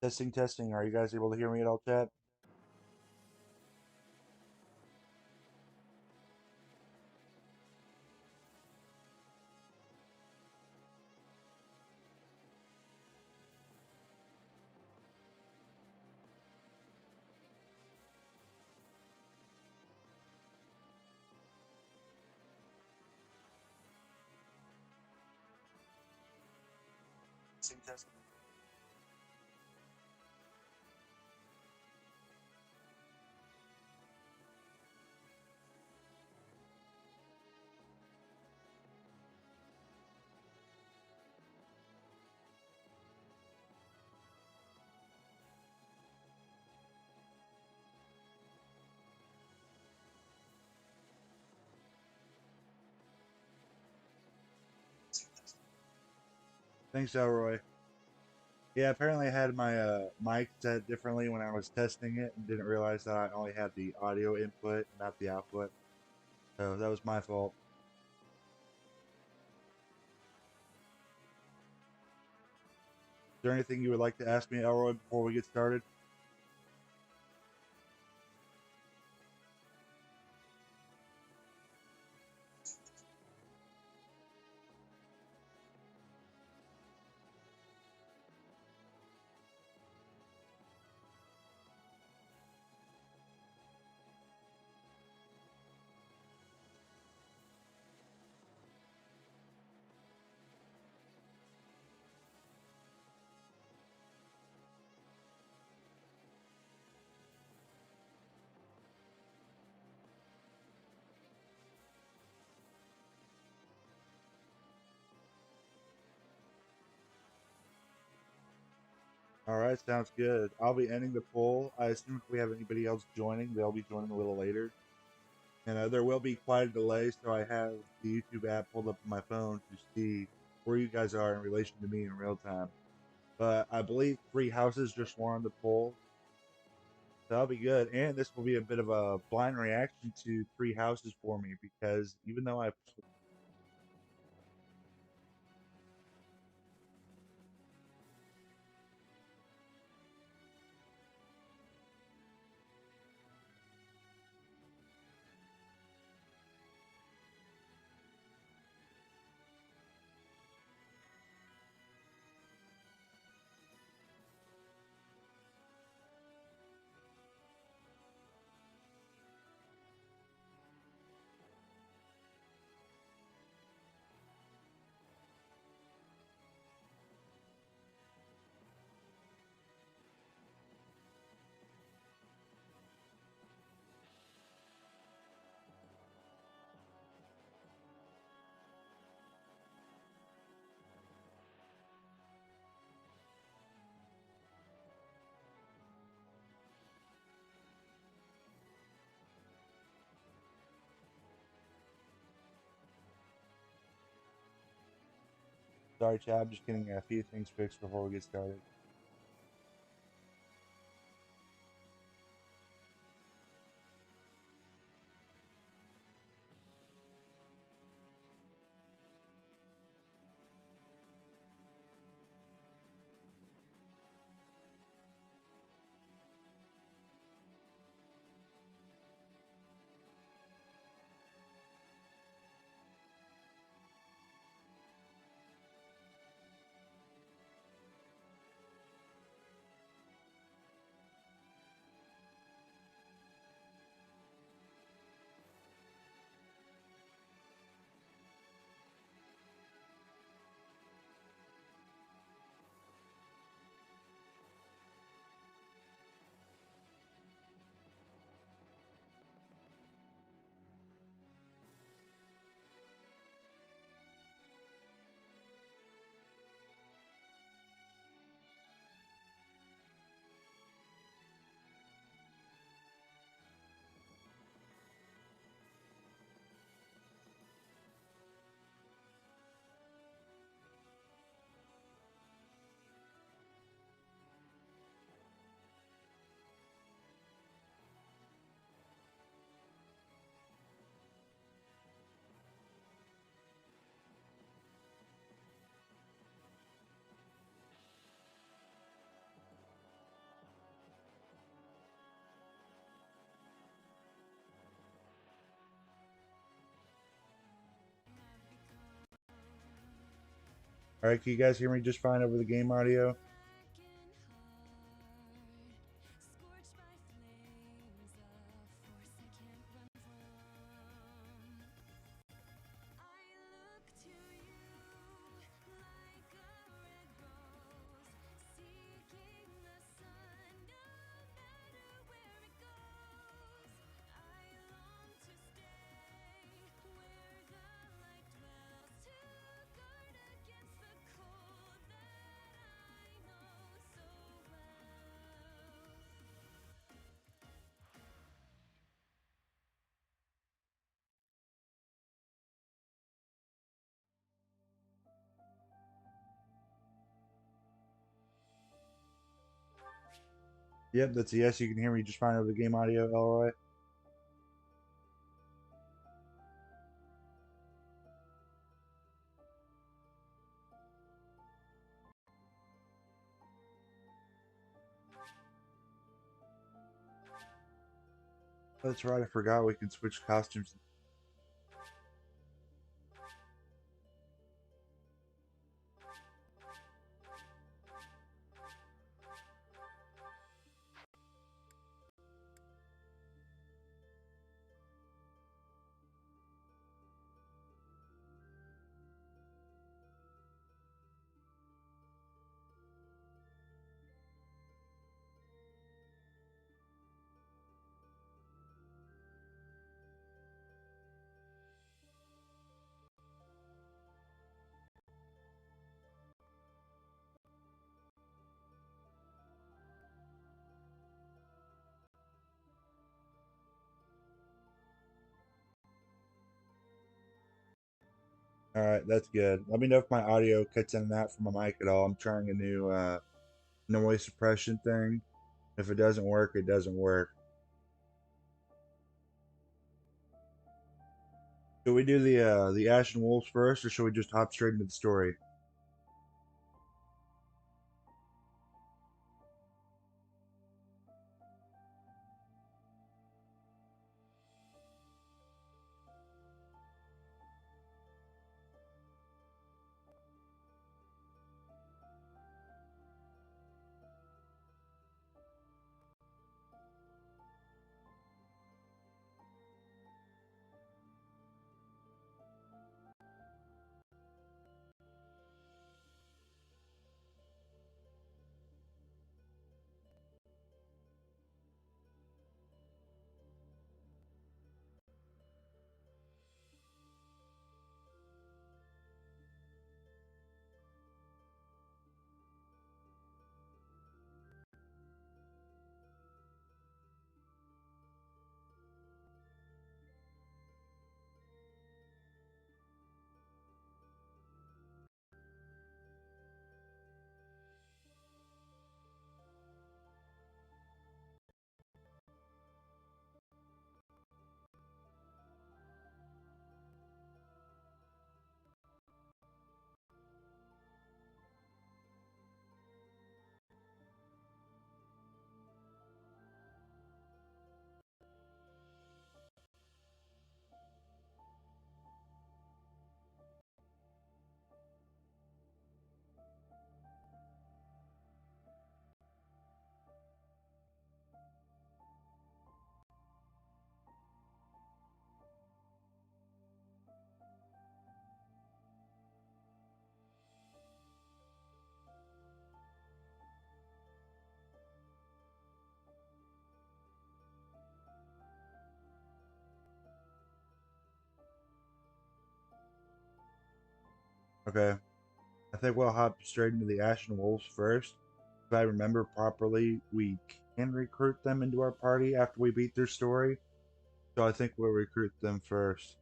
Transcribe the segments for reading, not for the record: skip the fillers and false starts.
Testing, testing. Are you guys able to hear me at all, chat? Testing, testing. Thanks, Elroy. Yeah, apparently I had my mic set differently when I was testing it and didn't realize that I only had the audio input, not the output. So that was my fault. Is there anything you would like to ask me, Elroy, before we get started? All right, sounds good. I'll be ending the poll. I assume if we have anybody else joining, they'll be joining a little later. And there will be quite a delay, so I have the YouTube app pulled up on my phone to see where you guys are in relation to me in real time. But I believe three houses just won the poll, so that'll be good. And this will be a bit of a blind reaction to three houses for me because even though I sorry, Chad, I'm just getting a few things fixed before we get started. All right, can you guys hear me just fine over the game audio? Yep, that's a yes. You can hear me just fine over the game audio, Elroy. That's right. I forgot we can switch costumes. All right, that's good. Let me know if my audio cuts in and out from my mic at all. I'm trying a new noise suppression thing. If it doesn't work, it doesn't work. Should we do the Ashen Wolves first, or should we just hop straight into the story? Okay. I think we'll hop straight into the Ashen Wolves first. If I remember properly, we can recruit them into our party after we beat their story. So I think we'll recruit them first.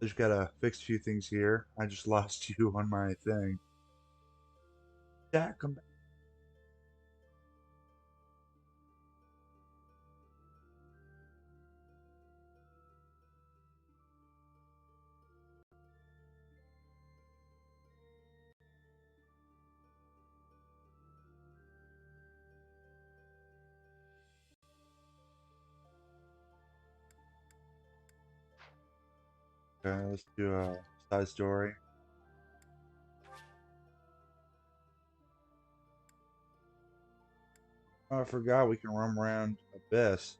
Just gotta fix a few things here. I just lost you on my thing. Jack, come back. Okay, let's do side story. Oh, I forgot we can roam around Abyss.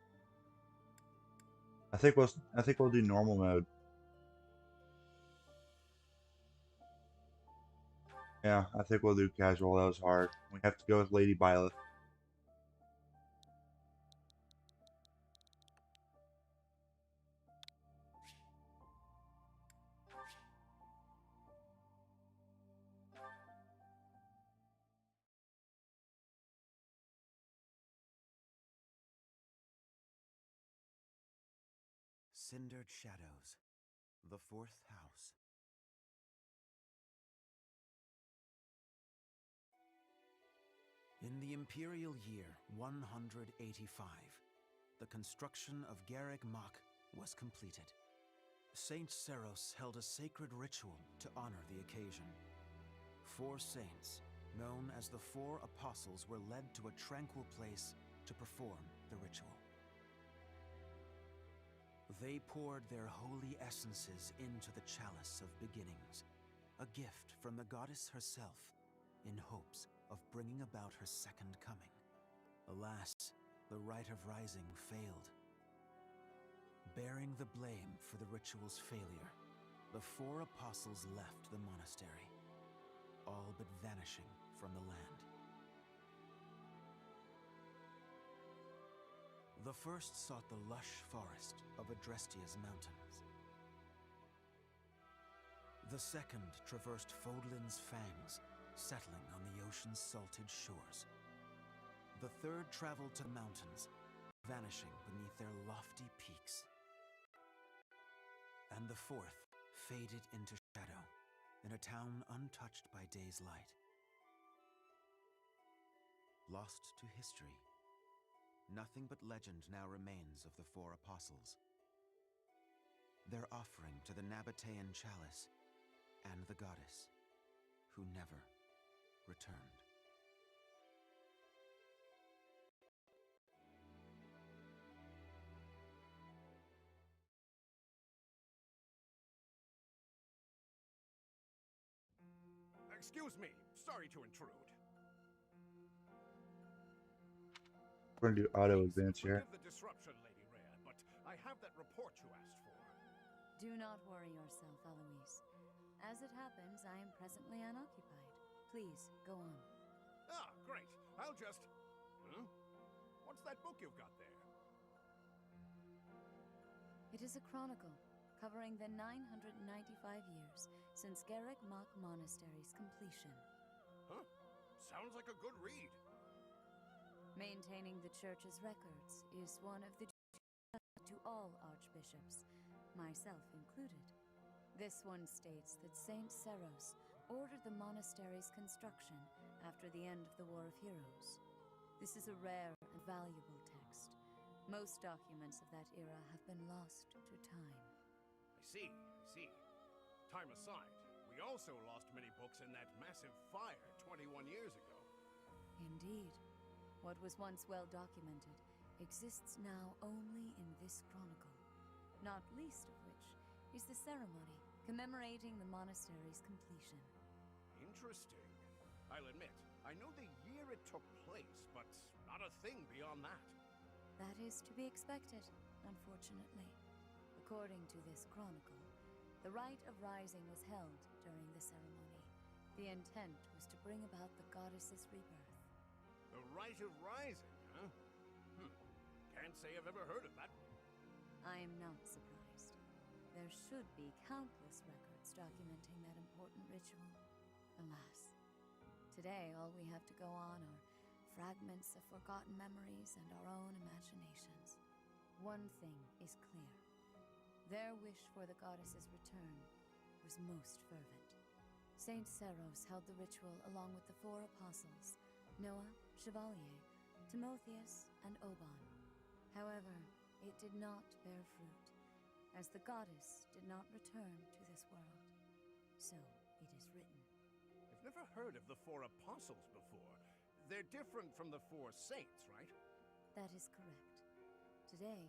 I think we'll do normal mode. Yeah, I think we'll do casual. That was hard. We have to go with Lady Byleth. Cindered Shadows, the fourth house. In the imperial year 185, the construction of Garreg Mach was completed. Saint Seros held a sacred ritual to honor the occasion. 4 saints, known as the 4 apostles, were led to a tranquil place to perform the ritual. They poured their holy essences into the chalice of beginnings, a gift from the goddess herself, in hopes of bringing about her second coming. Alas, the rite of rising failed. Bearing the blame for the ritual's failure, the 4 apostles left the monastery, all but vanishing from the land. The first sought the lush forest of Adrestia's mountains. The second traversed Fodlan's fangs, settling on the ocean's salted shores. The third traveled to the mountains, vanishing beneath their lofty peaks. And the fourth faded into shadow, in a town untouched by day's light. Lost to history, nothing but legend now remains of the 4 apostles. Their offering to the Nabatean chalice and the goddess, who never returned. Excuse me, sorry to intrude. We're gonna do auto Please, advance here. forgive the disruption, Lady Rhea, but I have that report you asked for. Do not worry yourself, Eloise. As it happens, I am presently unoccupied. Please, go on. Ah, great. I'll just... What's that book you've got there? It is a chronicle covering the 995 years since Garreg Mach Monastery's completion. Huh? Sounds like a good read. Maintaining the church's records is one of the duties to all archbishops, myself included. This one states that Saint Seros ordered the monastery's construction after the end of the War of Heroes. This is a rare and valuable text. Most documents of that era have been lost to time. I see. Time aside, we also lost many books in that massive fire 21 years ago. Indeed. What was once well documented exists now only in this chronicle, not least of which is the ceremony commemorating the monastery's completion. Interesting. I'll admit, I know the year it took place, but not a thing beyond that. That is to be expected, unfortunately. According to this chronicle, the rite of rising was held during the ceremony. The intent was to bring about the goddess's rebirth. The Rite of Rising, huh? Can't say I've ever heard of that. I am not surprised. There should be countless records documenting that important ritual. Alas, today all we have to go on are fragments of forgotten memories and our own imaginations. One thing is clear. Their wish for the goddess's return was most fervent. Saint Seros held the ritual along with the 4 apostles, Noah, Chevalier, Timotheus, and Oban. However, it did not bear fruit, as the goddess did not return to this world. So it is written. I've never heard of the 4 apostles before. They're different from the 4 saints, right? That is correct. Today,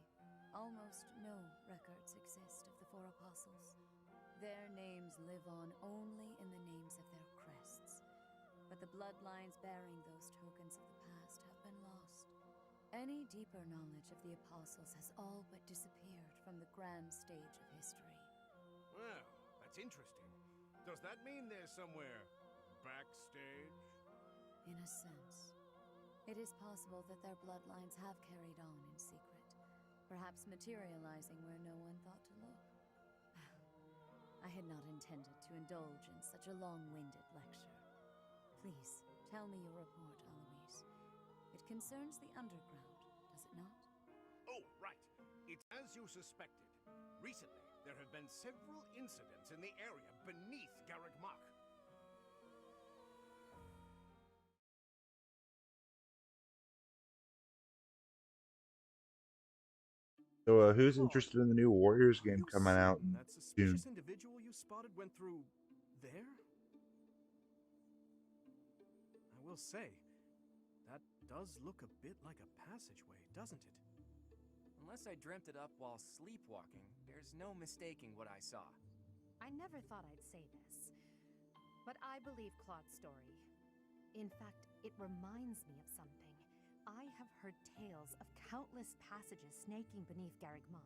almost no records exist of the 4 apostles. Their names live on only in the names of their crests. But the bloodlines bearing those tokens of the past have been lost. Any deeper knowledge of the Apostles has all but disappeared from the grand stage of history. Well, that's interesting. Does that mean they're somewhere backstage? In a sense, it is possible that their bloodlines have carried on in secret, perhaps materializing where no one thought to look. I had not intended to indulge in such a long-winded lecture. Please, tell me your report, Alois. It concerns the underground, does it not? Oh, right. It's as you suspected. Recently, there have been several incidents in the area beneath Garreg Mach. So, who's Claude, interested in the new Warriors are game you coming out certain in that June? suspicious individual you spotted went through there? I will say, that does look a bit like a passageway, doesn't it? Unless I dreamt it up while sleepwalking, there's no mistaking what I saw. I never thought I'd say this, but I believe Claude's story. In fact, it reminds me of something. I have heard tales of countless passages snaking beneath Garreg Mach.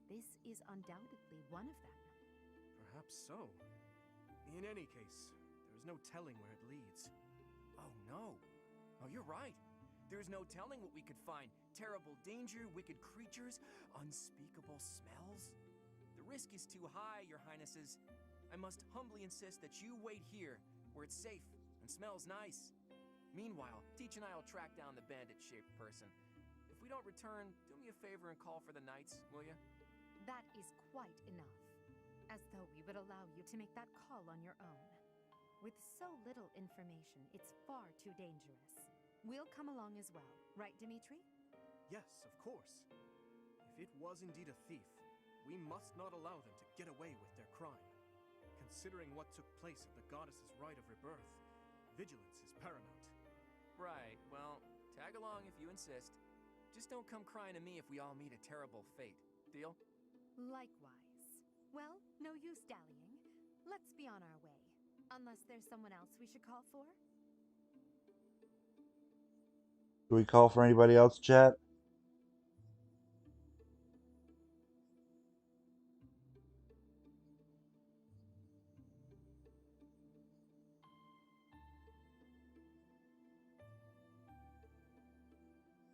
This is undoubtedly one of them. Perhaps so. In any case, there's no telling where it leads. Oh no. Oh, you're right. There's no telling what we could find. Terrible danger, wicked creatures, unspeakable smells. The risk is too high, your highnesses. I must humbly insist that you wait here, where it's safe and smells nice. Meanwhile, Teach and I will track down the bandit-shaped person. If we don't return, do me a favor and call for the knights, will you? That is quite enough. As though we would allow you to make that call on your own. With so little information, it's far too dangerous. We'll come along as well, right, Dimitri? Yes, of course. If it was indeed a thief, we must not allow them to get away with their crime. Considering what took place at the goddess's rite of rebirth, vigilance is paramount. Right, well, tag along if you insist. Just don't come crying to me if we all meet a terrible fate. Deal? Likewise. Well, no use dallying. Let's be on our way. Unless there's someone else we should call for? Do we call for anybody else, chat?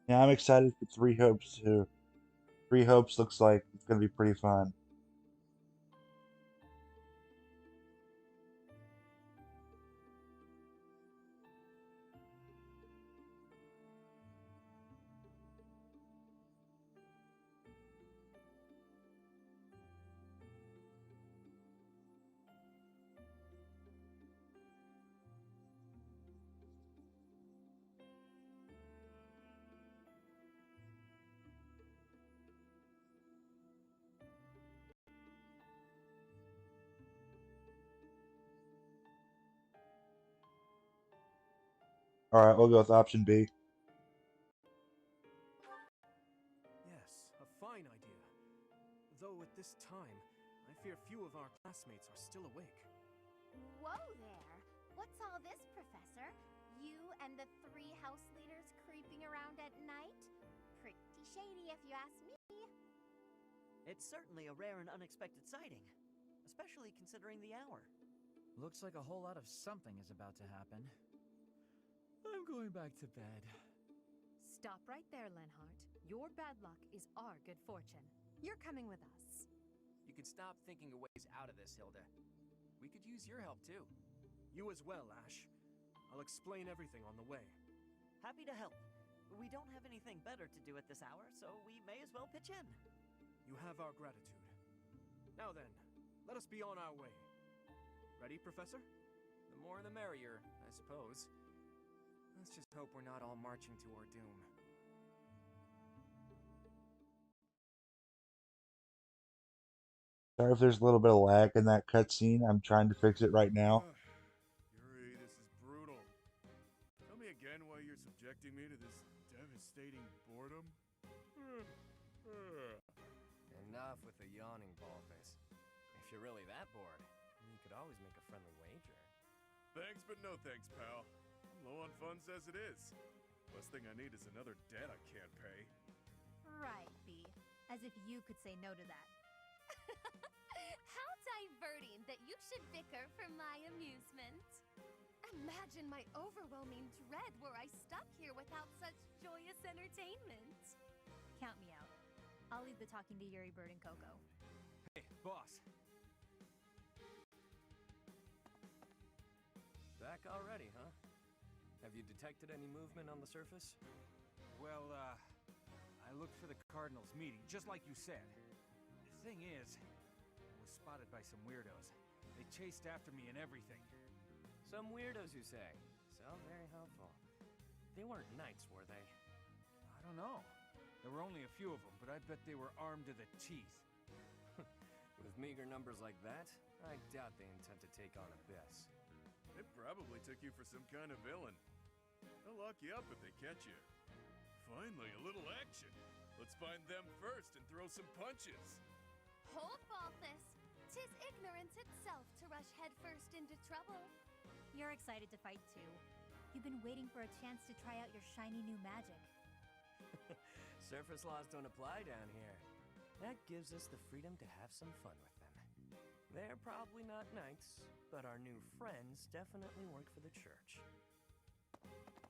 Yeah, I'm excited for Three Hopes too. Three Hopes looks like it's going to be pretty fun. All right, we'll go with option B. Yes, a fine idea. Though at this time, I fear few of our classmates are still awake. Whoa there! What's all this, Professor? You and the three house leaders creeping around at night? Pretty shady if you ask me. It's certainly a rare and unexpected sighting, especially considering the hour. Looks like a whole lot of something is about to happen. I'm going back to bed. Stop right there, Lenhart. Your bad luck is our good fortune. You're coming with us. You can stop thinking of ways out of this, Hilda. We could use your help, too. You as well, Ash. I'll explain everything on the way. Happy to help. We don't have anything better to do at this hour, so we may as well pitch in. You have our gratitude. Now then, let us be on our way. Ready, Professor? The more the merrier, I suppose. Let's just hope we're not all marching to our doom. Sorry if there's a little bit of lag in that cutscene. I'm trying to fix it right now. Yuri, this is brutal. Tell me again why you're subjecting me to this devastating boredom? Enough with the yawning, Baldface. If If you're really that bored, you could always make a friendly wager. Thanks, but no thanks, pal. I'm low on funds as it is. Last thing I need is another debt I can't pay. Right, B. As if you could say no to that. How diverting that you should bicker for my amusement. Imagine my overwhelming dread were I stuck here without such joyous entertainment. Count me out. I'll leave the talking to Yuri Bird and Coco. Hey, boss. Back already, huh? Have you detected any movement on the surface? Well, I looked for the Cardinals meeting, just like you said. The thing is, I was spotted by some weirdos. They chased after me and everything. Some weirdos, you say? So very helpful. They weren't knights, were they? I don't know. There were only a few of them, but I bet they were armed to the teeth. With meager numbers like that, I doubt they intend to take on Abyss. They probably took you for some kind of villain. They'll lock you up if they catch you. Finally, a little action. Let's find them first and throw some punches. Hold, Balthus. 'Tis ignorance itself to rush headfirst into trouble. You're excited to fight too. You've been waiting for a chance to try out your shiny new magic. Surface laws don't apply down here. That gives us the freedom to have some fun with them. They're probably not knights, but our new friends definitely work for the church.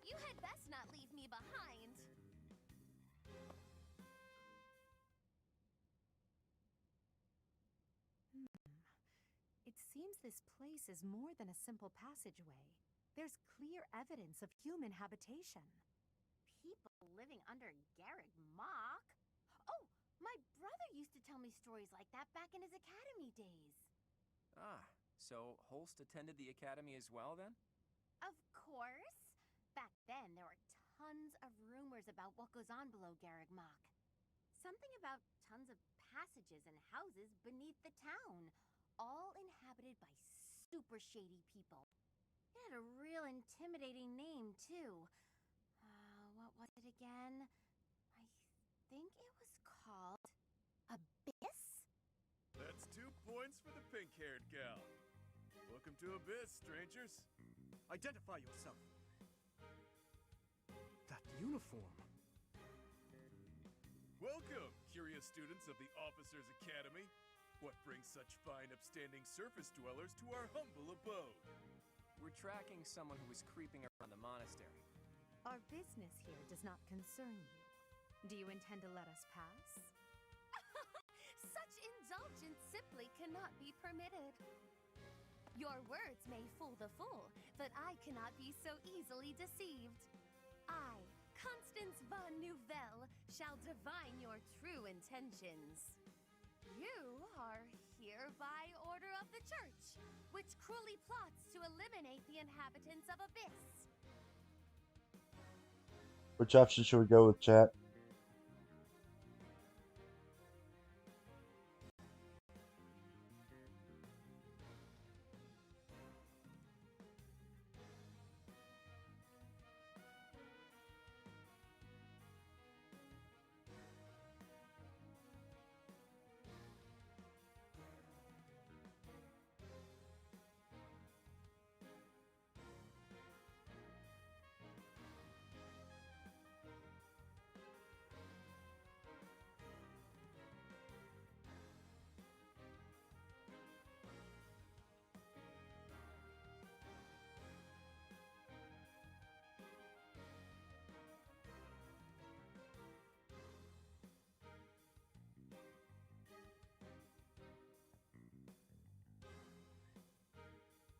You had best not leave me behind. It seems this place is more than a simple passageway. There's clear evidence of human habitation. People living under Garreg Mach? Oh, my brother used to tell me stories like that back in his academy days. Ah, so Holst attended the academy as well, then? Of course. Back then, there were tons of rumors about what goes on below Garreg Mach. Something about tons of passages and houses beneath the town, all inhabited by super shady people. It had a real intimidating name, too. What was it again? I think it was called Abyss? That's 2 points for the pink-haired gal. Welcome to Abyss, strangers. Identify yourself. That uniform. Welcome, curious students of the Officers' Academy. What brings such fine, upstanding surface dwellers to our humble abode? We're tracking someone who was creeping around the monastery. Our business here does not concern you. Do you intend to let us pass? Such indulgence simply cannot be permitted. Your words may fool the fool, but I cannot be so easily deceived. I, Constance von Nouvelle, shall divine your true intentions. You are here by order of the church, which cruelly plots to eliminate the inhabitants of Abyss. Which option should we go with, chat?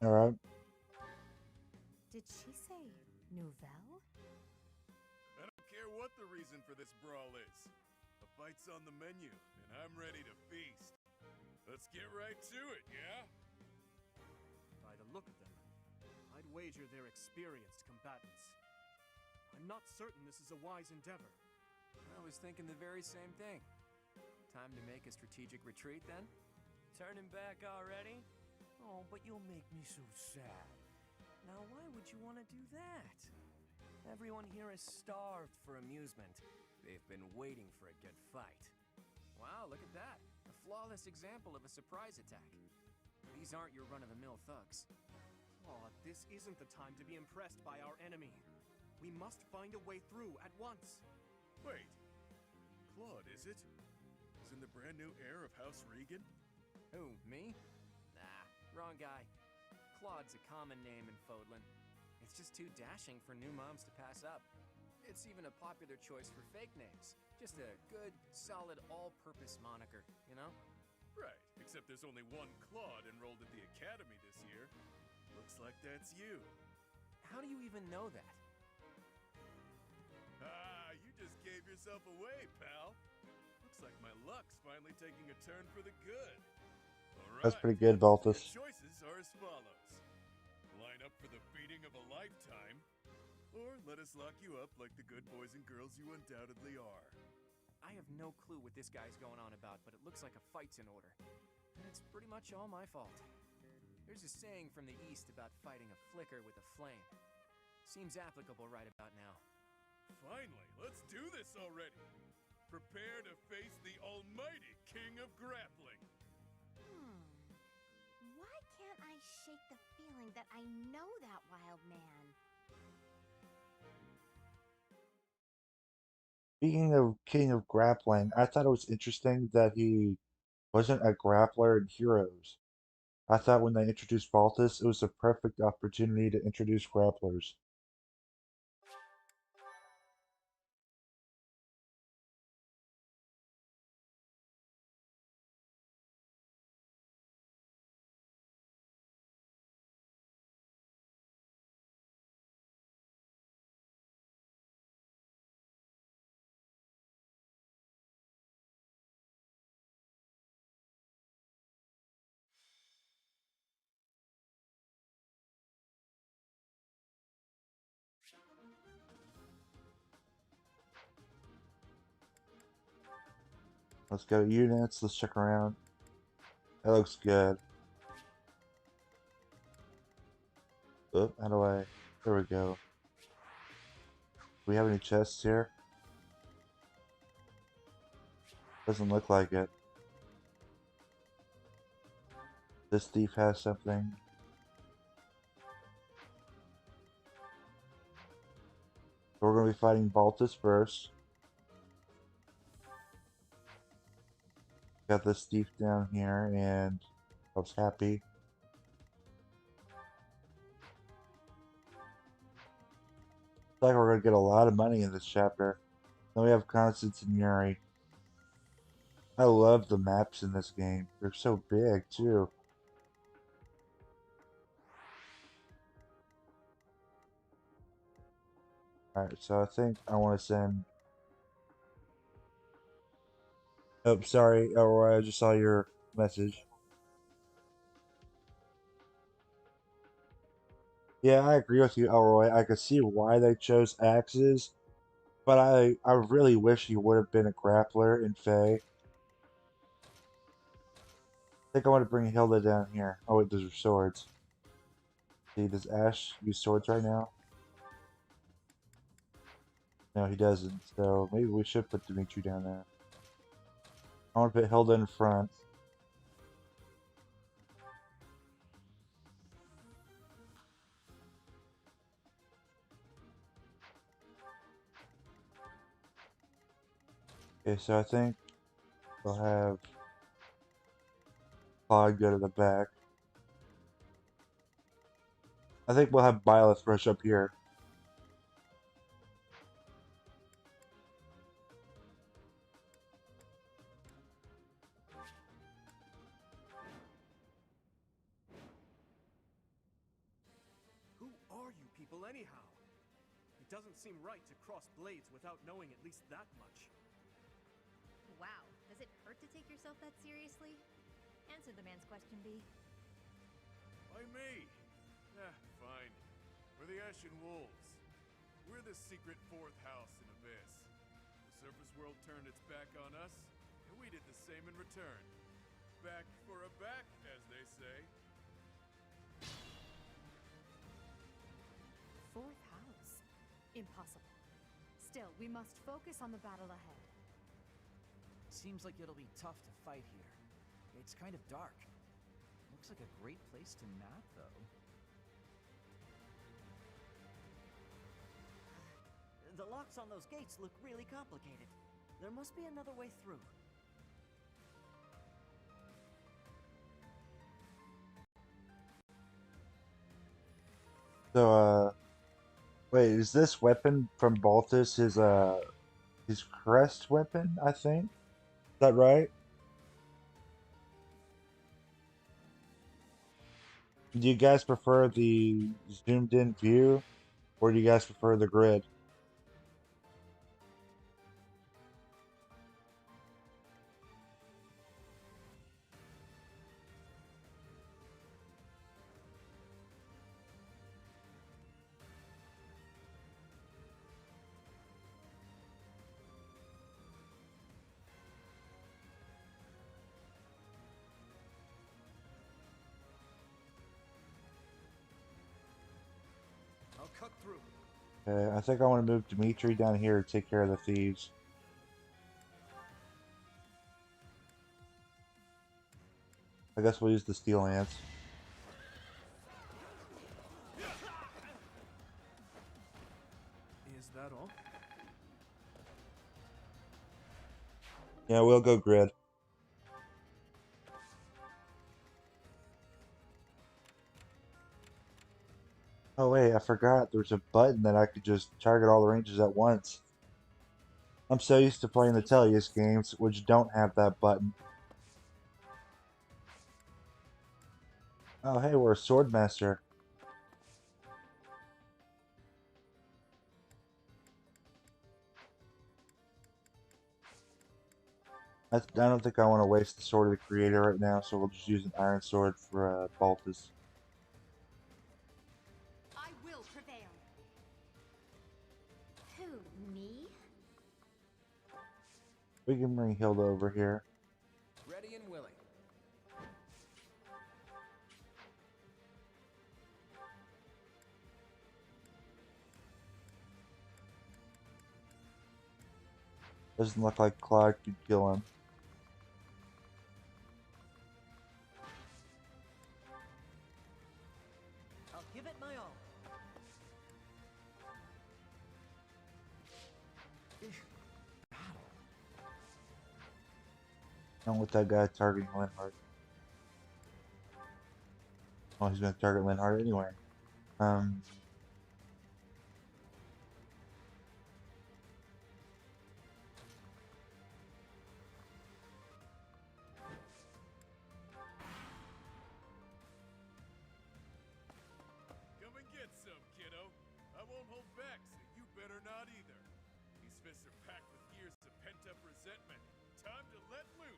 All right. Did she say Nouvelle? I don't care what the reason for this brawl is. A fight's on the menu, and I'm ready to feast. Let's get right to it, yeah? By the look of them, I'd wager they're experienced combatants. I'm not certain this is a wise endeavor. I was thinking the very same thing. Time to make a strategic retreat, then? Turning back already? Oh, but you'll make me so sad. Now, why would you want to do that? Everyone here is starved for amusement. They've been waiting for a good fight. Wow, look at that. A flawless example of a surprise attack. These aren't your run-of-the-mill thugs. Claude, this isn't the time to be impressed by our enemy. We must find a way through at once. Wait. Claude, is it? Isn't the brand new heir of House Regan? Who, me? Nah, wrong guy. Claude's a common name in Fodlan. It's just too dashing for new moms to pass up. It's even a popular choice for fake names. Just a good, solid, all-purpose moniker, you know? Right, except there's only one Claude enrolled at the academy this year. Looks like that's you. How do you even know that? Ah, you just gave yourself away, pal. Looks like my luck's finally taking a turn for the good. All right. That's pretty good, Baltus. Your choices are as follows. Line up for the beating of a lifetime, or let us lock you up like the good boys and girls you undoubtedly are. I have no clue what this guy's going on about, but it looks like a fight's in order. And it's pretty much all my fault. There's a saying from the East about fighting a flicker with a flame. Seems applicable right about now. Finally, let's do this already. Prepare to face the almighty king of grappling. Why can't I shake the feeling that I know that wild man? Speaking of King of Grappling, I thought it was interesting that he wasn't a grappler in Heroes. I thought when they introduced Baltus, it was a perfect opportunity to introduce grapplers. Let's go to units, let's check around. That looks good. Oop, how do I... There we go. Do we have any chests here? Doesn't look like it. This thief has something. We're going to be fighting Baltus first. Got this thief down here, and I was happy. Looks like we're going to get a lot of money in this chapter. Then we have Constance and Yuri. I love the maps in this game. They're so big, too. Alright, so I think I want to send... Oh, sorry, Elroy, I just saw your message. Yeah, I agree with you, Elroy. I could see why they chose axes, but I really wish he would have been a grappler in Fae. I think I want to bring Hilda down here. Oh wait, those are swords. See, does Ash use swords right now? No, he doesn't, so maybe we should put Dimitri down there. I want to put Hilda in front. Okay, so I think we'll have Claude go to the back. I think we'll have Byleth rush up here. Who are you people anyhow? It doesn't seem right to cross blades without knowing at least that much. Wow, does it hurt to take yourself that seriously? Answer the man's question, B. Why me? Fine. We're the Ashen Wolves. We're the secret fourth house in Abyss. The surface world turned its back on us, and we did the same in return. Back for a back, as they say. Fourth house? Impossible. Still, we must focus on the battle ahead. Seems like it'll be tough to fight here. It's kind of dark. Looks like a great place to nap, though. The locks on those gates look really complicated. There must be another way through. So, wait, is this weapon from Baltus his crest weapon, I think? Is that right? Do you guys prefer the zoomed in view, or do you guys prefer the grid? I'll cut through. I think I want to move Dimitri down here to take care of the thieves. I guess we'll use the steel ants. Is that all? Yeah, we'll go grid. Oh wait, I forgot there's a button that I could just target all the rangers at once. I'm so used to playing the Tellius games, which don't have that button. Oh hey, we're a swordmaster. I don't think I want to waste the sword of the creator right now, so we'll just use an iron sword for Baltus. I will prevail. Who, me? We can bring Hilda over here. Ready and willing. Doesn't look like Claude could kill him. I'll give it my all. Don't let that guy targeting Linhardt. Oh, he's going to target Linhardt anyway. Come and get some, kiddo. I won't hold back, so you better not either. These fists are packed with years of pent-up resentment. Time to let loose.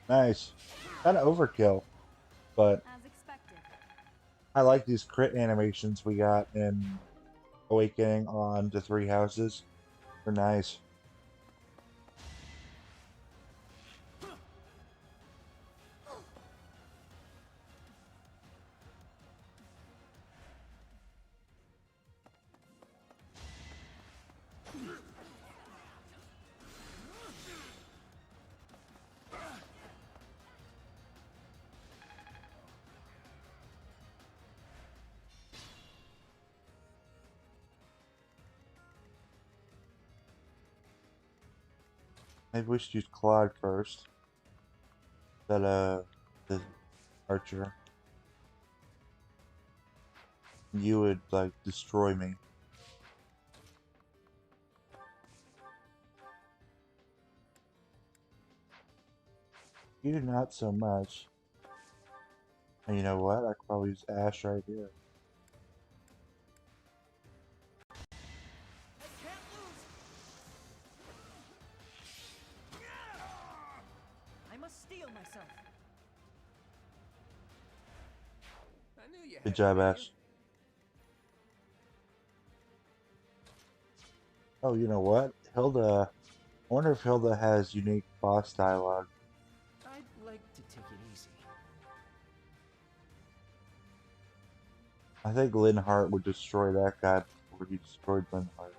Nice. Kind of overkill, but As expected. I like these crit animations we got in Awakening on the three houses. They're nice. Maybe we should use Claude first. The archer. You would like destroy me. You not so much. And you know what? I could probably use Ash right here. I must steal myself. I knew you Good had job, it in you. Ash. Oh, you know what? Hilda. I wonder if Hilda has unique boss dialogue. I'd like to take it easy. I think Linhart would destroy that guy before he destroyed Linhart.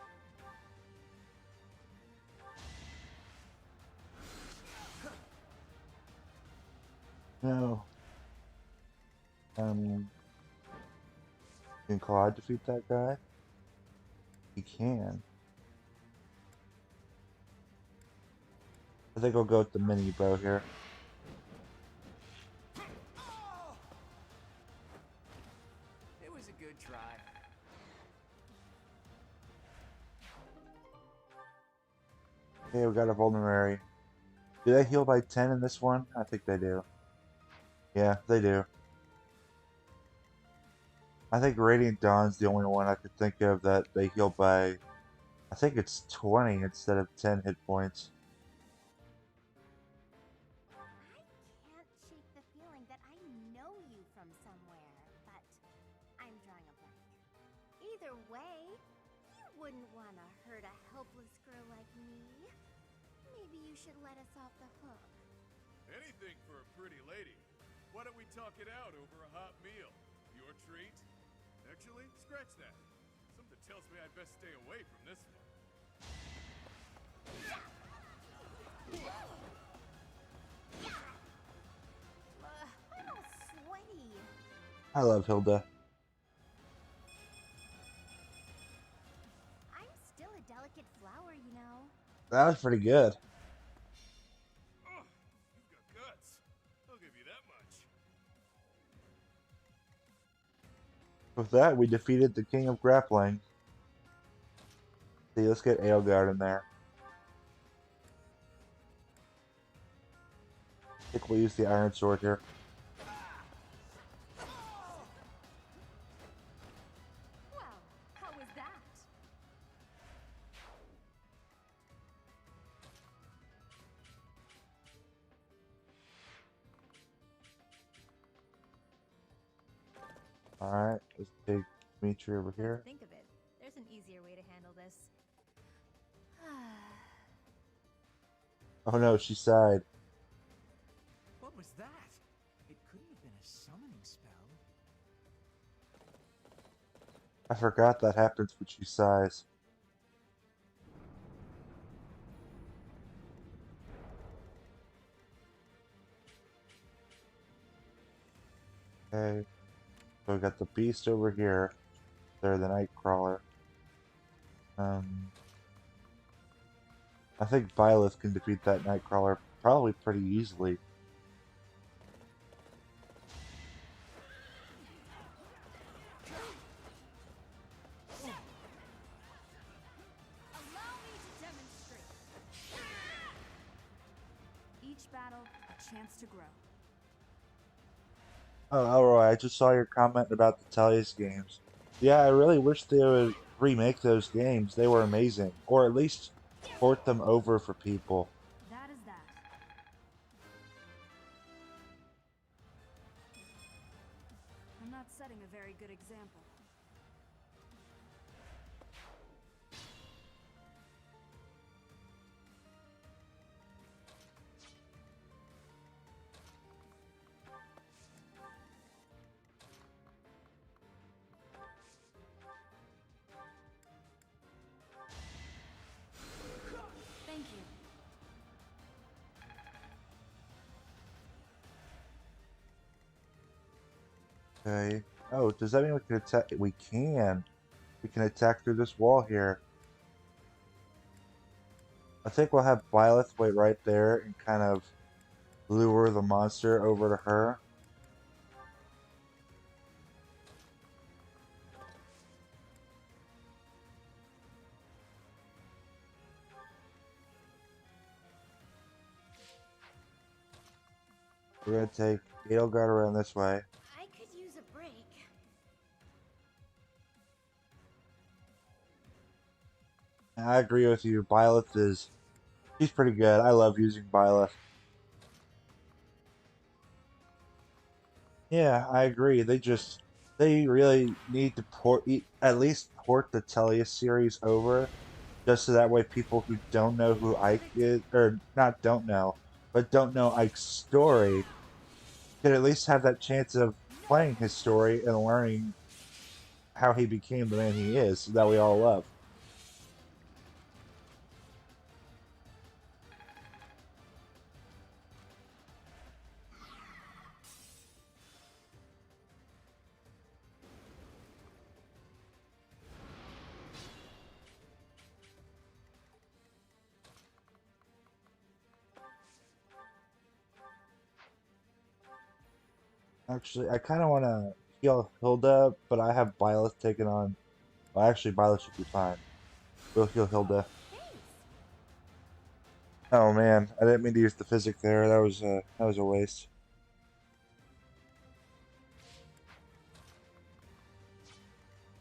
No. Can Claude defeat that guy? He can. I think I'll go with the mini bow here. It was a good try. Okay, we got a vulnerary. Do they heal by 10 in this one? I think they do. Yeah, they do. I think Radiant Dawn's the only one I could think of that they heal by, I think it's 20 instead of 10 hit points. I can't shake the feeling that I know you from somewhere, but I'm drawing a blank. Either way, you wouldn't want to hurt a helpless girl like me. Maybe you should let us off the hook. Anything for a pretty lady. Why don't we talk it out over a hot meal? Your treat? Actually, scratch that. Something tells me I'd best stay away from this one. I'm all sweaty. I love Hilda. I'm still a delicate flower, you know. That was pretty good. Oh, you've got guts. I'll give you that much. With that, we defeated the King of Grappling. See, let's get Aelgard in there. I think we'll use the Iron Sword here. Well, how was that? Alright, let's take Dimitri over Come to here. think of it, there's an easier way to handle this. Oh no, she sighed. What was that? It couldn't have been a summoning spell. I forgot that happens when she sighs. Okay, so we got the beast over here. They're the Nightcrawler. I think Byleth can defeat that Nightcrawler probably pretty easily. Allow me to demonstrate. Each battle, a chance to grow. Oh, Elroy, I just saw your comment about the Tellius games. Yeah, I really wish they would remake those games. They were amazing. Or at least port them over for people. That is that. I'm not setting a very good example. Thank you. Okay. Oh, does that mean we can attack? We can. We can attack through this wall here. I think we'll have Byleth wait right there and kind of lure the monster over to her. We're gonna take Aelgard around this way. I could use a break. And I agree with you. Byleth is... She's pretty good. I love using Byleth. Yeah, I agree. They really need to at least port the Tellius series over, just so that way people who don't know who Ike is, or not don't know, but don't know Ike's story, could at least have that chance of playing his story and learning how he became the man he is, that we all love. Actually, I kind of want to heal Hilda, but I have Byleth taken on. Well, actually, Byleth should be fine. We'll heal Hilda. Thanks. Oh man, I didn't mean to use the physic there. That was a waste.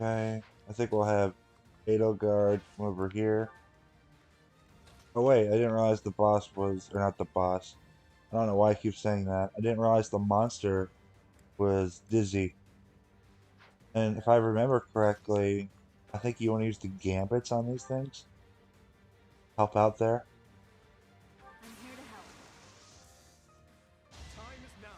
Okay, I think we'll have Edelgard come over here. Oh wait, I didn't realize the boss was, or not the boss. I don't know why I keep saying that. I didn't realize the monster was Dizzy. And if I remember correctly, I think you want to use the gambits on these things. Help out there. I'm here to help. Time is now.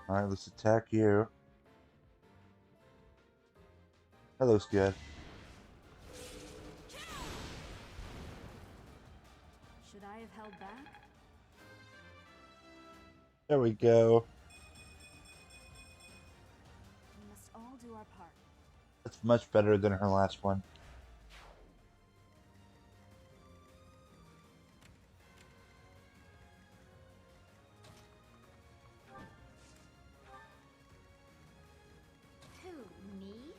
Alright, let's attack you. That looks good. Should I have held back? There we go. We must all do our part. That's much better than her last one. Who, me?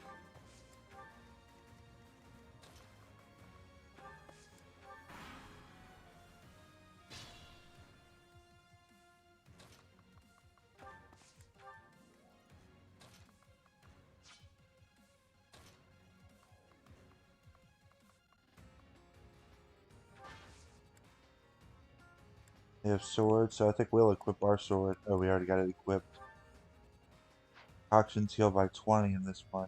They have swords, so I think we'll equip our sword. Oh, we already got it equipped. Toxins heal by 20 in this one.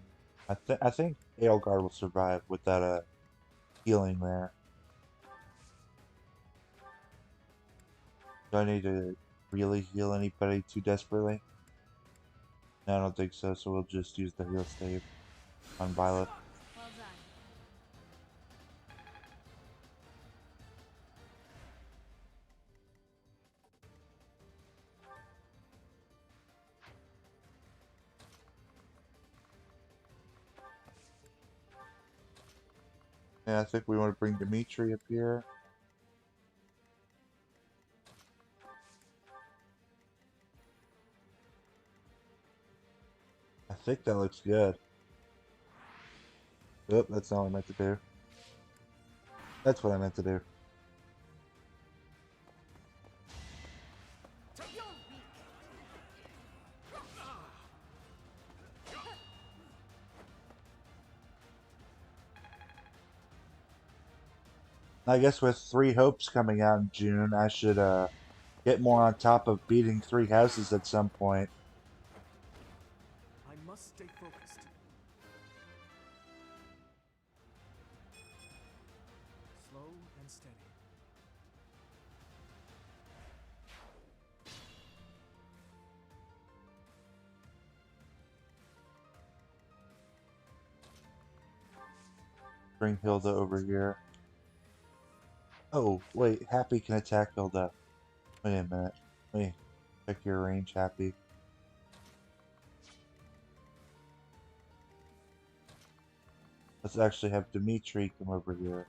I think Aelgard will survive with that healing there. Do I need to really heal anybody too desperately? No, I don't think so, so we'll just use the heal stave on Violet. Well done. Yeah, I think we want to bring Dimitri up here. I think that looks good. Oop, that's not what I meant to do. That's what I meant to do. I guess with Three Hopes coming out in June, I should get more on top of beating Three Houses at some point. I must stay focused. Slow and steady. Bring Hilda over here. Oh, wait, Happy can attack Hilda. Wait a minute. Let me check your range, Happy. Let's actually have Dimitri come over here.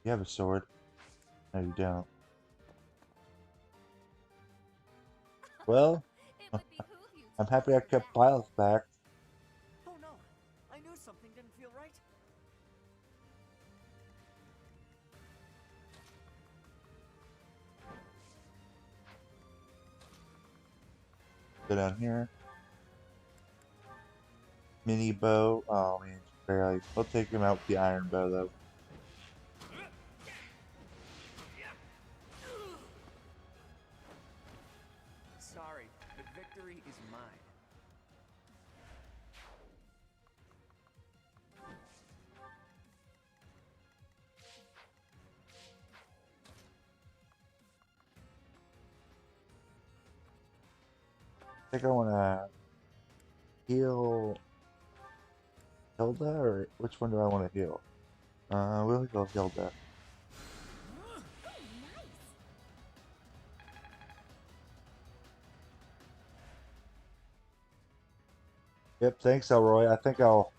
You have a sword. No, you don't. Well, It would behoove you to I'm happy I learn kept that. Byleth back. Oh no! I knew something didn't feel right. Go down here. Mini bow. Oh man, barely. We'll take him out with the iron bow though. Sorry, but victory is mine. I think I want to heal Hilda, or which one do I want to heal? We'll go Hilda. Yep, thanks, Elroy. I think I'll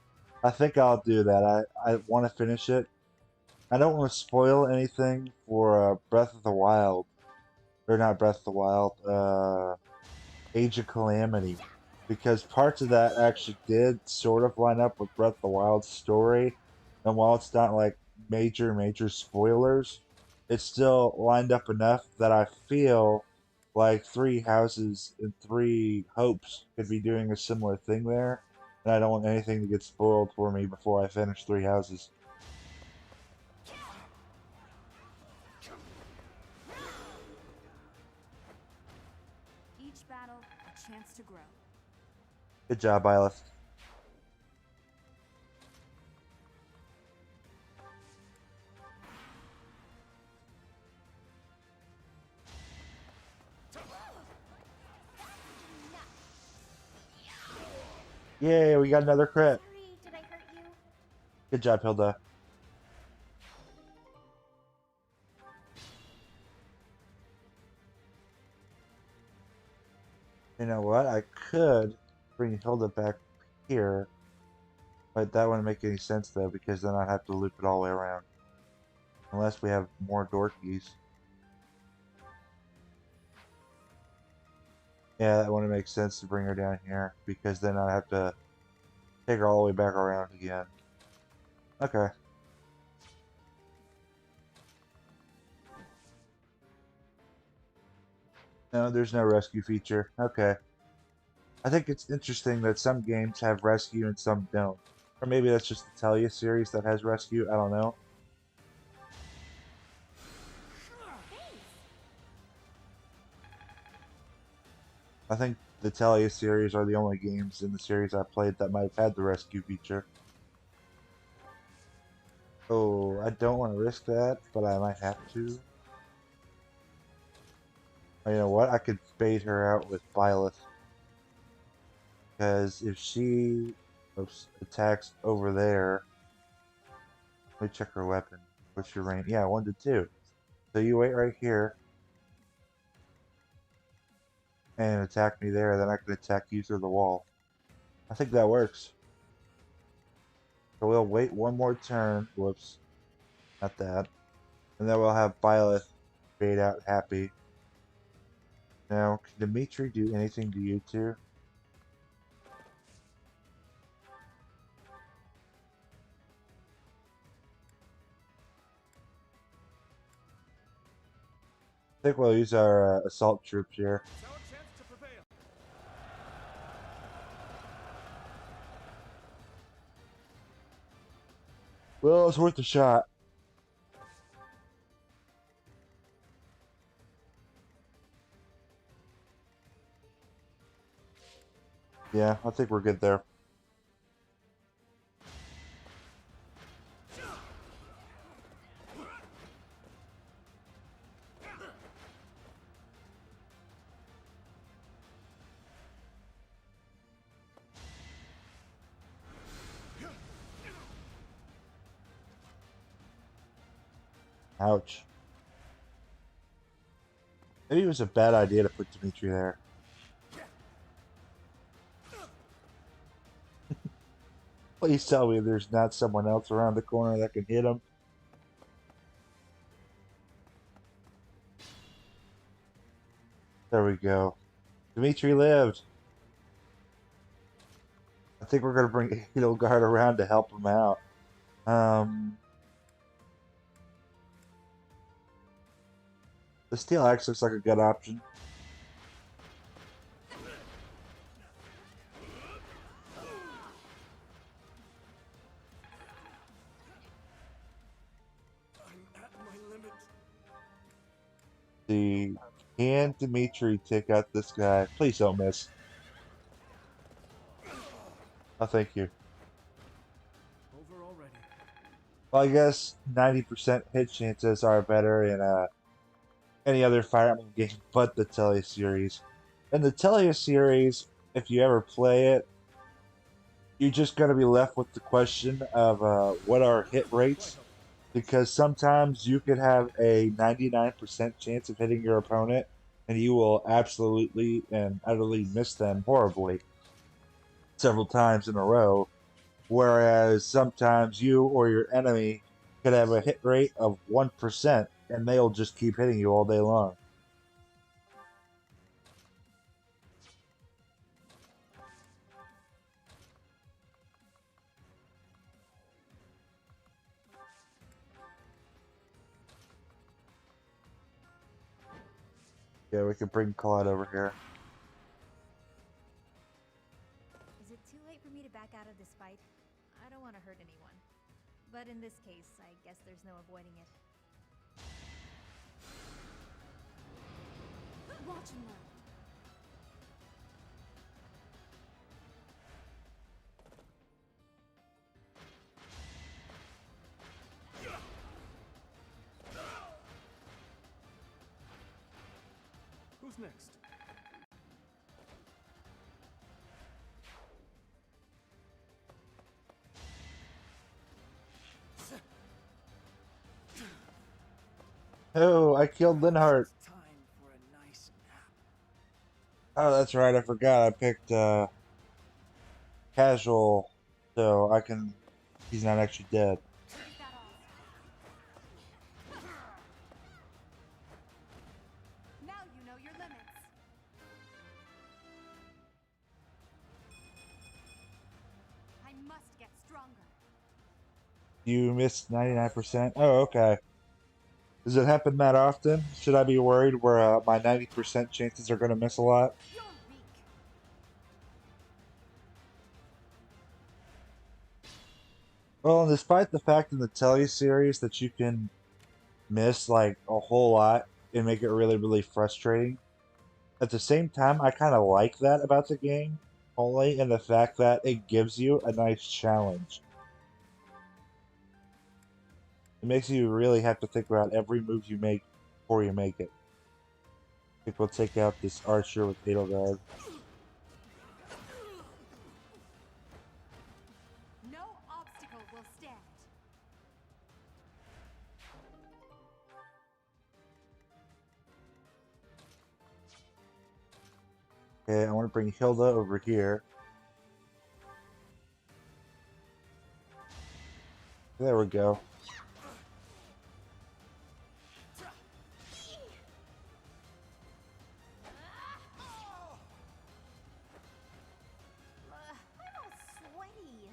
do that. I want to finish it. I don't want to spoil anything for Breath of the Wild, or not Breath of the Wild. Age of Calamity, because parts of that actually did sort of line up with Breath of the Wild's story, and while it's not like major spoilers, it's still lined up enough that I feel like Three Houses and Three Hopes could be doing a similar thing there, and I don't want anything to get spoiled for me before I finish Three Houses. Each battle, a chance to grow. Good job, Byleth. Yay, we got another crit. Sorry, did I hurt you? Good job, Hilda. You know what? I could bring Hilda back here, but that wouldn't make any sense though, because then I'd have to loop it all the way around. Unless we have more door keys. Yeah, that wouldn't make sense to bring her down here, because then I'd have to take her all the way back around again. Okay. No, there's no rescue feature. Okay. I think it's interesting that some games have rescue and some don't. Or maybe that's just the Telia series that has rescue, I don't know. I think the Telia series are the only games in the series I played that might have had the rescue feature. Oh, I don't want to risk that, but I might have to. Oh, you know what? I could bait her out with Byleth. Because if she attacks over there, let me check her weapon. What's your range? Yeah, 1 to 2. So you wait right here and attack me there, then I can attack you through the wall. I think that works. So we'll wait one more turn. Whoops. Not that. And then we'll have Byleth bait out happy. Now, can Dimitri do anything to you two? I think we'll use our assault troops here. It's our chance to prevail. Well, it's worth a shot. Yeah, I think we're good there. Ouch. Maybe it was a bad idea to put Dimitri there. Please tell me there's not someone else around the corner that can hit him. There we go. Dimitri lived. I think we're going to bring Edelgard around to help him out. The Steel Axe looks like a good option. See, can Dimitri take out this guy? Please don't miss. Oh, thank you. Over already. Well, I guess 90% hit chances are better in any other Fire Emblem game but the Telly series. In the Telly series, if you ever play it, you're just going to be left with the question of what are hit Quite rates? helpful. Because sometimes you could have a 99% chance of hitting your opponent, and you will absolutely and utterly miss them horribly several times in a row. Whereas sometimes you or your enemy could have a hit rate of 1%, and they'll just keep hitting you all day long. Yeah, we could bring Claude over here. Is it too late for me to back out of this fight? I don't want to hurt anyone. But in this case, I guess there's no avoiding it. Watch and learn. Who's next? Oh, I killed Linhardt. It's time for a nice nap. Oh, that's right. I forgot. I picked casual, so I can. He's not actually dead. Take that off. Now you know your limits. I must get stronger. You missed 99%. Oh, okay. Does it happen that often? Should I be worried where my 90% chances are going to miss a lot? You're weak. Well, and despite the fact in the Telly series that you can miss like a whole lot and make it really, really frustrating, at the same time, I kind of like that about the game, only in the fact that it gives you a nice challenge. It makes you really have to think about every move you make before you make it. I think we'll take out this archer with Edelgard. No obstacle will stand. Okay, I want to bring Hilda over here. There we go. I'm all sweaty.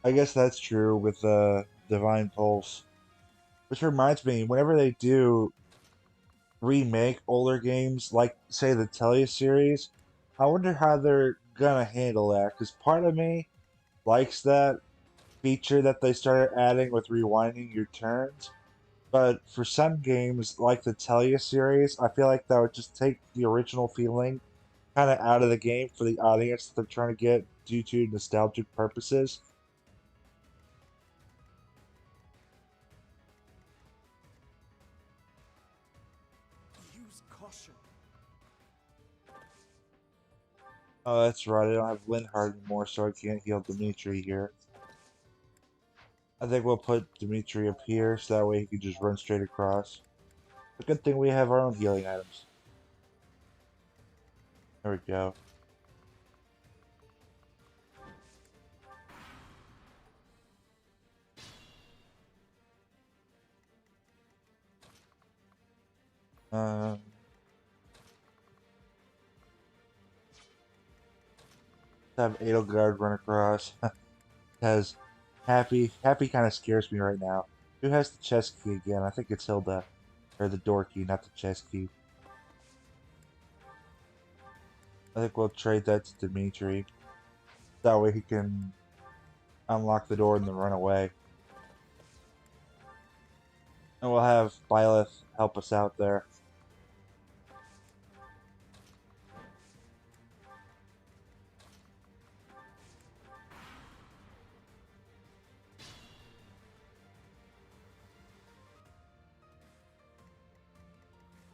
I guess that's true with Divine Pulse. Which reminds me, whenever they do remake older games, like, say, the Telly series, I wonder how they're gonna handle that. Because part of me likes that feature that they started adding with rewinding your turns. But for some games, like the Telly series, I feel like that would just take the original feeling kind of out of the game for the audience that they're trying to get due to nostalgic purposes. Use caution. Oh, that's right. I don't have Linhardt anymore, so I can't heal Dimitri here. I think we'll put Dimitri up here, so that way he can just run straight across. It's a good thing we have our own healing items. There we go. Um, let's have Edelgard run across. Because Happy kind of scares me right now. Who has the chest key again? I think it's Hilda. Or the door key, not the chest key. I think we'll trade that to Dimitri. That way he can unlock the door and then run away. And we'll have Byleth help us out there.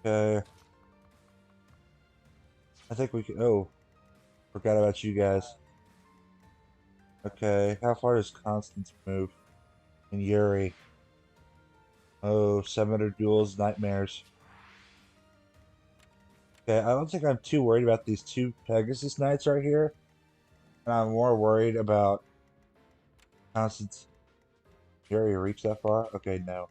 Okay. I think we can. Oh, forgot about you guys. Okay, how far does Constance move? And Yuri. Oh, 700 duels, nightmares. Okay, I don't think I'm too worried about these two Pegasus Knights right here. And I'm more worried about Constance. Yuri reach that far? Okay, no.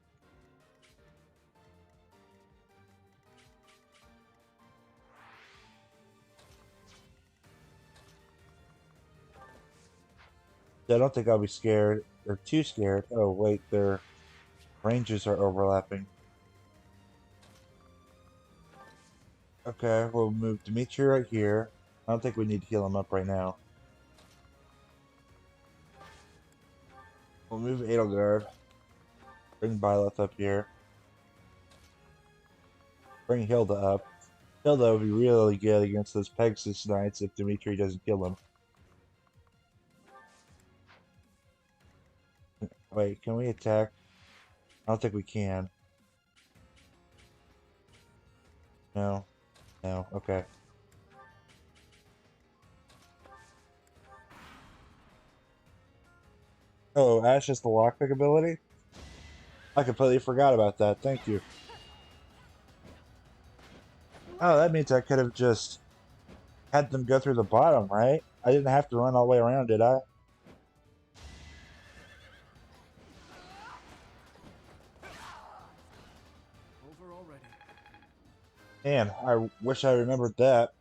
I don't think I'll be scared. They're too scared. Oh, wait, their ranges are overlapping. Okay, we'll move Dimitri right here. I don't think we need to heal him up right now. We'll move Edelgard. Bring Byleth up here. Bring Hilda up. Hilda would be really good against those Pegasus Knights if Dimitri doesn't kill them. Wait, can we attack? I don't think we can. No. No. Okay. Oh, Ash has the lockpick ability? I completely forgot about that. Thank you. Oh, that means I could have just had them go through the bottom, right? I didn't have to run all the way around, did I? Over already. Man, I wish I remembered that.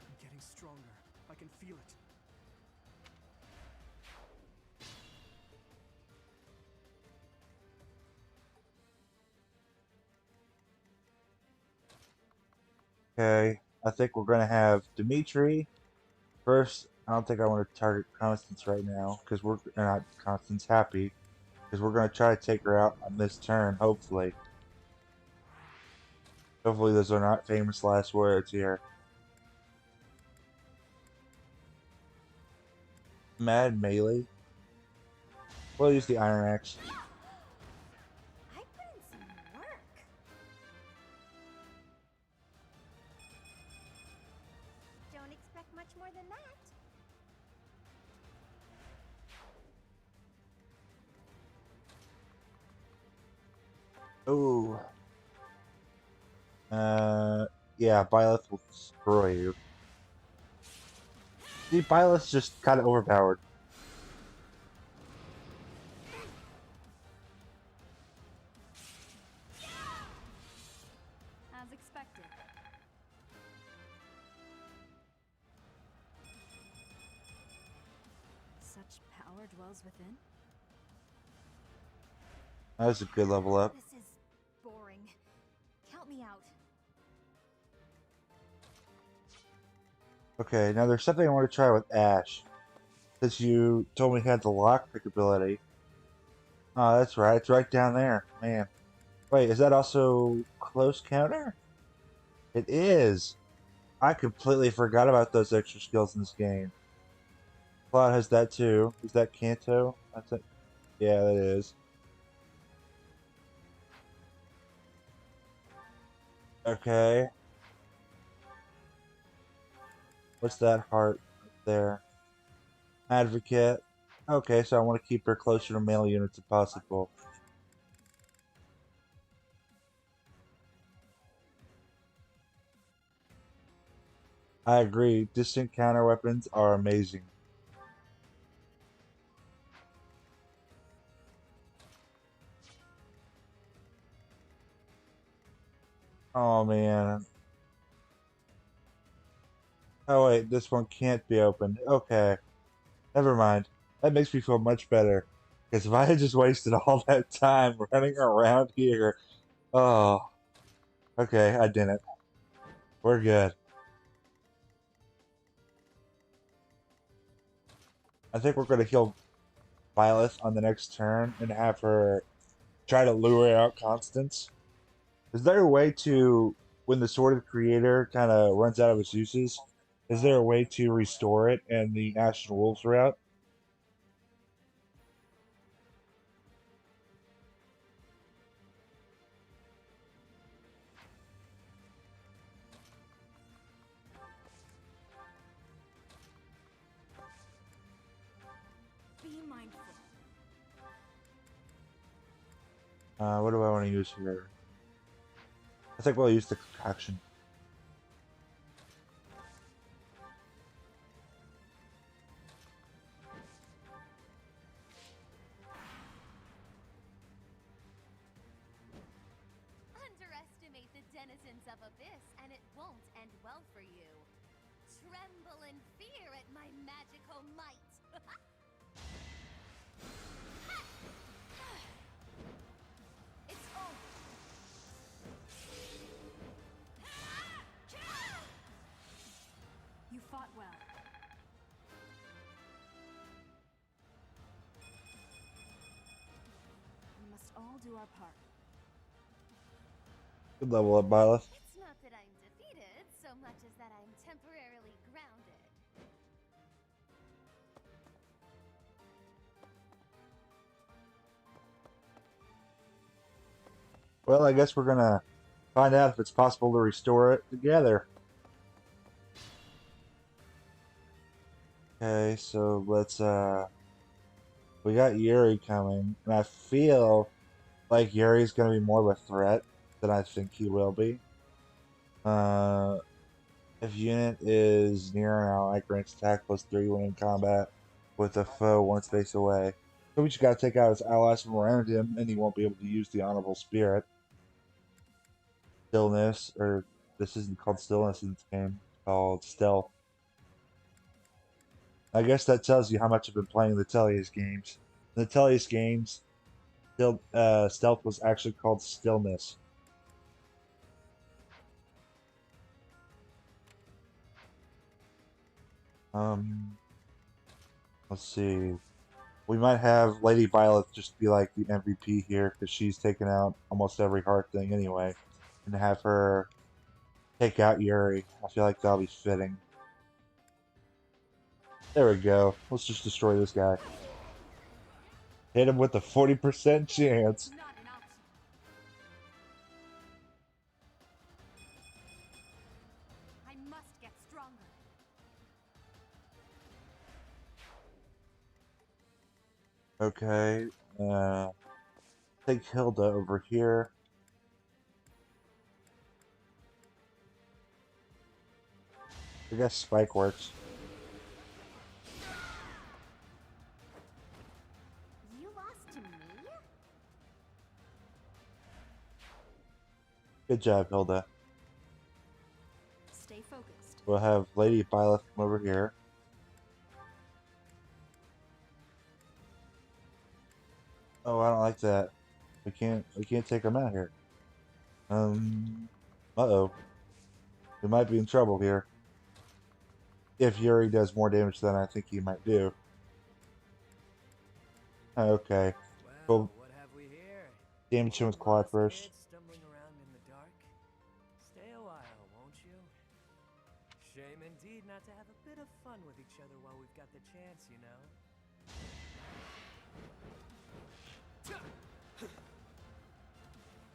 I'm getting stronger. I can feel it. Okay, I think we're gonna have Dimitri first. I don't think I want to target Constance right now because we're not Constance happy because we're gonna try to take her out on this turn. Hopefully, those are not famous last words here. Mad melee. We'll use the Iron Axe. I put in some work. Don't expect much more than that. Oh. Yeah, Byleth will destroy you. See, Byleth's just kind of overpowered. As expected. Such power dwells within. That was a good level up. This is boring. Count me out. Okay, now there's something I want to try with Ash. Since you told me he had the lockpick ability. Oh, that's right. It's right down there. Man. Wait, is that also close counter? It is. I completely forgot about those extra skills in this game. Cloud has that too. Is that Kanto? I think. Yeah, that is. Okay. What's that heart right there? Advocate. Okay, so I want to keep her closer to male units if possible. I agree. Distant counter weapons are amazing. Oh man. Oh wait, this one can't be opened. Okay. Never mind. That makes me feel much better. Because if I had just wasted all that time running around here. Oh. Okay, I didn't. We're good. I think we're going to heal Violet on the next turn and have her try to lure out Constance. Is there a way to, when the Sword of the Creator kind of runs out of its uses, is there a way to restore it and the Ashen Wolves route? Be mindful. What do I want to use here? I think we'll use the concoction. Underestimate the denizens of Abyss, and it won't end well for you. Tremble in fear at my magical might. It's over. You fought well. We must all do our part. Good level up, Violet. It's not that I'm defeated, so much as that I'm temporarily grounded. Well, I guess we're gonna find out if it's possible to restore it together. Okay, so let's we got Yuri coming, and I feel like Yuri's gonna be more of a threat than I think he will be. If unit is near an ally, grants attack +3 when in combat with a foe one space away. So we just gotta take out his allies from around him, and he won't be able to use the Honorable Spirit. Stillness, or this isn't called Stillness in this game, it's called Stealth. I guess that tells you how much I've been playing the Tellius games. In the Tellius games, Stealth was actually called Stillness. Let's see. We might have Lady Violet just be like the MVP here because she's taken out almost every hard thing anyway, and have her take out Yuri. I feel like that'll be fitting. There we go. Let's just destroy this guy. Hit him with a 40% chance. Not an option. I must get stronger. Okay. Take Hilda over here. I guess Spike works. You lost to me? Good job, Hilda. Stay focused. We'll have Lady Violet come over here. Oh, I don't like that. We can't take him out here. Uh-oh. We might be in trouble here. If Yuri does more damage than I think he might do. Okay. Well, Cool. what have we here? Damage him with Quad Lost first. kids stumbling around in the dark. Stay a while, won't you? Shame indeed not to have a bit of fun with each other while we've got the chance, you know?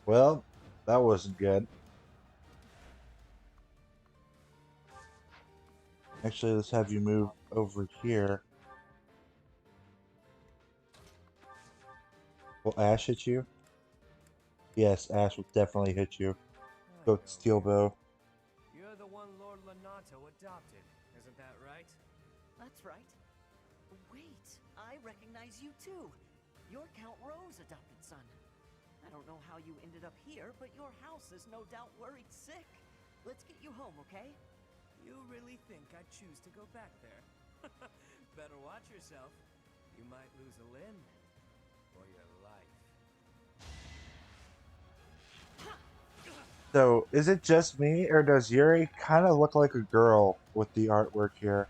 Well, that wasn't good. Actually, let's have you move over here. Will Ash hit you? Yes, Ash will definitely hit you. Go Steel Bow. You're the one Lord Lenato adopted, isn't that right? That's right. Wait, I recognize you too. You're Count Rowe's adopted son. I don't know how you ended up here, but your house is no doubt worried sick. Let's get you home, okay? You really think I'd choose to go back there? Better watch yourself. You might lose a limb. Or your life. So, is it just me, or does Yuri kind of look like a girl with the artwork here?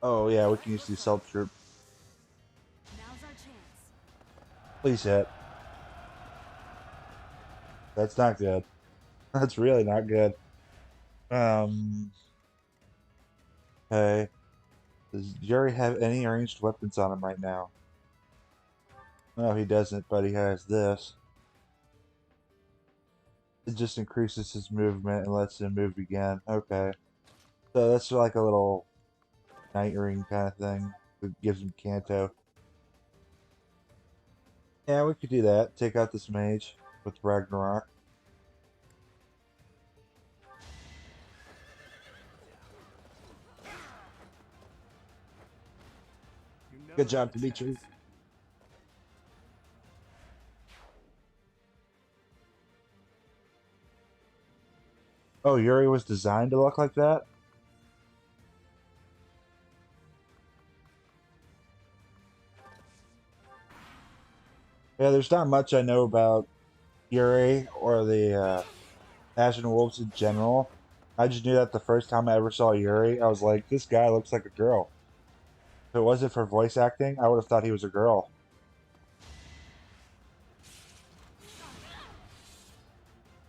Oh yeah, we can use the assault troop. Now's our chance. Please hit. That's not good. That's really not good. Okay. Does Yuri have any ranged weapons on him right now? No, he doesn't, but he has this. It just increases his movement and lets him move again. Okay. So that's like a little night ring kind of thing. It gives him Canto. Yeah, we could do that. Take out this mage with Ragnarok. You know Good your job, Dimitri. attacks. Oh, Yuri was designed to look like that? Yeah, there's not much I know about Yuri or the Ashen Wolves in general. I just knew that the first time I ever saw Yuri, I was like, this guy looks like a girl. If it wasn't for voice acting, I would have thought he was a girl.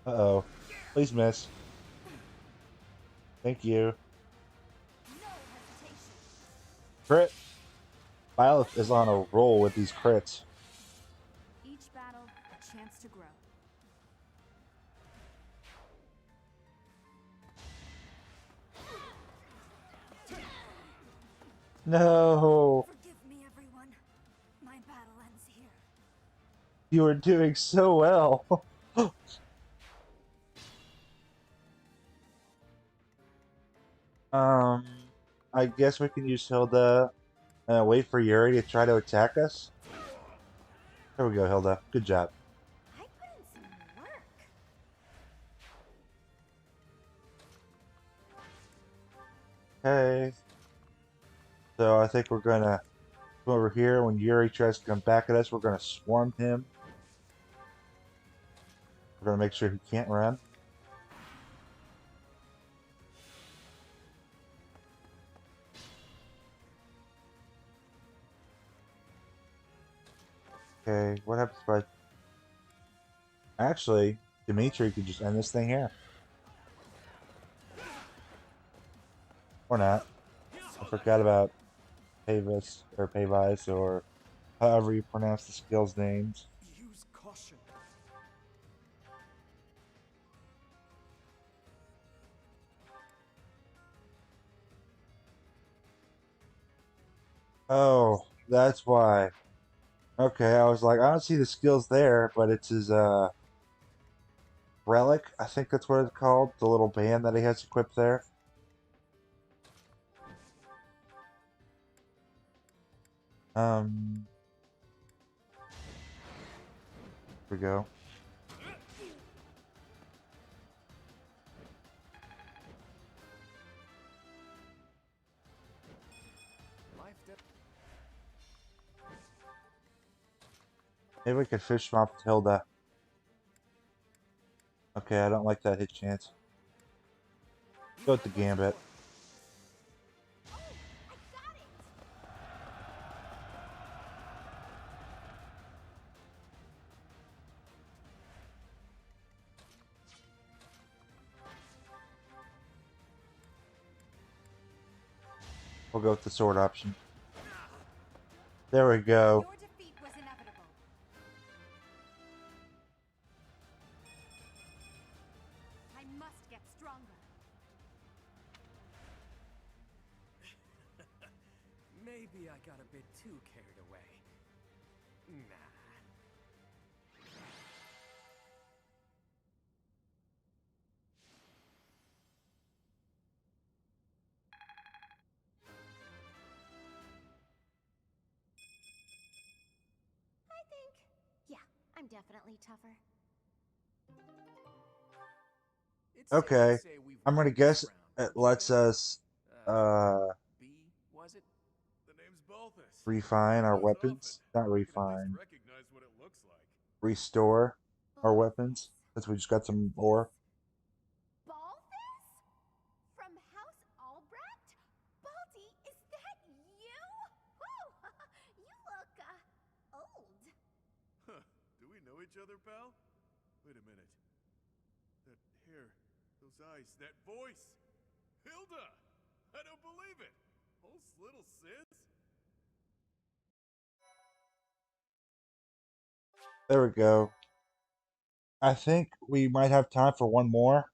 Uh-oh. Please miss. Thank you. Crit. Violet is on a roll with these crits. Each battle, a chance to grow. No. Forgive me, everyone. My battle ends here. You were doing so well. um, I guess we can use Hilda and wait for Yuri to try to attack us. There we go, Hilda. Good job. I put in some work. Okay. So I think we're gonna come over here. When Yuri tries to come back at us, we're gonna swarm him. We're gonna make sure he can't run. Okay, what happens if I... Actually, Dimitri could just end this thing here. Or not. I forgot about Pavis, or Pavis, or however you pronounce the skill's names. Use caution. Oh, that's why. Okay, I was like, I don't see the skills there, but it's his, relic, I think that's what it's called, the little band that he has equipped there. Here we go. Maybe we could fish swap with Hilda. Okay, I don't like that hit chance. Go with the Gambit. We'll go with the sword option. There we go. Your defeat was inevitable. I must get stronger. Maybe I got a bit too carried away. Nah. I think, yeah, I'm definitely tougher. It's safe to Okay, say we've I'm won gonna this guess round, it don't you lets think? us, B, was it? The name's Balthus. refine He our goes often. weapons. Not I can at least refine. recognize what it looks like. Restore our weapons. Balthus. Since we just got some ore. Balthus? From House Albrecht? Baldy, is that each other, pal? Wait a minute. That hair, those eyes, that voice! Hilda! I don't believe it! Hulk's little sis? There we go. I think we might have time for one more,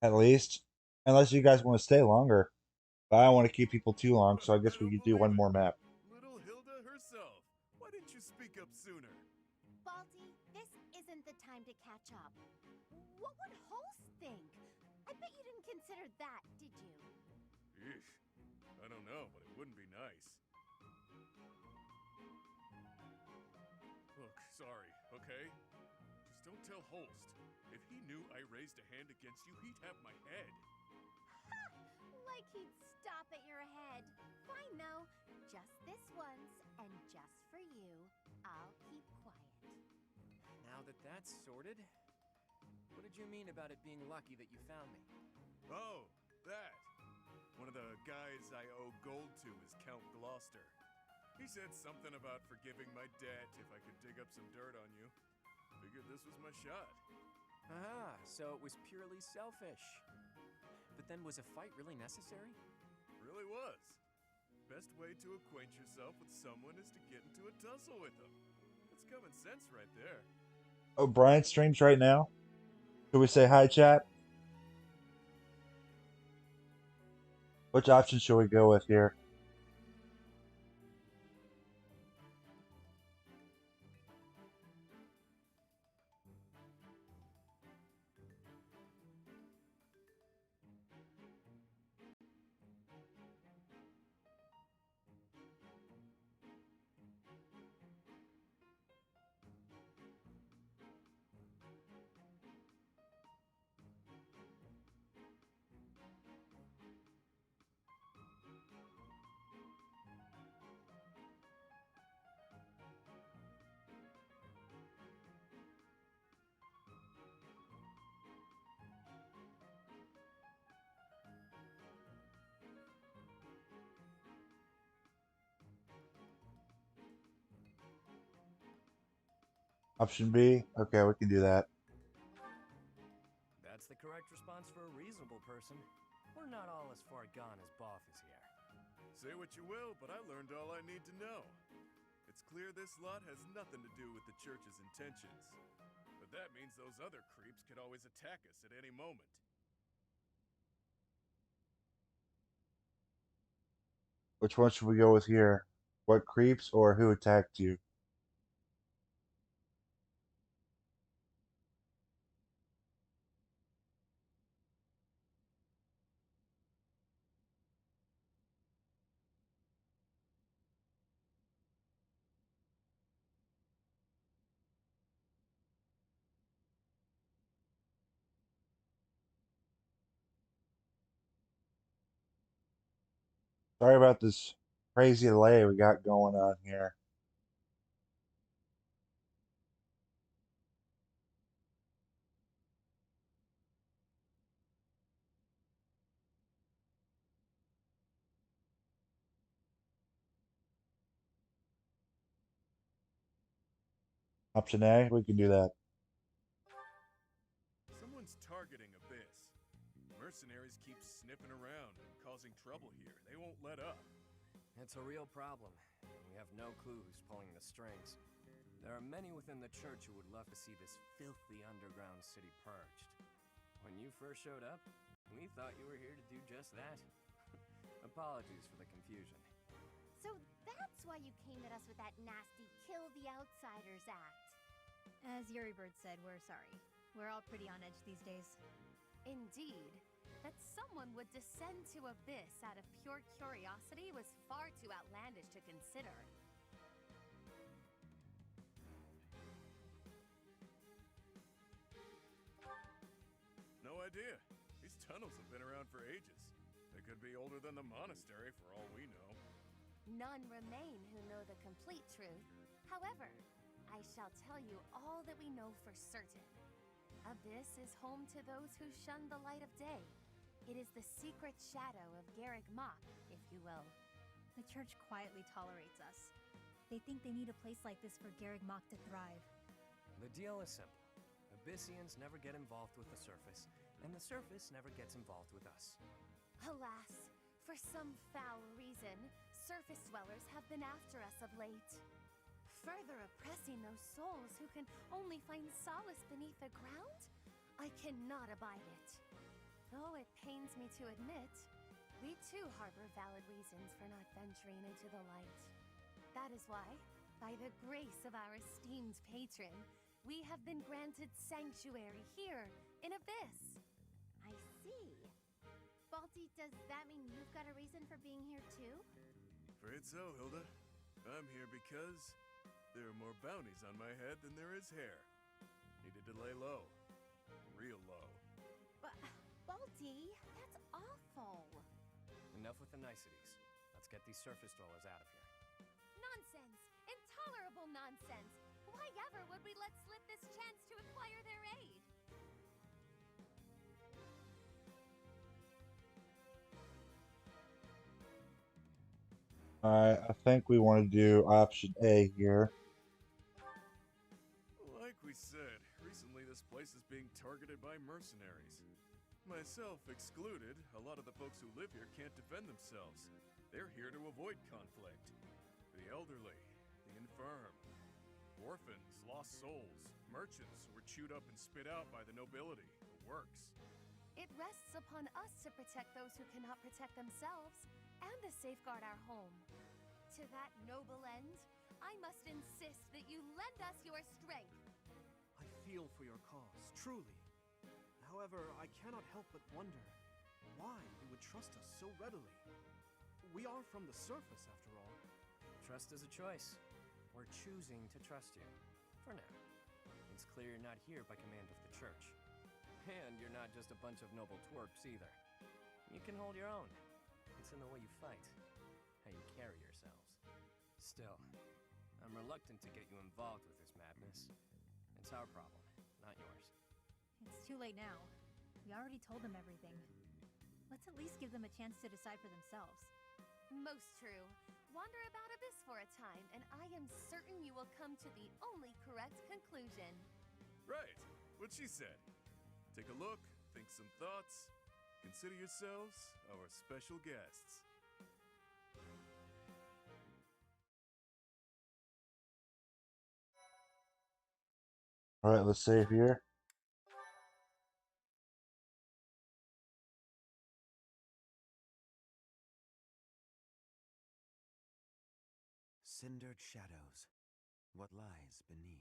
at least. Unless you guys want to stay longer. But I don't want to keep people too long, so I guess we could do one more map. Little Hilda herself. Why didn't you speak up sooner? Balti, this isn't the time to catch up. What would Holst think? I bet you didn't consider that, did you? Eesh. I don't know, but it wouldn't be nice. Look, sorry, okay? Just don't tell Holst. If he knew I raised a hand against you, he'd have my head. Ha! Like he'd stop at your head. Fine, though. Just this once, and just for you, I'll keep quiet. Now that that's sorted, what did you mean about it being lucky that you found me? Oh, that. One of the guys I owe gold to is Count Gloucester. He said something about forgiving my debt if I could dig up some dirt on you. Figured this was my shot. Ah, so it was purely selfish. But then was a fight really necessary? Really was. Best way to acquaint yourself with someone is to get into a tussle with them. That's common sense right there. Oh, Brian streams right now. Should we say hi, chat? Which option should we go with here? Option B? Okay, we can do that. That's the correct response for a reasonable person. We're not all as far gone as Boff is here. Say what you will, but I learned all I need to know. It's clear this lot has nothing to do with the church's intentions. But that means those other creeps could always attack us at any moment. Which one should we go with here? What creeps or who attacked you? Sorry about this crazy delay we got going on here. Option A, we can do that. Someone's targeting Abyss. Mercenaries keep sniffing around and causing trouble here. They won't let up. It's a real problem. We have no clue who's pulling the strings. There are many within the church who would love to see this filthy underground city purged. When you first showed up, we thought you were here to do just that. Apologies for the confusion. So that's why you came at us with that nasty Kill the Outsiders act. As Yuri Bird said, we're sorry. We're all pretty on edge these days. Indeed. That someone would descend to Abyss out of pure curiosity was far too outlandish to consider. No idea. These tunnels have been around for ages. They could be older than the monastery for all we know. None remain who know the complete truth. However, I shall tell you all that we know for certain. Abyss is home to those who shun the light of day. It is the secret shadow of Garreg Mach, if you will. The church quietly tolerates us. they think they need a place like this for Garreg Mach to thrive. The deal is simple. Abyssians never get involved with the surface, and the surface never gets involved with us. Alas, for some foul reason, surface dwellers have been after us of late. Further oppressing those souls who can only find solace beneath the ground? I cannot abide it. Though it pains me to admit, we too harbor valid reasons for not venturing into the light. That is why, by the grace of our esteemed patron, we have been granted sanctuary here in Abyss. I see. Balti, does that mean you've got a reason for being here too? Afraid so, Hilda. I'm here because there are more bounties on my head than there is hair. Needed to lay low. Real low. But, Balti, that's awful. Enough with the niceties. Let's get these surface dwellers out of here. Nonsense! Intolerable nonsense! Why ever would we let slip this chance to acquire their aid? I think we want to do option A here. Like we said, recently this place is being targeted by mercenaries. Myself excluded, a lot of the folks who live here can't defend themselves. They're here to avoid conflict. The elderly, the infirm, orphans, lost souls, merchants who were chewed up and spit out by the nobility, the works. It rests upon us to protect those who cannot protect themselves, and to safeguard our home. To that noble end, I must insist that you lend us your strength. I feel for your cause, truly. However, I cannot help but wonder why you would trust us so readily. We are from the surface, after all. Trust is a choice. We're choosing to trust you. For now. It's clear you're not here by command of the church. And you're not just a bunch of noble twerps either. You can hold your own. It's in the way you fight, how you carry yourselves. Still, I'm reluctant to get you involved with this madness. It's our problem, not yours. It's too late now. We already told them everything. Let's at least give them a chance to decide for themselves. Most true. Wander about Abyss for a time, and I am certain you will come to the only correct conclusion. Right, what she said. Take a look, think some thoughts. Consider yourselves our special guests. All right, let's save here. Cindered shadows, what lies beneath?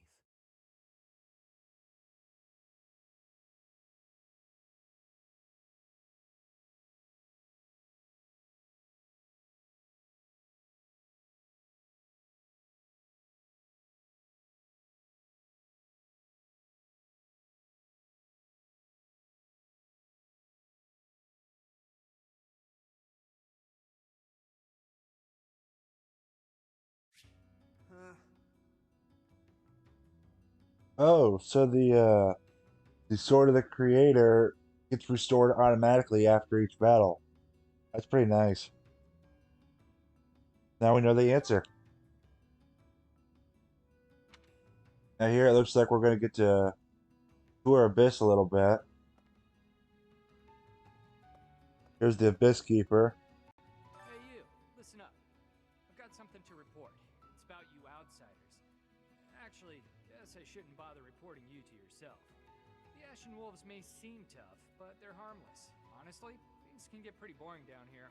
Oh, so the sword of the creator gets restored automatically after each battle. That's pretty nice. Now we know the answer. Now here it looks like we're going to get to tour Abyss a little bit. Here's the Abyss Keeper. Hey you, listen up. I've got something to report. It's about you outsiders. Actually, guess I shouldn't bother reporting you to yourself. The Ashen Wolves may seem tough, but they're harmless. Honestly, things can get pretty boring down here.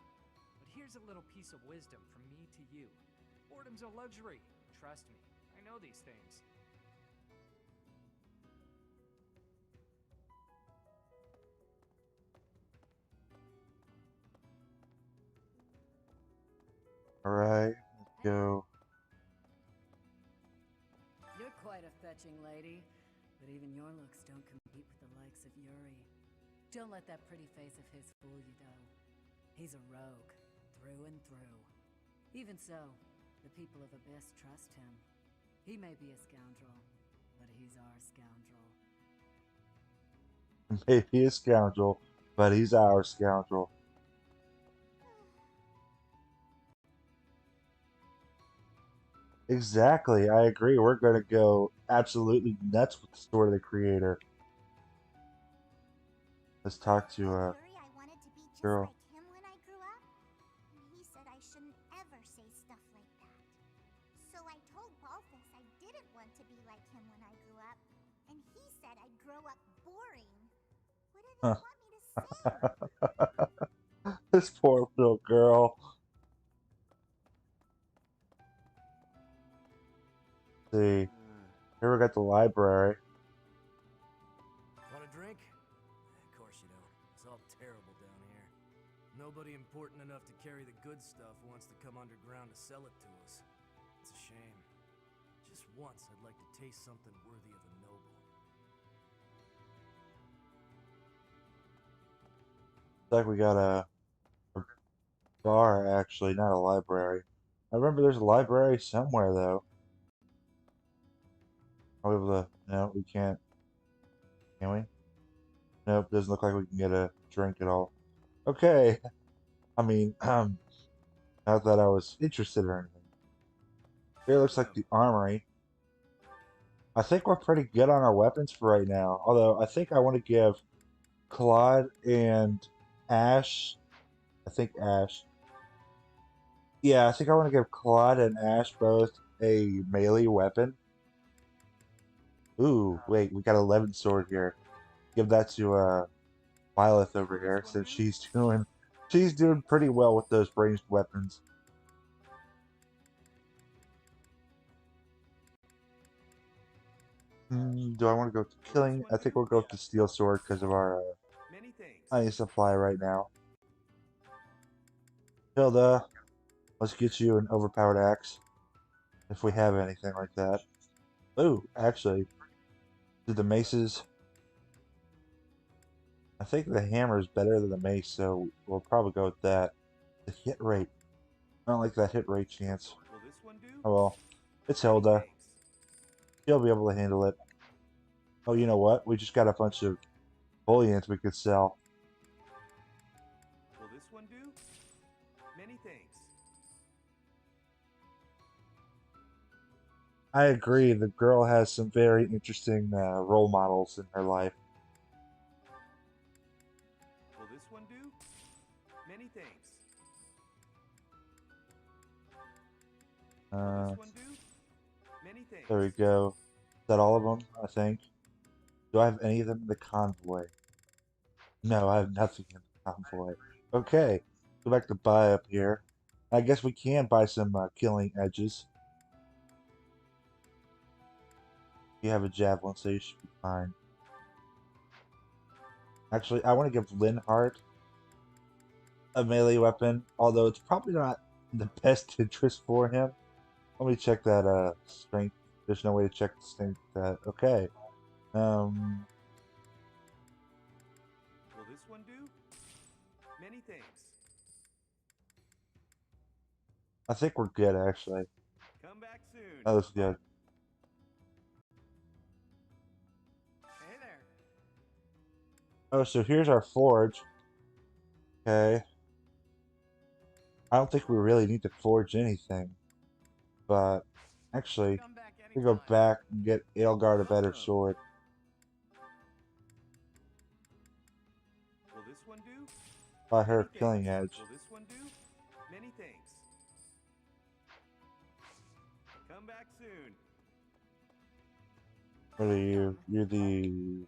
But here's a little piece of wisdom from me to you. Boredom's a luxury. Trust me, I know these things. All right, let's go. You're quite a fetching lady, but even your looks don't compete with the likes of Yuri. Don't let that pretty face of his fool you, though. He's a rogue, through and through. Even so, the people of Abyss trust him. He may be a scoundrel, but he's our scoundrel. Maybe a scoundrel, but he's our scoundrel. Exactly. I agree. We're going to go absolutely nuts with the story of the creator. Let's talk to a Yuri, I wanted to be just girl. like him when I grew up. He said I shouldn't ever say stuff like that. So I told Balthus I didn't want to be like him when I grew up. And he said I'd grow up boring. What did he Huh. want me to say? This poor little girl. Let's see. Here we got the library. Want a drink? Of course you don't. It's all terrible down here. Nobody important enough to carry the good stuff wants to come underground to sell it to us. It's a shame. Just once I'd like to taste something worthy of a noble. Looks like we got a bar, actually, not a library. I remember there's a library somewhere, though. Are we able to... No, we can't. Can we? Nope, doesn't look like we can get a drink at all. Okay. I mean, not that I was interested or anything. Here looks like the armory. I think we're pretty good on our weapons for right now. Although, I think I want to give Claude and Ash... I think Ash... Yeah, I think I want to give Claude and Ash both a melee weapon. Ooh, wait, we got 11 sword here. Give that to Violet over here since she's doing pretty well with those ranged weapons. Do I want to go to killing? I think we'll go with the steel sword because of our honey supply right now. Hilda, let's get you an overpowered axe if we have anything like that. Ooh, actually, do the maces? I think the hammer is better than the mace, so we'll probably go with that. The hit rate. I don't like that hit rate chance. Oh well. It's Hilda. She'll be able to handle it. Oh, you know what? We just got a bunch of bullions we could sell. Will this one do? Many thanks. I agree. The girl has some very interesting role models in her life. Will this one do? Many thanks. Will this one do? Many thanks. There we go. Is that all of them? I think. Do I have any of them in the convoy? No, I have nothing in the convoy. Okay. Go back to buy up here. I guess we can buy some killing edges. You have a javelin, so you should be fine. Actually, I want to give Linhardt a melee weapon, although it's probably not the best interest for him. Let me check that strength. There's no way to check the strength that. Okay. Will this one do? Many thanks. I think we're good actually. Come back soon. That looks good. Hey there. Oh, so here's our forge. Okay. I don't think we really need to forge anything. But actually, we go back and get Aelgard a better sword. Will this one do? By her killing edge. Will this one do? Many thanks. Come back soon. What are you? You're the...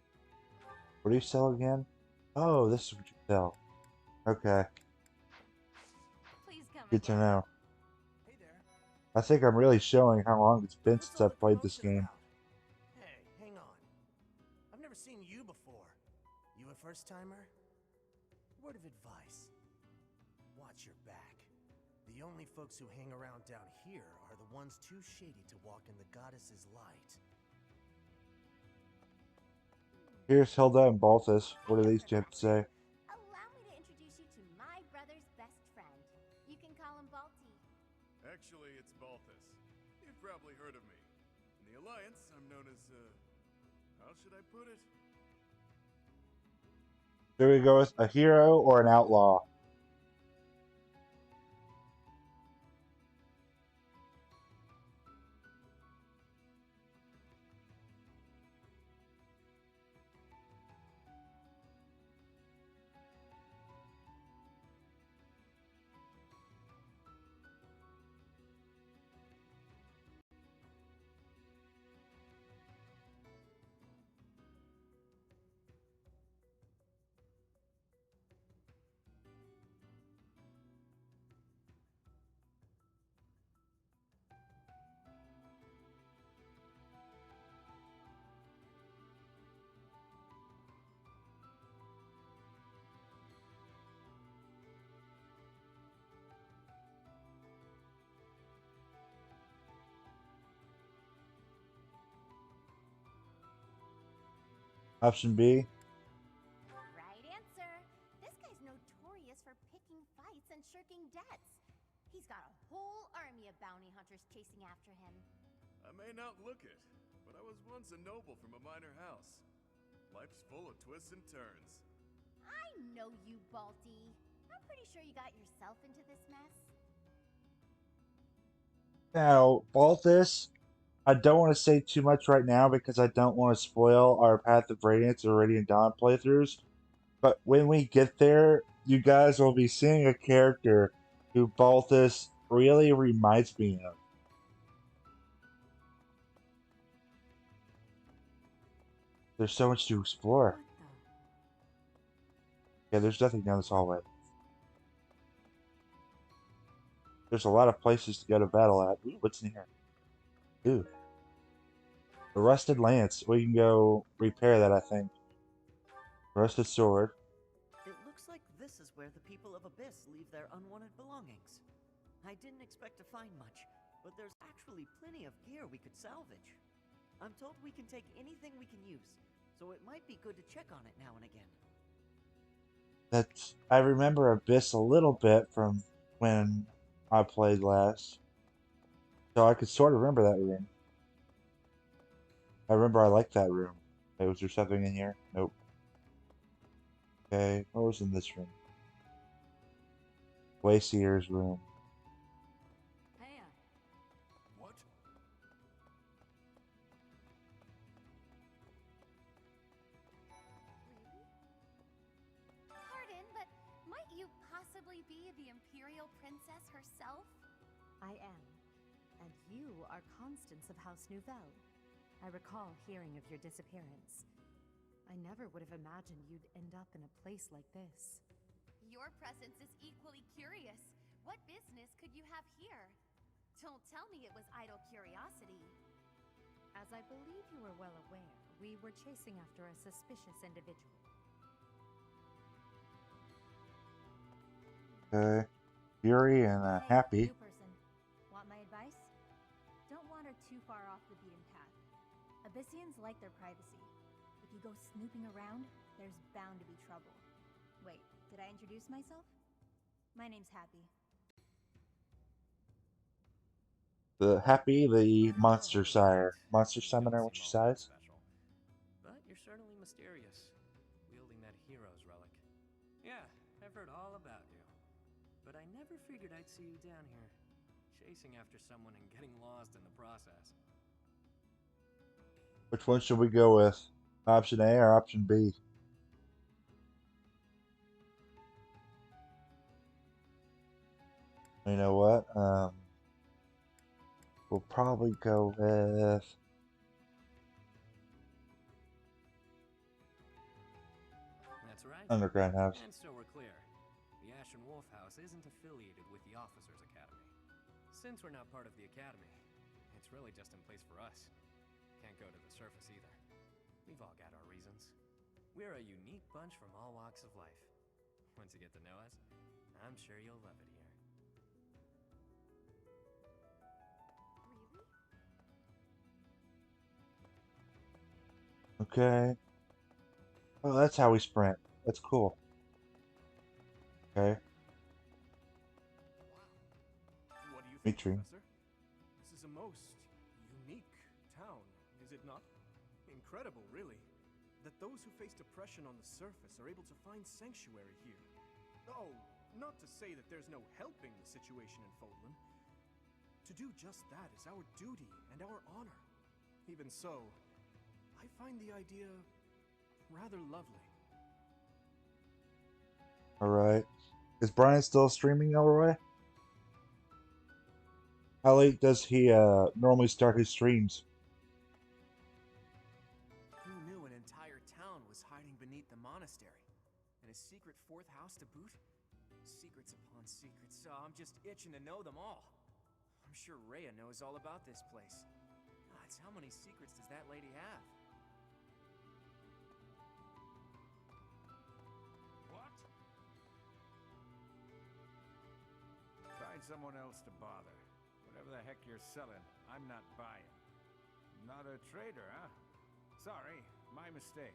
What do you sell again? Oh, this is what you sell. Okay. Good to know. I think I'm really showing how long it's been since I've played this game. Hey, hang on. I've never seen you before. You a first-timer? Word of advice. Watch your back. The only folks who hang around down here are the ones too shady to walk in the goddess's light. Here's Hilda and Balthus. What do these two have to say? Allow me to introduce you to my brother's best friend. You can call him Balti. Actually, it's Balthus. You've probably heard of me. In the Alliance, I'm known as, how should I put it? Do we go with a hero or an outlaw? Option B. Right answer. This guy's notorious for picking fights and shirking debts. He's got a whole army of bounty hunters chasing after him. I may not look it, but I was once a noble from a minor house. Life's full of twists and turns. I know you, Balti. I'm pretty sure you got yourself into this mess. Now, Balthus, I don't want to say too much right now because I don't want to spoil our Path of Radiance or Radiant Dawn playthroughs. But when we get there, you guys will be seeing a character who Balthus really reminds me of. There's so much to explore. Yeah, there's nothing down this hallway. There's a lot of places to go to battle at. Ooh, what's in here? Ooh. The Rusted Lance. We can go repair that, I think. Rusted Sword. It looks like this is where the people of Abyss leave their unwanted belongings. I didn't expect to find much, but there's actually plenty of gear we could salvage. I'm told we can take anything we can use, so it might be good to check on it now and again. I remember Abyss a little bit from when I played last. So I could sort of remember that room. I remember I liked that room. Okay, was there something in here? Nope. Okay, what was in this room? Wayseer's room. What? Pardon, but might you possibly be the Imperial Princess herself? I am. And you are Constance of House Nouvelle. I recall hearing of your disappearance. I never would have imagined you'd end up in a place like this. Your presence is equally curious. What business could you have here? Don't tell me it was idle curiosity. As I believe you are well aware, we were chasing after a suspicious individual. Okay. Fury and Happy. New person. Want my advice? Don't wander too far off the beaten path. Abyssians like their privacy. If you go snooping around, there's bound to be trouble. Wait, did I introduce myself? My name's Happy. The Happy, the Monster Sire. Monster Summoner, what she says? But you're certainly mysterious, wielding that hero's relic. Yeah, I've heard all about you. But I never figured I'd see you down here, chasing after someone and getting lost in the process. Which one should we go with? Option A or option B? You know what? We'll probably go with... That's right. Underground House. And so we're clear. The Ashen Wolf House isn't affiliated with the Officers Academy. Since we're not part of the Academy, it's really just in place for us. Can't go to the surface either. We've all got our reasons. We're a unique bunch from all walks of life. Once you get to know us, I'm sure you'll love it here. Okay. Oh, that's how we sprint. That's cool. Okay. What do you think, Mitri. Professor? This is a most unique town, is it not? Incredible, really, that those who face depression on the surface are able to find sanctuary here. Oh, not to say that there's no helping the situation in Fodlan. To do just that is our duty and our honor. Even so, I find the idea rather lovely. Alright. Is Brian still streaming, Elroy? How late does he normally start his streams? Who knew an entire town was hiding beneath the monastery? And a secret fourth house to boot? Secrets upon secrets, so I'm just itching to know them all. I'm sure Rhea knows all about this place. Gods, how many secrets does that lady have? What? Find someone else to bother. Whatever the heck you're selling, I'm not buying. Not a trader, huh? Sorry, my mistake.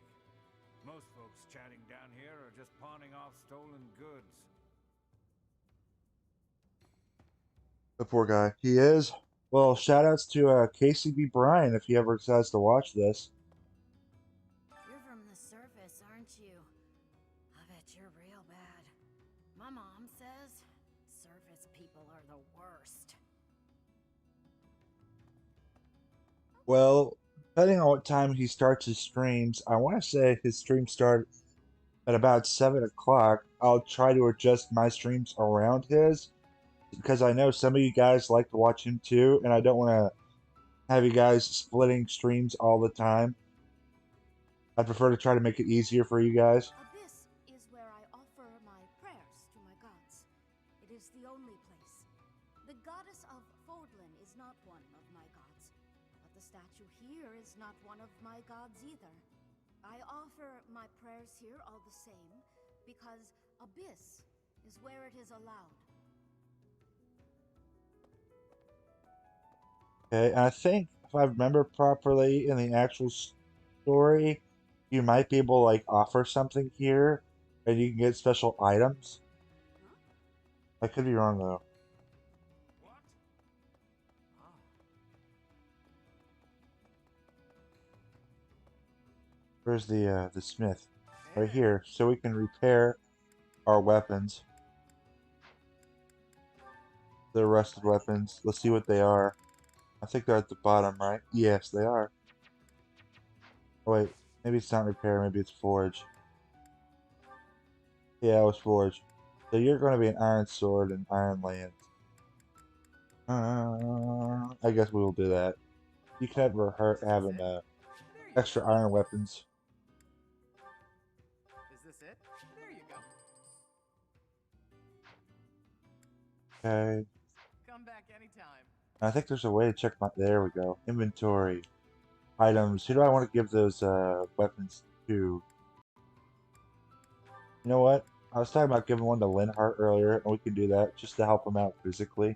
Most folks chatting down here are just pawning off stolen goods. The poor guy. He is. Well, shout outs to KCB Brian if he ever decides to watch this. You're from the surface, aren't you? I bet you're real bad. My mom says surface people are the worst. Well, depending on what time he starts his streams, I want to say his streams start at about 7 o'clock. I'll try to adjust my streams around his because I know some of you guys like to watch him too, and I don't want to have you guys splitting streams all the time. I prefer to try to make it easier for you guys. Abyss is where I offer my prayers to my gods. It is the only place. The goddess of Fordlin is not one of my gods, but the statue here is not one of my gods either. I offer my prayers here all the same, because Abyss is where it is allowed. Okay, and I think if I remember properly in the actual story, you might be able to like offer something here, and you can get special items. I could be wrong though. What? Ah. Where's the smith? Right here, so we can repair our weapons. The rusted weapons. Let's see what they are. I think they're at the bottom, right? Yes, they are. Oh, wait, maybe it's not repair, maybe it's forge. Yeah, it was forge. So you're going to be an iron sword and iron lance. I guess we will do that. You can never hurt having extra iron weapons. Is this it? There you go. Okay. Come back anytime. I think there's a way to check my. There we go. Inventory. Items. Who do I want to give those weapons to? You know what? I was talking about giving one to Linhart earlier, and we can do that just to help him out physically.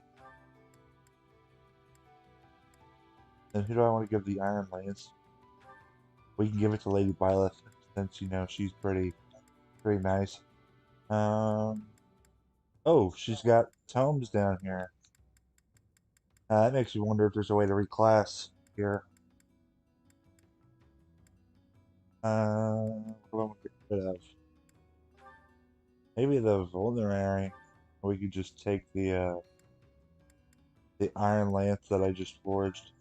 And who do I want to give the Iron Lance? We can give it to Lady Byleth since you know she's pretty nice. Oh, she's got tomes down here. That makes me wonder if there's a way to reclass here. What do I want to get rid of? Maybe the vulnerary. We could just take the iron lance that I just forged.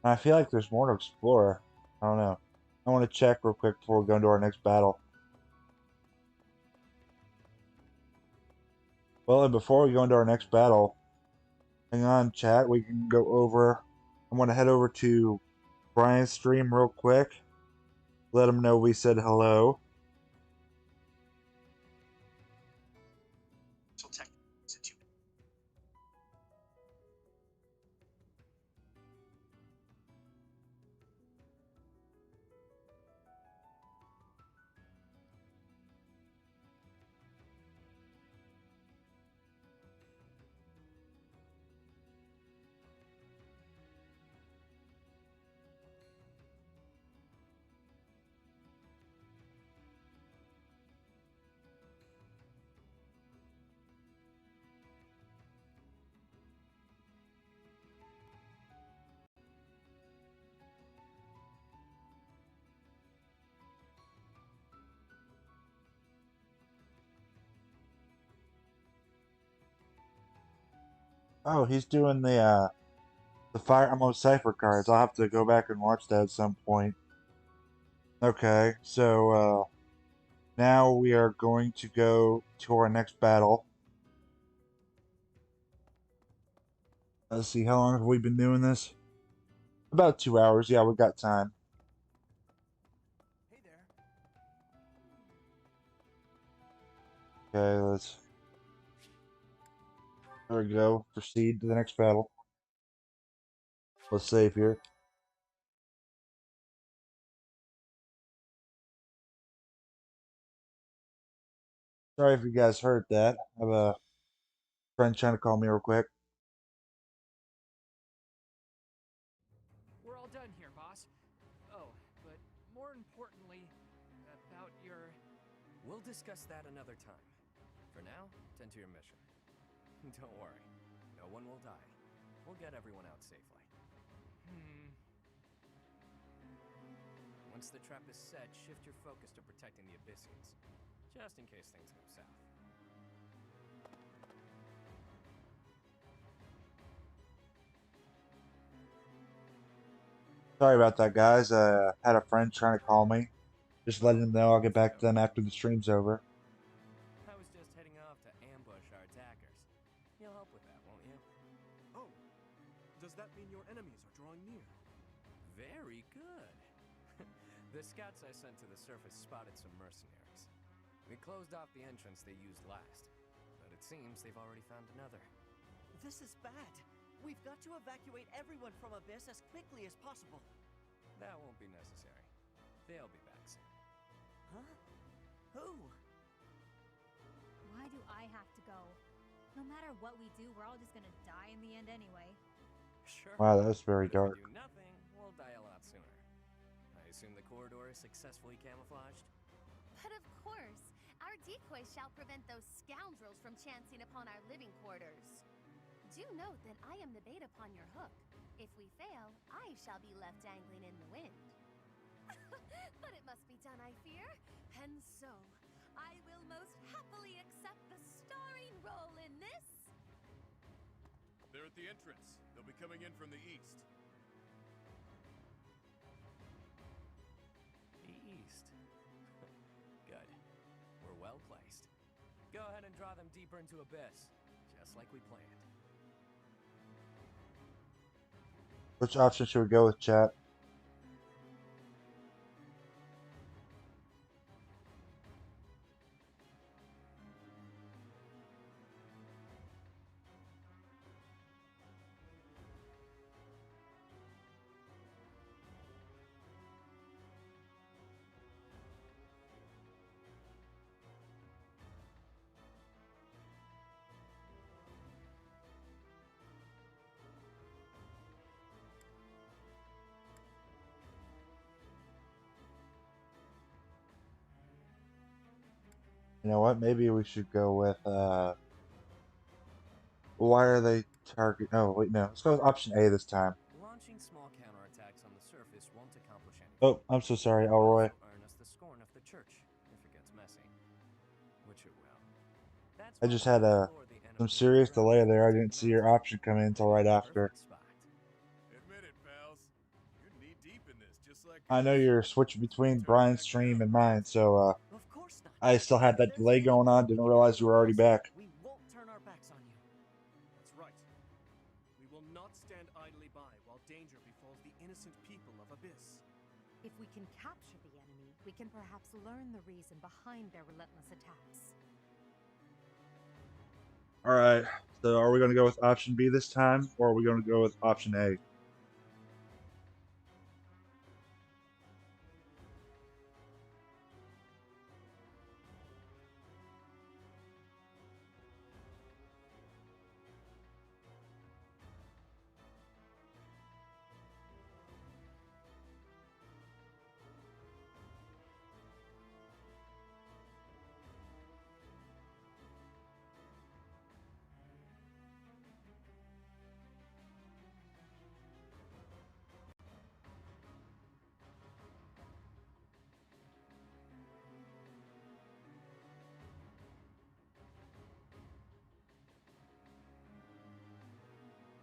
I feel like there's more to explore. I don't know. I want to check real quick before we go into our next battle. Well, and before we go into our next battle, hang on, chat. We can go over. I'm going to head over to Brian's stream real quick. Let him know we said hello. Oh, he's doing the Fire Emblem Cipher cards. I'll have to go back and watch that at some point. Okay, so now we are going to go to our next battle. Let's see, how long have we been doing this? About 2 hours. Yeah, we got time. Hey there. Okay, let's. There we go. Proceed to the next battle. Let's save here. Sorry if you guys heard that. I have a Friend trying to call me real quick. We're all done here, boss. Oh, but more importantly, about your... We'll discuss that another time. For now, tend to your mission. Don't worry. No one will die. We'll get everyone out safely. Once the trap is set, shift your focus to protecting the Abyssians. Just in case things go south. Sorry about that, guys. Had a friend trying to call me. Just letting them know I'll get back to them after the stream's over. I was just heading off to ambush our attackers. You'll help with that, won't you? Oh, does that mean your enemies are drawing near? Very good. The scouts I sent to the surface spotted some mercenaries. We closed off the entrance they used last, but it seems they've already found another. This is bad. We've got to evacuate everyone from Abyss as quickly as possible. That won't be necessary. They'll be back soon. Huh? Who? Why do I have to go? No matter what we do, we're all just gonna die in the end anyway. Sure. Wow, that was very But dark. If we do nothing, we'll die a lot sooner. I assume the corridor is successfully camouflaged? But of course, our decoys shall prevent those scoundrels from chancing upon our living quarters. Do note that I am the bait upon your hook. If we fail, I shall be left dangling in the wind. But it must be done, I fear. And so, I will most happily accept the starring role in this. They're at the entrance. They'll be coming in from the east. The east. Good. We're well placed. Go ahead and draw them deeper into Abyss, just like we planned. Which option should we go with, chat? You know what? Maybe we should go with, why are they target? Oh, wait, no. Let's go with option A this time. Launching small counterattacks on the surface won't accomplish anything. Oh, I'm so sorry, It will Elroy. also earn us the scorn of the church, if it gets messy. Which it will. That's I why just we had have to lure the some enemy serious underground delay before there. I we take didn't them see your out. option come in until Maybe right the after. perfect spot. Admit it, pals. You're knee deep in this, just like I know us. you're switching between Turn Brian's back stream now. and mine, so Of course not. I still had If that there's delay going on. anything Didn't we can do realize to you were already reverse it, back. We won't turn our backs on you. That's right. We will not stand idly by while danger befalls the innocent people of Abyss. If we can capture the enemy, we can perhaps learn the reason behind their relentless attacks. All right. So are we going to go with option B this time, or are we going to go with option A?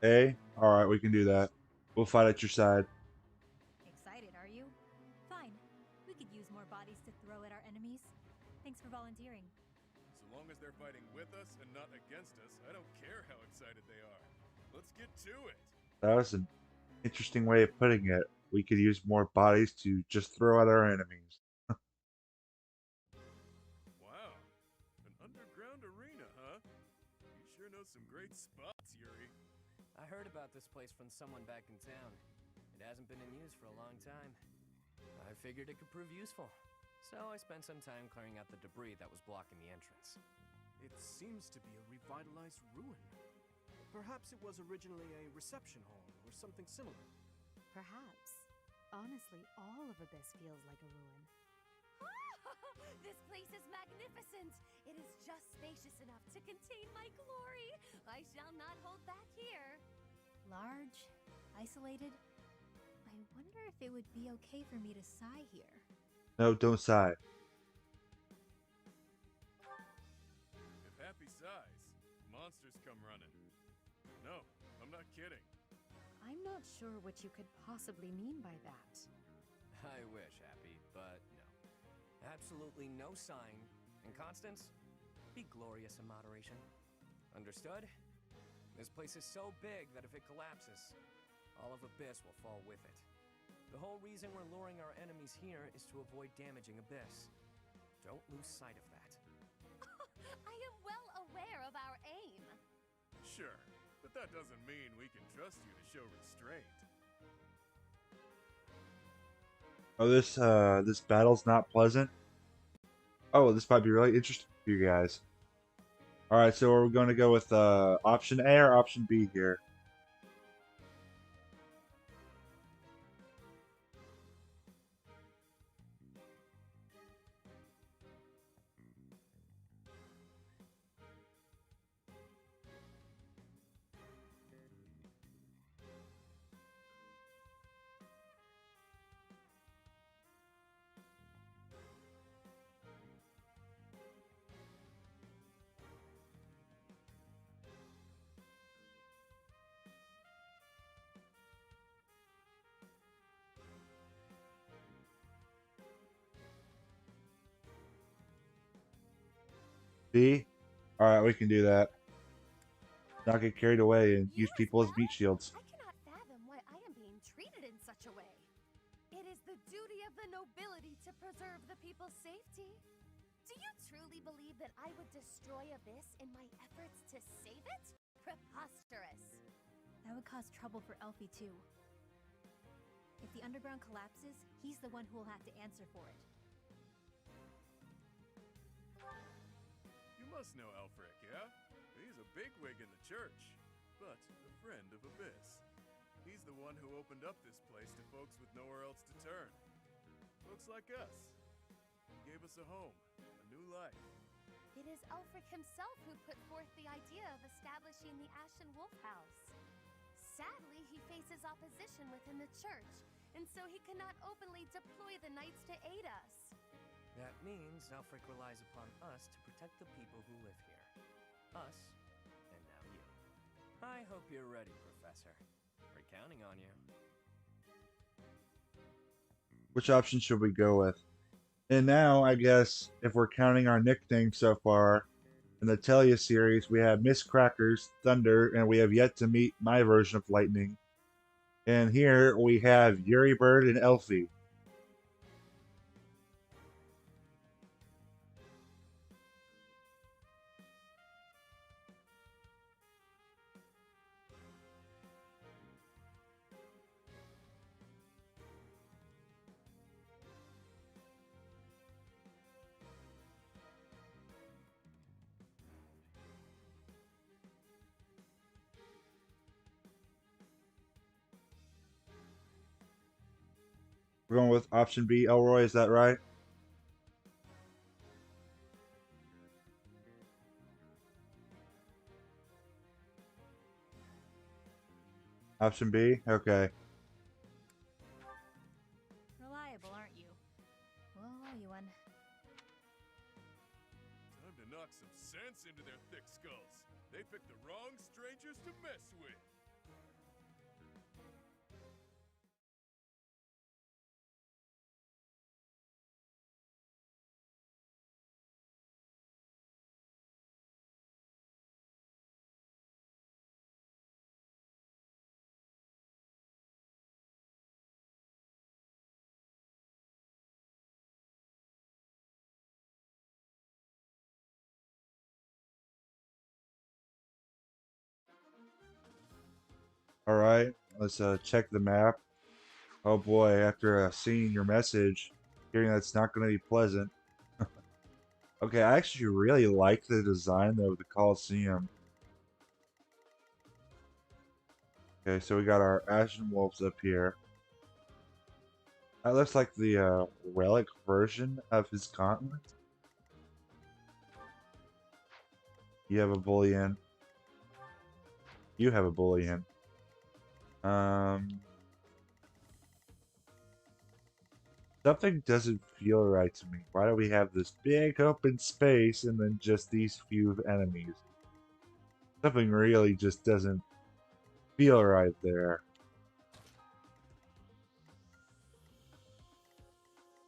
A? All right, we can do that. We'll fight at your side. Excited, are you? Fine. We could use more bodies to throw at our enemies. Thanks for volunteering. So long as they're fighting with us and not against us, I don't care how excited they are. Let's get to it. That was an interesting way of putting it. We could use more bodies to just throw at our enemies. Wow. An underground arena, huh? You sure know some great spots, Yuri. I heard about this place from someone back in town. It hasn't been in use for a long time. I figured it could prove useful. So I spent some time clearing out the debris that was blocking the entrance. It seems to be a revitalized ruin. Perhaps it was originally a reception hall or something similar. Perhaps. Honestly, all of Abyss feels like a ruin. This place is magnificent! It is just spacious enough to contain my glory! I shall not hold back here! Large, isolated. I wonder if it would be okay for me to sigh here. No, don't sigh. If Happy sighs, monsters come running. No, I'm not kidding. I'm not sure what you could possibly mean by that. I wish, Happy, but no. Absolutely no sighing. And Constance, be glorious in moderation. Understood? This place is so big that if it collapses, all of Abyss will fall with it. The whole reason we're luring our enemies here is to avoid damaging Abyss. Don't lose sight of that. I am well aware of our aim. Sure, but that doesn't mean we can trust you to show restraint. Oh, this battle's not pleasant. Oh, this might be really interesting for you guys. All right, so we're going to go with option A or option B here. B? Alright, we can do that. Not get carried away and use people as meat shields. I cannot fathom why I am being treated in such a way. It is the duty of the nobility to preserve the people's safety. Do you truly believe that I would destroy Abyss in my efforts to save it? Preposterous. That would cause trouble for Elfie too. If the underground collapses, he's the one who will have to answer for it. You must know Alfric, yeah? He's a bigwig in the church, but a friend of Abyss. He's the one who opened up this place to folks with nowhere else to turn. Folks like us. He gave us a home, a new life. It is Ulfric himself who put forth the idea of establishing the Ashen Wolf House. Sadly, he faces opposition within the church, and so he cannot openly deploy the knights to aid us. That means Alfric relies upon us to protect the people who live here. Us, and now you. I hope you're ready, Professor. We're counting on you. Which option should we go with? And now, I guess, if we're counting our nicknames so far, in the Telia series, we have Miss Crackers, Thunder, and we have yet to meet my version of Lightning. And here we have Yuri Bird and Elfie. We're going with option B, Elroy, is that right? Option B? Okay. Reliable, aren't you? We'll allow you one. Time to knock some sense into their thick skulls. They picked the wrong strangers to mess with. Alright, let's check the map. Oh boy, after seeing your message, hearing that's not going to be pleasant. Okay, I actually really like the design though of the Colosseum. Okay, so we got our Ashen Wolves up here. That looks like the relic version of his gauntlet. You have a bullion. You have a bullion. Something doesn't feel right to me. Why do we have this big open space and then just these few enemies? Something really just doesn't feel right there.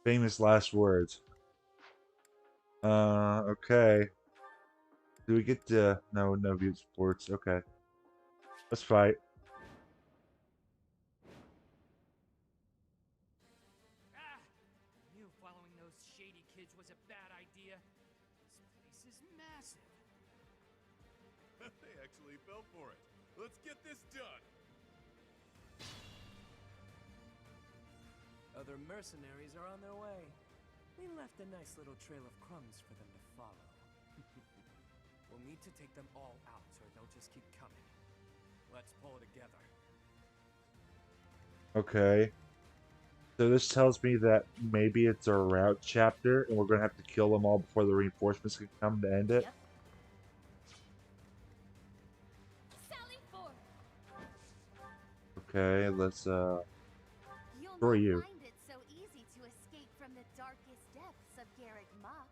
Famous last words. Okay. Do we get to... No, no view sports. Okay. Let's fight. I knew following those shady kids was a bad idea. This place is massive. They actually fell for it. Let's get this done. Other mercenaries are on their way. We left a nice little trail of crumbs for them to follow. We'll need to take them all out, or they'll just keep coming. Let's pull together. Okay. So this tells me that maybe it's a route chapter, and we're going to have to kill them all before the reinforcements can come to end it. Yep. Sally forth. Okay, let's You'll destroy not you. find it so easy to escape from the darkest depths of Garrick Muck.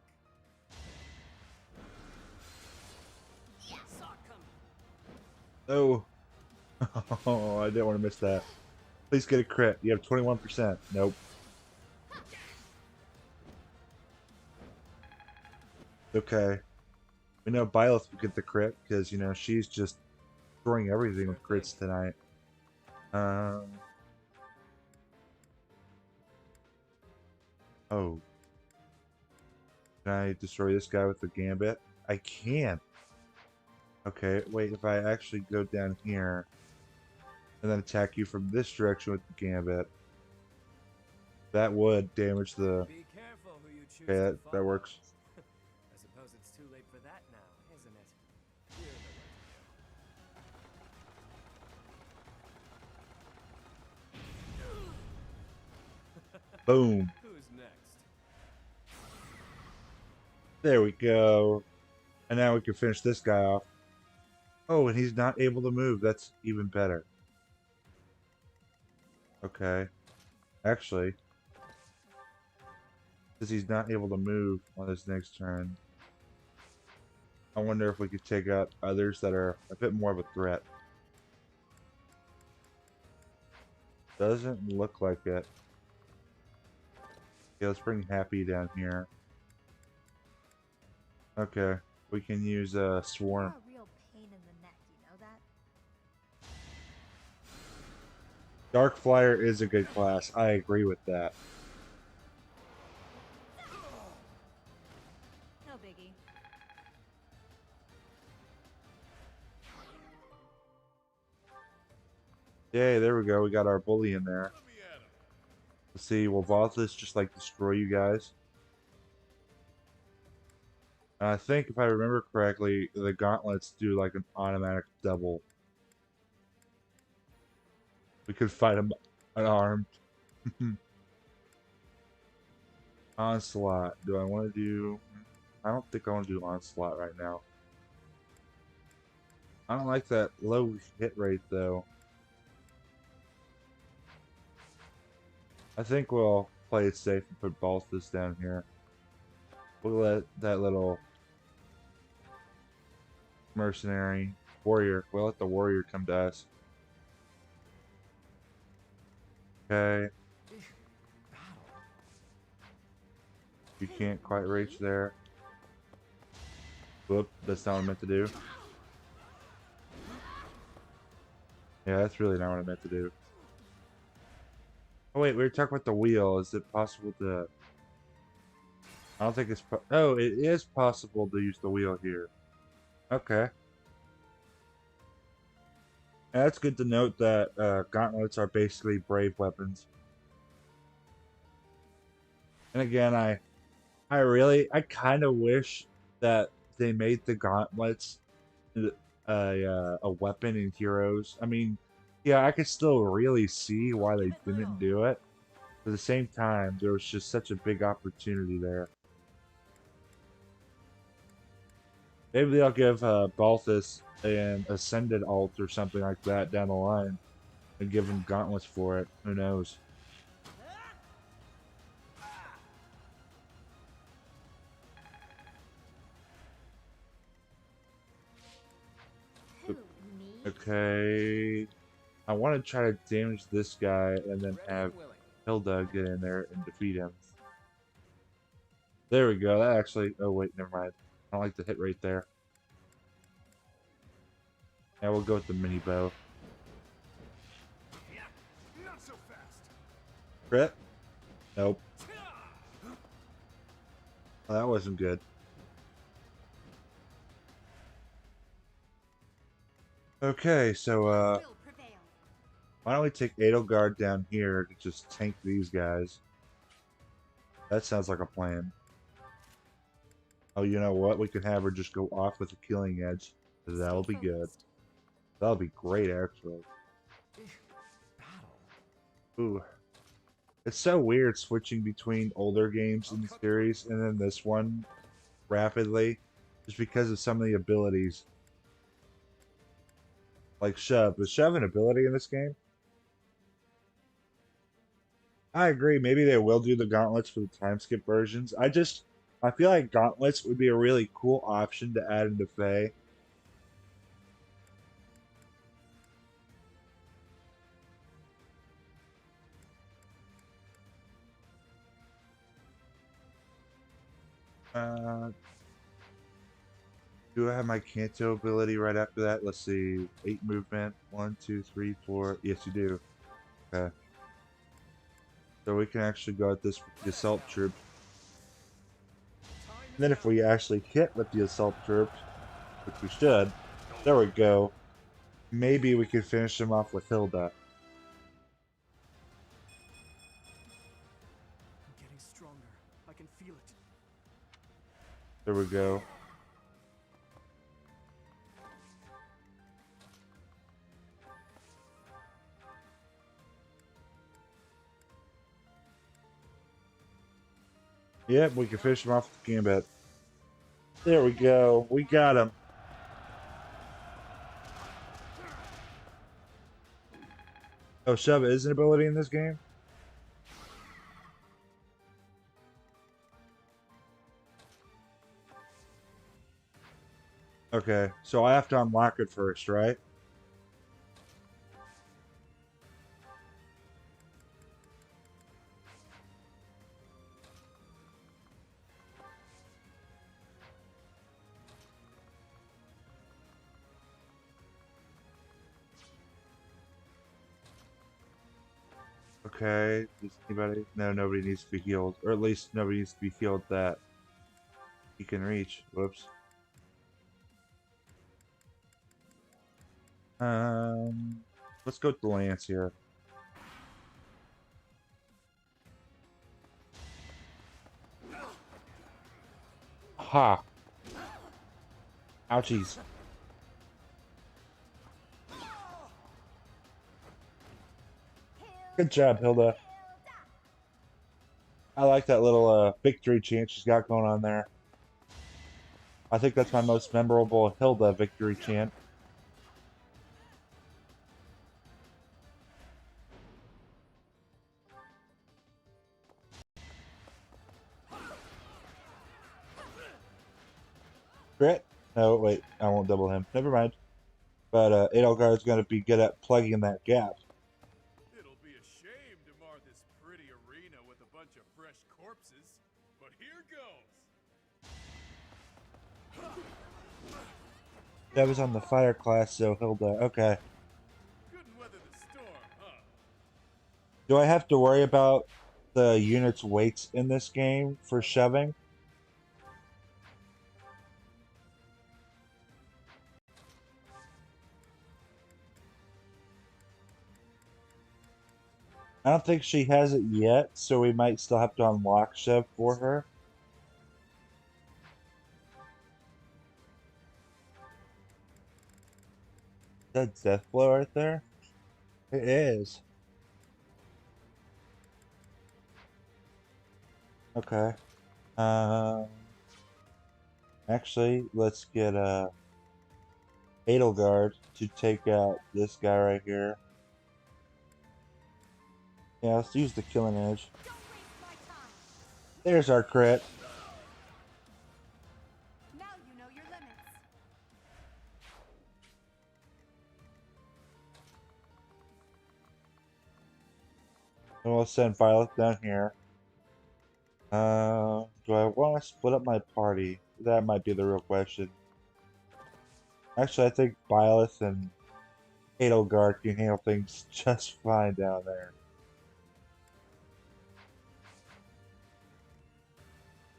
Yes, saw it coming. Oh. Oh, I didn't want to miss that. Please get a crit. You have 21%. Nope. Okay. We know Byleth will get the crit because, you know, she's just destroying everything with crits tonight. Oh. Can I destroy this guy with the gambit? I can't. Okay, wait, if I actually go down here and then attack you from this direction with the gambit, that would damage the... Be careful who you choose Okay, to that works. I suppose it's too late for that now, isn't it? You're the one to go. Boom. Who's next? There we go. And now we can finish this guy off. Oh, and he's not able to move. That's even better. Okay. Actually, since he's not able to move on his next turn, I wonder if we could take out others that are a bit more of a threat. Doesn't look like it. Okay, let's bring Happy down here. Okay, we can use Swarm. You're a real pain in the neck, you know that? Dark Flyer is a good class. I agree with that. No biggie. Yay, there we go. We got our bully in there. Let's see, will Vothis just like destroy you guys? And I think if I remember correctly, the gauntlets do like an automatic double. We could fight him unarmed. Onslaught. Do I want to do... I don't think I want to do Onslaught right now. I don't like that low hit rate though. I think we'll play it safe and put Balthus down here. We'll let that little mercenary warrior, we'll let the warrior come to us. Okay. You can't quite reach there. Whoop, that's not what I meant to do. Yeah, that's really not what I meant to do. Oh wait, we were talking about the wheel. Is it possible to... I don't think it's... Oh, it is possible to use the wheel here. Okay. And that's good to note that gauntlets are basically brave weapons. And again, I I kind of wish that they made the gauntlets a weapon in Heroes. I mean, yeah, I could still really see why they didn't do it. But at the same time, there was just such a big opportunity there. Maybe they'll give Balthus an Ascended alt or something like that down the line and give him gauntlets for it. Who knows? Okay. I want to try to damage this guy and then have Hilda get in there and defeat him. There we go. That actually... Oh, wait, never mind. I don't like the hit rate there. Yeah, we'll go with the mini bow. Not so fast. Crit? Nope. Oh, that wasn't good. Okay, so, why don't we take Edelgard down here to just tank these guys? That sounds like a plan. Oh, you know what? We can have her just go off with a killing edge. That'll be good. That'll be great, actually. Ooh. It's so weird switching between older games in the series and then this one rapidly, just because of some of the abilities. Like Shove. Was Shove an ability in this game? I agree. Maybe they will do the gauntlets for the time skip versions. I feel like gauntlets would be a really cool option to add into Fae. Do I have my Kanto ability right after that? Let's see. 8 movement. 1, 2, 3, 4. Yes, you do. Okay. So we can actually go at this with the assault troops. And then if we actually hit with the assault troops, which we should, there we go. Maybe we could finish him off with Hilda. I'm getting stronger. I can feel it. There we go. Yep, we can finish him off with the Gambit. There we go. We got him. Oh, Shove is an ability in this game? Okay, so I have to unlock it first, right? Okay, does anybody? No, nobody needs to be healed. Or at least nobody needs to be healed that he can reach. Whoops. Let's go with the Lance here. Ha! Ouchies. Good job, Hilda. I like that little victory chant she's got going on there. I think that's my most memorable Hilda victory chant. Crit? No, wait, I won't double him. Never mind. But Edelgard's going to be good at plugging that gap. It'll be a shame to mar this pretty arena with a bunch of fresh corpses, but here goes. That was on the fire class, so Hilda. Okay. Couldn't weather the storm, huh? Do I have to worry about the unit's weights in this game for shoving? I don't think she has it yet, so we might still have to unlock shove for her. that death blow right there? It is. Okay. Actually, let's get Edelgard to take out this guy right here. Yeah, let's use the killing edge. There's our crit. Now you know your limits. And we'll send Violet down here. Do I want to split up my party? That might be the real question. Actually, I think Violet and Edelgard can handle things just fine down there.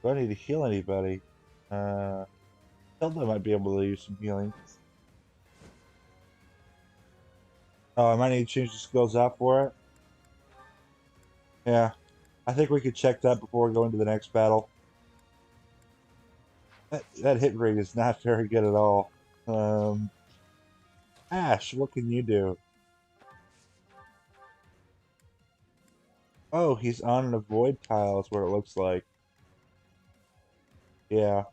Do I need to heal anybody? Hilda might be able to use some healing. Oh, I might need to change the skills out for it. Yeah, I think we could check that before we go into the next battle. That hit rate is not very good at all. Ash, what can you do? Oh, he's on an avoid tile is what it looks like. Yeah.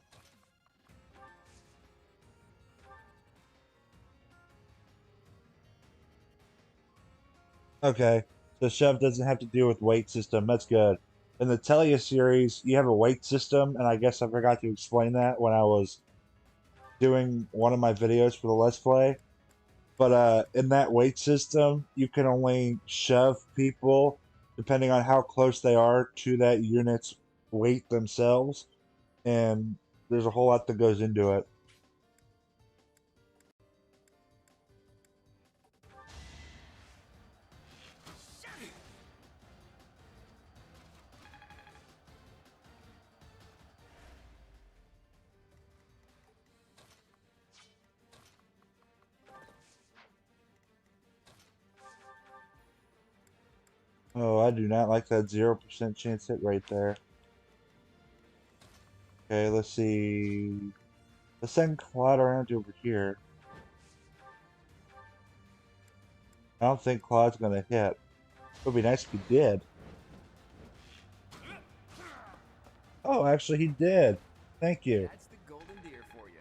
Okay, so shove doesn't have to do with weight system. That's good. In the Telia series, you have a weight system, and I guess I forgot to explain that when I was doing one of my videos for the Let's Play. But in that weight system, you can only shove people depending on how close they are to that unit's weight themselves, and there's a whole lot that goes into it. Oh, I do not like that 0% chance hit right there. Okay, let's see. Let's send Claude around over here. I don't think Claude's gonna hit. It would be nice if he did. Oh, actually he did. Thank you. That's the golden deer for you.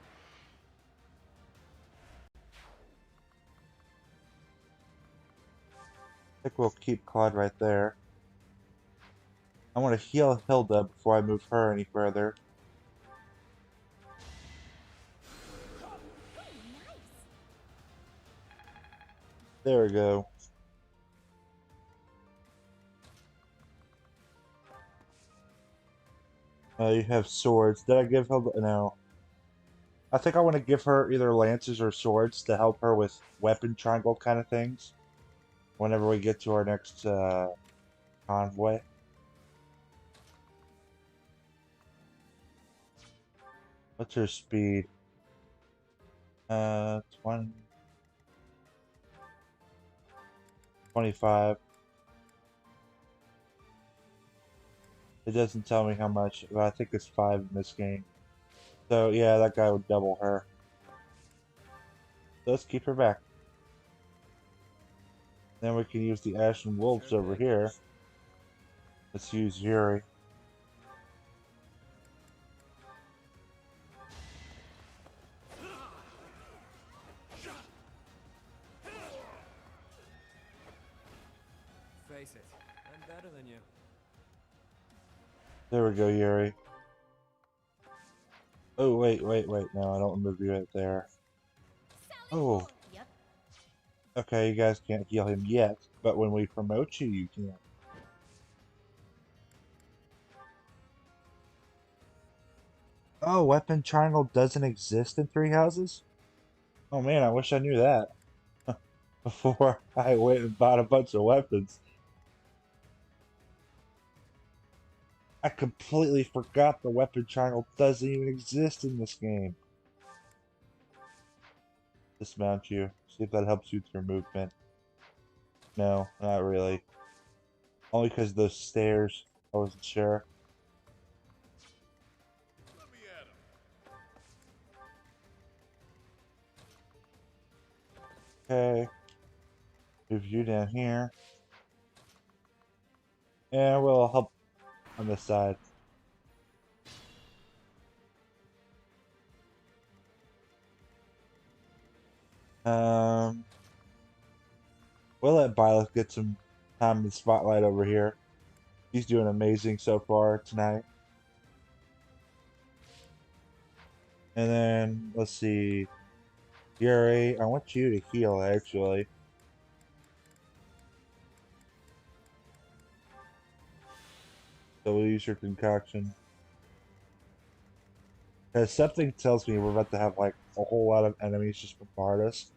I think we'll keep Claude right there. I want to heal Hilda before I move her any further. There we go. You have swords. Did I give Hilda? No. I think I want to give her either lances or swords to help her with weapon triangle kind of things whenever we get to our next convoy. What's her speed? 20. 25. It doesn't tell me how much, but I think it's 5 in this game. So yeah, that guy would double her. So let's keep her back. Then we can use the Ashen Wolves over here. Let's use Yuri. Face it, I'm better than you. There we go, Yuri. Oh, wait. No, I don't move you right there. Oh. Yep. Okay, you guys can't heal him yet, but when we promote you, you can. Oh, weapon triangle doesn't exist in Three Houses? Oh man, I wish I knew that. Before I went and bought a bunch of weapons. I completely forgot the weapon triangle doesn't even exist in this game. Dismount you. See if that helps you with your movement. No, not really. Only because those stairs. I wasn't sure. Let me at him. Okay. Move you down here. And we'll help on this side. We'll let Byleth get some time in the spotlight over here. He's doing amazing so far tonight. And then, let's see. Yuri, I want you to heal, actually. So we'll use your concoction. Because something tells me we're about to have, like, a whole lot of enemies just bombard us.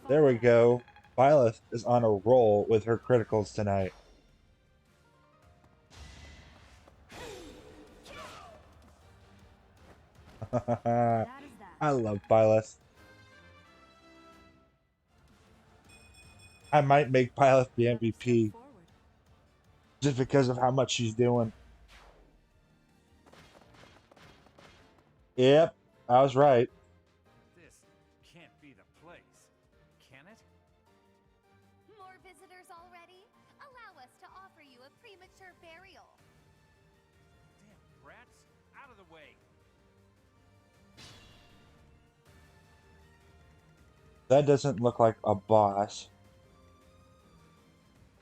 There we go. Byleth is on a roll with her criticals tonight. I love Byleth. I might make Byleth the MVP just because of how much she's doing. Yep, I was right. This can't be the place, can it? More visitors already? Allow us to offer you a premature burial. Damn rats, out of the way. That doesn't look like a boss.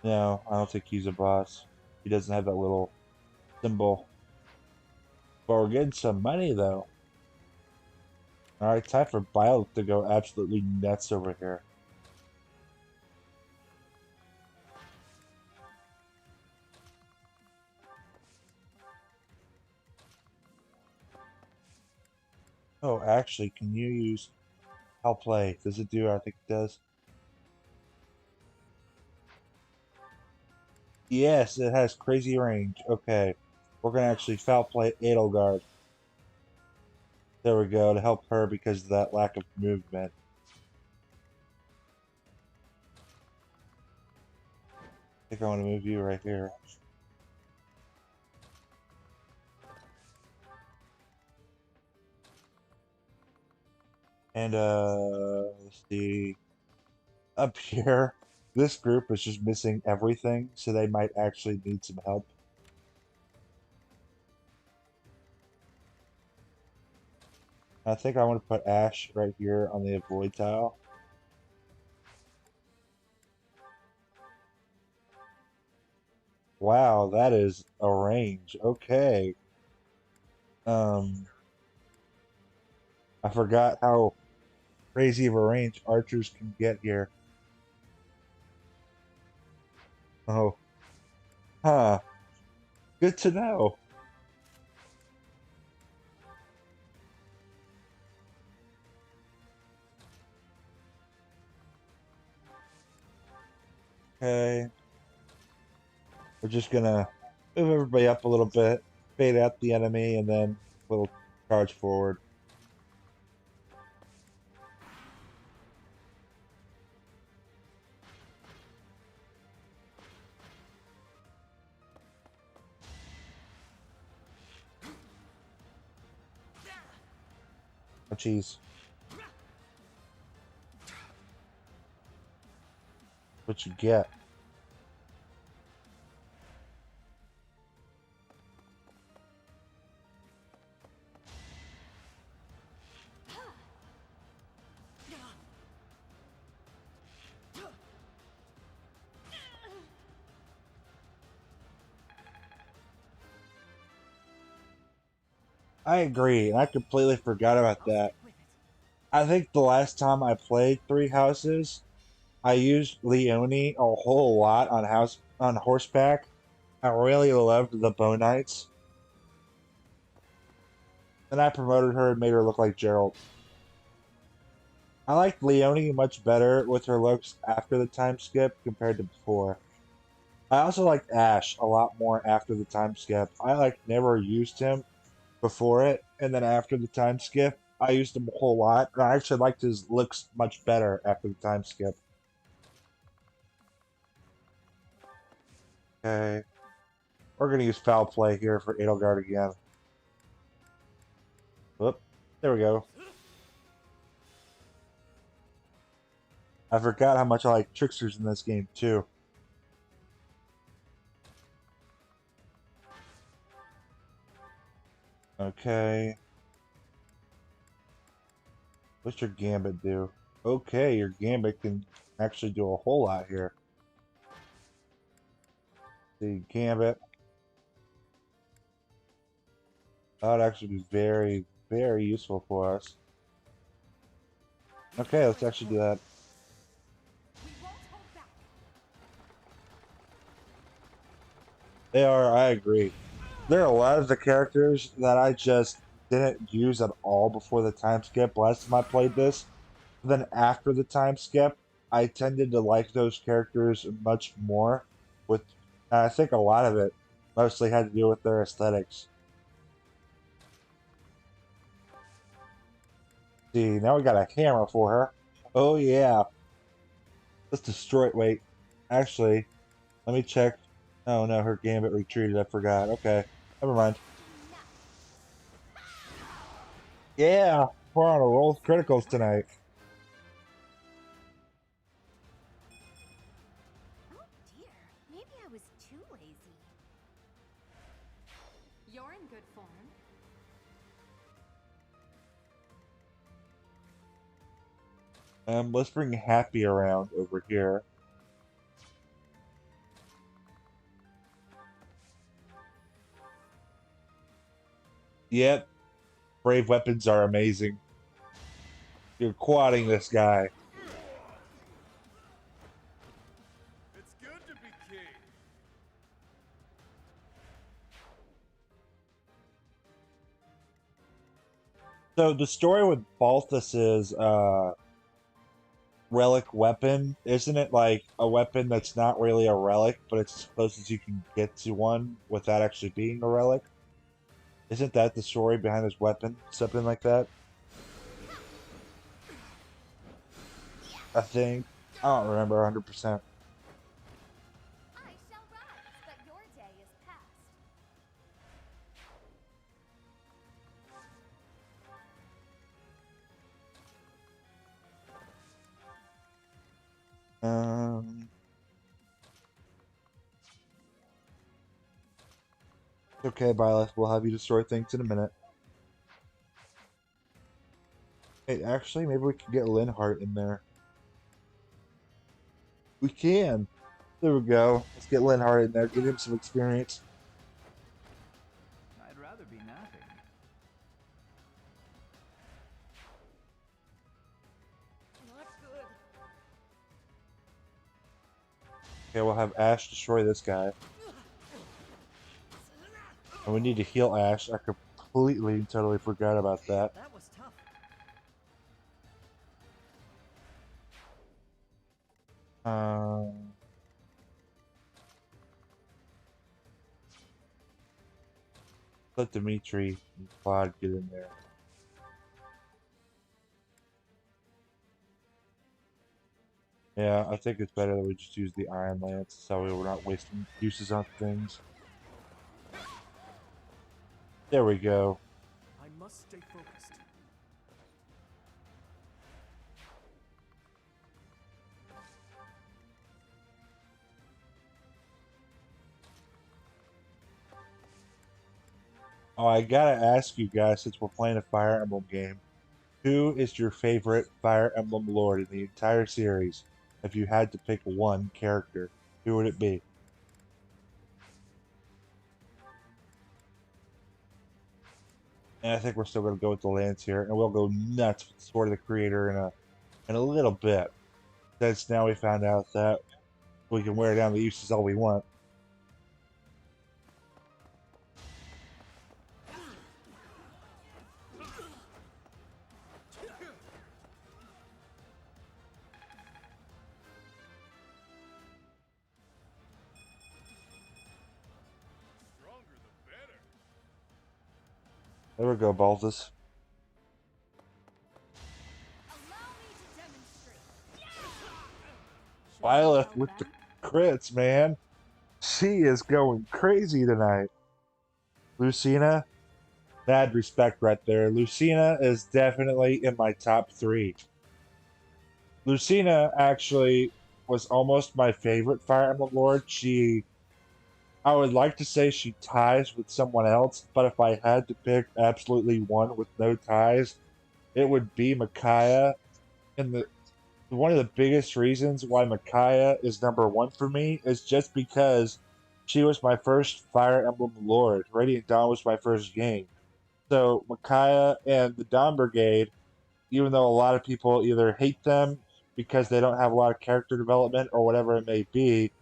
No, I don't think he's a boss. He doesn't have that little symbol. But we're getting some money, though. Alright, time for Byleth to go absolutely nuts over here. Oh, actually, can you use I'll play? Does it do? I think it does. Yes, it has crazy range. Okay. We're gonna actually foul play Edelgard. There we go, to help her because of that lack of movement. I think I want to move you right here. And let's see. Up here, this group is just missing everything, so they might actually need some help. I think I want to put Ash right here on the avoid tile. Wow, that is a range. Okay. I forgot how crazy of a range archers can get here. Oh. Huh. Good to know. Okay. We're just gonna move everybody up a little bit, fade out the enemy, and then we'll charge forward. Oh, jeez. What you get? I agree, and I completely forgot about that. I think the last time I played Three Houses, I used Leone a whole lot on horseback. I really loved the Bow Knights. And I promoted her and made her look like Gerald. I liked Leone much better with her looks after the time skip compared to before. I also liked Ash a lot more after the time skip. I never used him before it, and then after the time skip, I used him a whole lot. And I actually liked his looks much better after the time skip. Okay. We're gonna use foul play here for Edelgard again. Whoop. There we go. I forgot how much I like tricksters in this game, too. Okay. What's your Gambit do? Okay, your Gambit can actually do a whole lot here. The Gambit. That would actually be very, very useful for us. Okay, let's actually do that. They are, I agree. There are a lot of the characters that I just didn't use at all before the time skip last time I played this. Then after the time skip, I tended to like those characters much more. With I think a lot of it mostly had to do with their aesthetics. See, now we got a hammer for her. Oh yeah. Let's destroy it. Wait. Actually, let me check. Oh no, her gambit retreated. I forgot. Okay. Never mind. Yeah, we're on a roll of criticals tonight. Oh dear, maybe I was too lazy. You're in good form. Let's bring Happy around over here. Yep, brave weapons are amazing. You're quadding this guy. It's good to be king. So the story with Balthus's relic weapon, isn't it like a weapon that's not really a relic, but it's as close as you can get to one without actually being a relic? Isn't that the story behind his weapon? Something like that? I think. I don't remember 100%. I shall rise, but your day is past. Okay, Byleth, we'll have you destroy things in a minute. Hey, actually, maybe we can get Linhardt in there. We can. There we go. Let's get Linhardt in there. Give him some experience. I'd rather be napping. Not good. Okay, we'll have Ash destroy this guy. And we need to heal Ash. I completely and totally forgot about that. That was tough. Let Dimitri and Claude get in there. Yeah, I think it's better that we just use the Iron Lance so we're not wasting uses on things. There we go. I must stay focused. Oh, I gotta ask you guys, since we're playing a Fire Emblem game, who is your favorite Fire Emblem Lord in the entire series? If you had to pick one character, who would it be? And I think we're still gonna go with the Lance here, and we'll go nuts with the Sword of the Creator in a little bit. Since now we found out that we can wear down the uses all we want. Stronger the better. There we go, Balthus. Violet with the crits, man. She is going crazy tonight. Lucina, Mad respect right there. Lucina is definitely in my top three. Lucina actually was almost my favorite Fire Emblem Lord. I would like to say she ties with someone else, but if I had to pick absolutely one with no ties, it would be Micaiah. And one of the biggest reasons why Micaiah is number one for me is just because she was my first Fire Emblem Lord. Radiant Dawn was my first game. So Micaiah and the Dawn Brigade, even though a lot of people either hate them because they don't have a lot of character development or whatever it may be,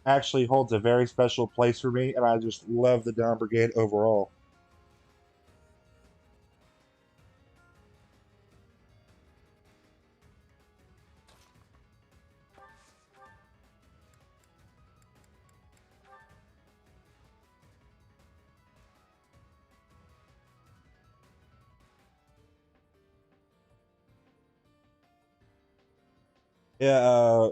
actually holds a very special place for me, and I just love the Dawn Brigade overall. Yeah,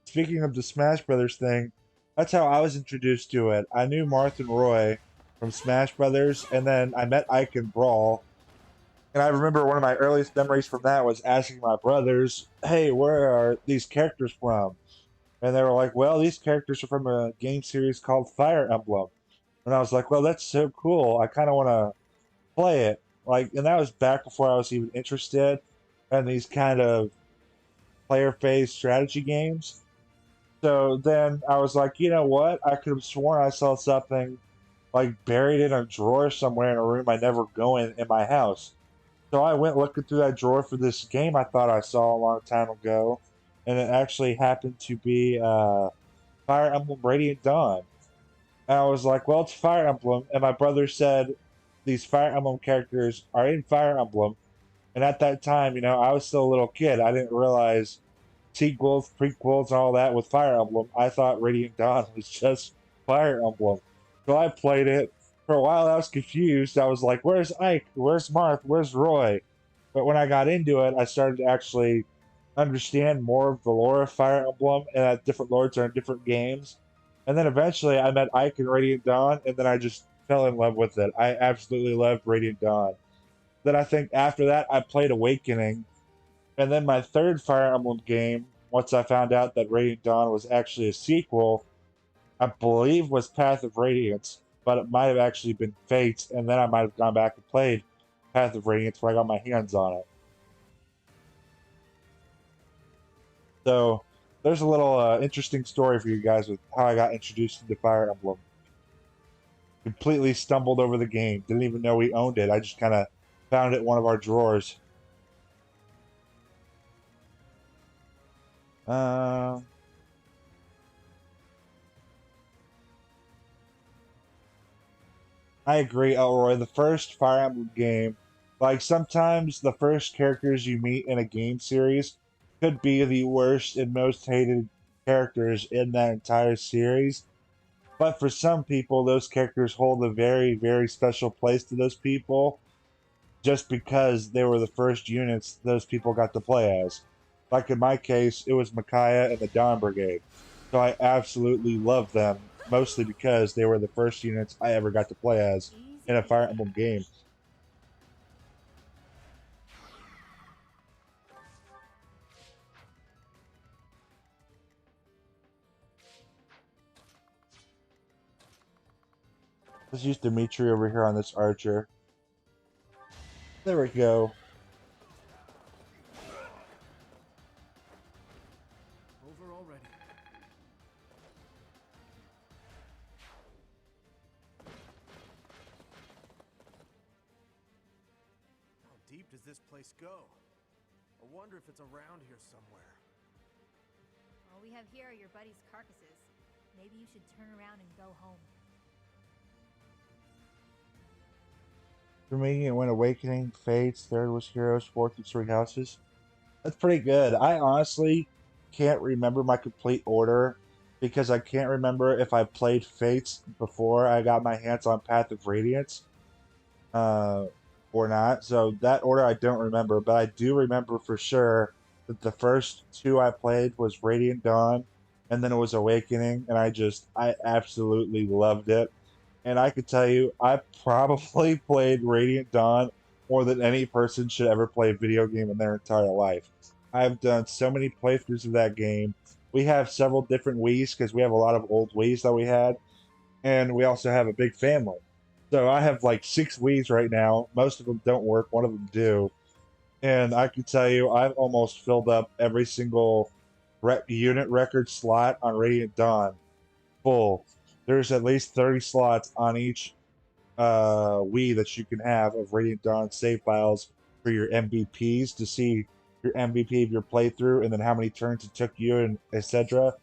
speaking of the Smash Brothers thing, that's how I was introduced to it. I knew Marth and Roy from Smash Brothers, and then I met Ike in Brawl. And I remember one of my earliest memories from that was asking my brothers, "Hey, where are these characters from?" And they were like, "Well, these characters are from a game series called Fire Emblem." And I was like, "Well, that's so cool. I kind of want to play it." Like, and that was back before I was even interested in these kind of player-phase strategy games. So then I was like, you know what? I could have sworn I saw something like buried in a drawer somewhere in a room I never go in my house. So I went looking through that drawer for this game I thought I saw a long time ago, and it actually happened to be Fire Emblem Radiant Dawn. And I was like, well, it's Fire Emblem. And my brother said these Fire Emblem characters are in Fire Emblem. And at that time, I was still a little kid. I didn't realize sequels, prequels, and all that with Fire Emblem. I thought Radiant Dawn was just Fire Emblem. So I played it. For a while, I was confused. I was like, where's Ike? Where's Marth? Where's Roy? But when I got into it, I started to actually understand more of the lore of Fire Emblem and that different lords are in different games. And then eventually I met Ike in Radiant Dawn, and then I just fell in love with it. I absolutely loved Radiant Dawn. Then I think after that, I played Awakening. And then my third Fire Emblem game, once I found out that Radiant Dawn was actually a sequel, I believe was Path of Radiance, but it might have actually been Fate, and then I might have gone back and played Path of Radiance when I got my hands on it. So there's a little interesting story for you guys with how I got introduced into Fire Emblem. Completely stumbled over the game. Didn't even know we owned it. I just kind of found it in one of our drawers. Uh, I agree, Elroy. The first Fire Emblem game, like sometimes the first characters you meet in a game series could be the worst and most hated characters in that entire series. But for some people, those characters hold a very, very special place to those people just because they were the first units those people got to play as. Like in my case, it was Micaiah and the Dawn Brigade. So I absolutely love them, mostly because they were the first units I ever got to play as in a Fire Emblem game. Let's use Dimitri over here on this archer. There we go. Over already. How deep does this place go? I wonder if it's around here somewhere. All we have here are your buddies' carcasses. Maybe you should turn around and go home. For me, it went Awakening, Fates, third was Heroes, fourth was Three Houses. That's pretty good. I honestly can't remember my complete order because I can't remember if I played Fates before I got my hands on Path of Radiance uh, or not. So that order I don't remember, but I do remember for sure that the first two I played was Radiant Dawn and then it was Awakening, and I absolutely loved it. And I could tell you, I probably played Radiant Dawn more than any person should ever play a video game in their entire life. I've done so many playthroughs of that game. We have several different Wii's because we have a lot of old Wii's that we had, and we also have a big family. So I have like 6 Wii's right now. Most of them don't work, one of them do. And I can tell you, I've almost filled up every single unit record slot on Radiant Dawn full. There's at least 30 slots on each Wii that you can have of Radiant Dawn save files for your MVPs to see your MVP of your playthrough and then how many turns it took you and etc.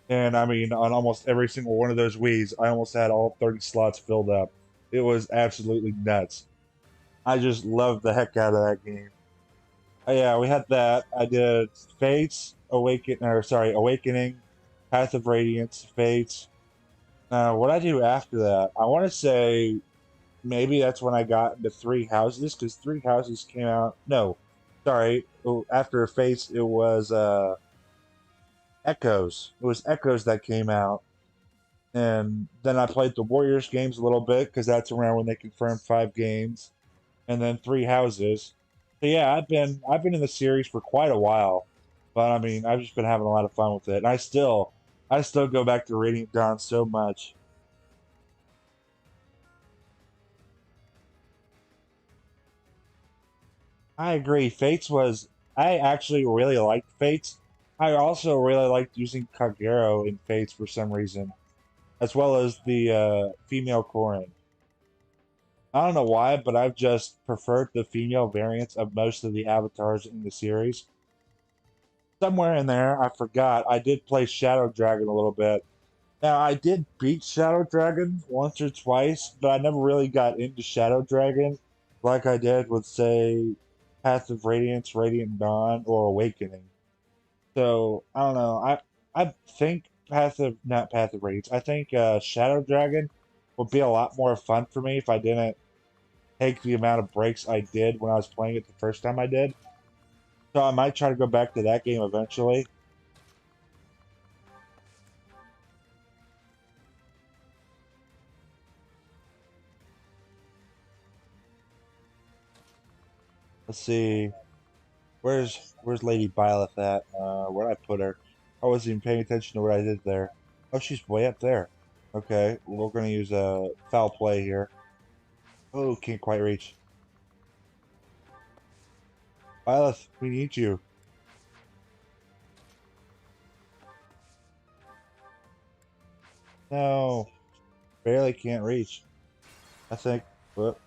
And I mean, on almost every single one of those Wii's, I almost had all 30 slots filled up. It was absolutely nuts. I just loved the heck out of that game. Yeah, we had that. I did Awakening, Path of Radiance, Fates. What I do after that, I want to say maybe that's when I got into Three Houses because Three Houses came out. No, sorry, after Fates, it was Echoes. It was Echoes that came out, and then I played the Warriors games a little bit because that's around when they confirmed 5 games, and then Three Houses. So yeah, I've been in the series for quite a while, but I mean I've just been having a lot of fun with it, and I still go back to Radiant Dawn so much. I agree. I actually really liked Fates. I also really liked using Kagero in Fates for some reason, as well as the female Corrin. I don't know why, but I've just preferred the female variants of most of the avatars in the series. Somewhere in there, I forgot, I did play Shadow Dragon a little bit. Now, I did beat Shadow Dragon once or twice, but I never really got into Shadow Dragon like I did with, say, Path of Radiance, Radiant Dawn, or Awakening. So I don't know. I think not Path of Radiance. I think Shadow Dragon would be a lot more fun for me if I didn't take the amount of breaks I did when I was playing it the first time I did. So I might try to go back to that game eventually. Let's see. Where's Lady Byleth at? Where'd I put her? I wasn't even paying attention to what I did there. Oh, she's way up there. Okay, we're gonna use a foul play here. Oh, can't quite reach. Byleth, we need you. No, barely can't reach. I think, but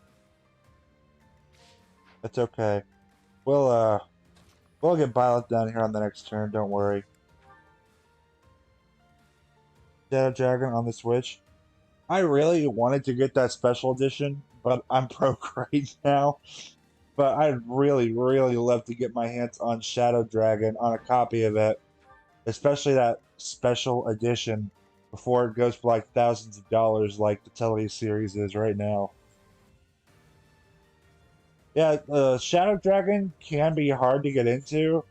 that's okay. We'll get Byleth down here on the next turn. Don't worry. Shadow Dragon on the Switch. I really wanted to get that special edition, but I'm broke right now. But I'd really, really love to get my hands on Shadow Dragon on a copy of it, especially that special edition before it goes for like thousands of dollars like the Telly series is right now. Yeah, Shadow Dragon can be hard to get into,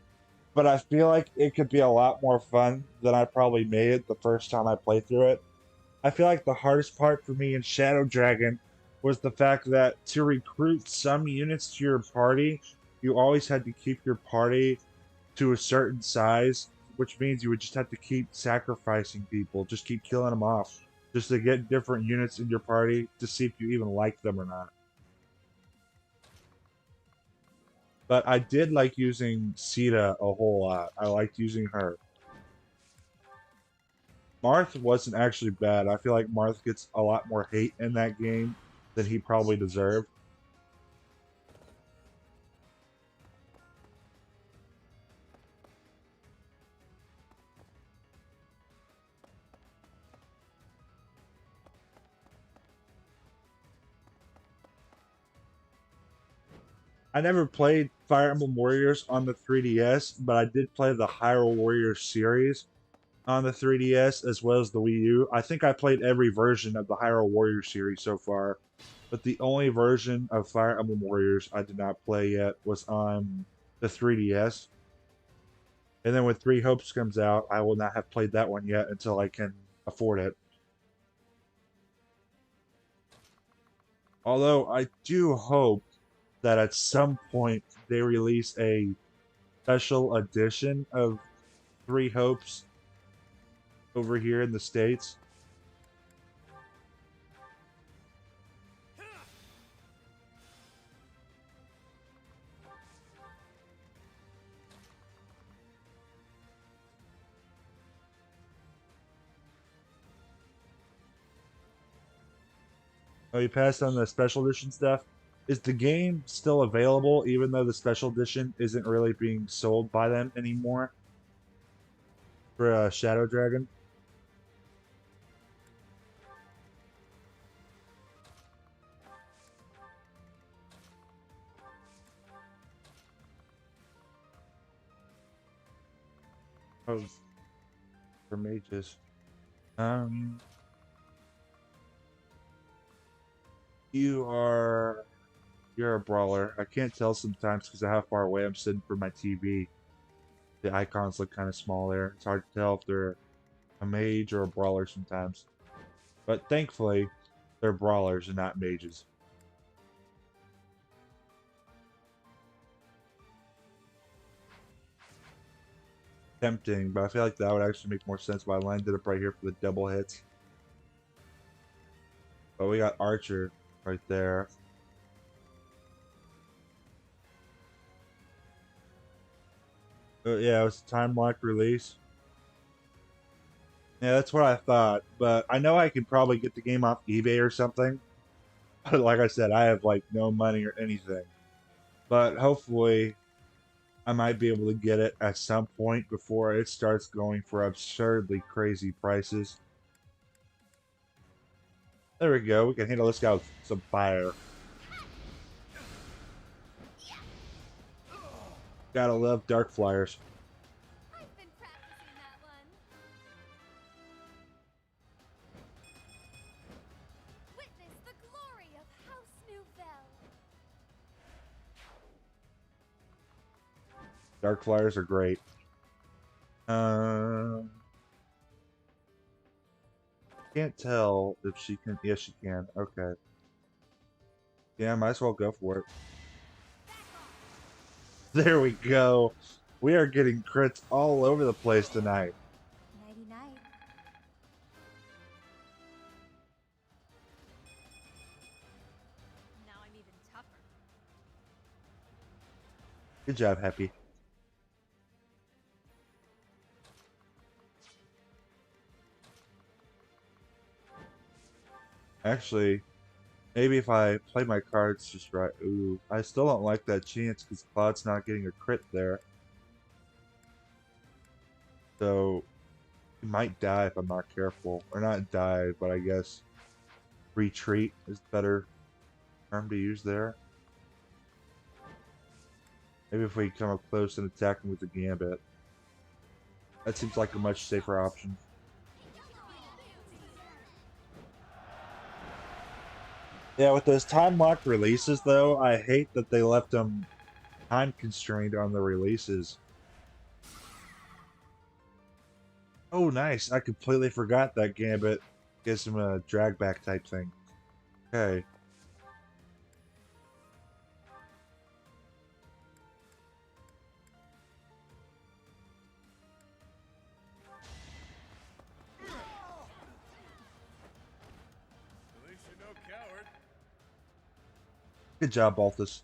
but I feel like it could be a lot more fun than I probably made it the first time I played through it. I feel like the hardest part for me in Shadow Dragon was the fact that to recruit some units to your party, you always had to keep your party to a certain size, which means you would just have to keep sacrificing people, just keep killing them off, just to get different units in your party to see if you even like them or not. But I did like using Sita a whole lot. I liked using her. Marth wasn't actually bad. I feel like Marth gets a lot more hate in that game than he probably deserved. I never played Fire Emblem Warriors on the 3DS, but I did play the Hyrule Warriors series on the 3DS as well as the Wii U. I think I played every version of the Hyrule Warriors series so far, but the only version of Fire Emblem Warriors I did not play yet was on the 3DS. And then when Three Hopes comes out, I will not have played that one yet until I can afford it. Although I do hope that at some point they release a special edition of Three Hopes over here in the States. Oh, you passed on the special edition stuff. Is the game still available even though the special edition isn't really being sold by them anymore for Shadow Dragon? Oh, for mages. Um, you're a brawler. I can't tell sometimes because of how far away I'm sitting from my TV. The icons look kind of small there. It's hard to tell if they're a mage or a brawler sometimes. But thankfully, they're brawlers and not mages. Tempting, but I feel like that would actually make more sense if I landed up right here for the double hits. But we got Archer right there. Yeah, it was a time lock release. Yeah, that's what I thought. But I know I can probably get the game off eBay or something. But like I said, I have like no money or anything. But hopefully I might be able to get it at some point before it starts going for absurdly crazy prices. There we go. We can handle this guy with some fire. Gotta love dark flyers. I've been practicing that one. Witness the glory of House Nouvelle. Dark flyers are great. Can't tell if she can. Yes, she can. Okay. Yeah, might as well go for it. There we go. We are getting crits all over the place tonight. Nighty night. Now I'm even tougher. Good job, Happy. Actually, maybe if I play my cards just right. Ooh, I still don't like that chance because Cloud's not getting a crit there. So, he might die if I'm not careful. Or not die, but I guess retreat is a better term to use there. Maybe if we come up close and attack him with the Gambit. That seems like a much safer option. Yeah, with those time locked releases though, I hate that they left them time constrained on the releases. Oh, nice. I completely forgot that Gambit gives him a drag back type thing. Okay. At least you're no coward. Good job, Balthus.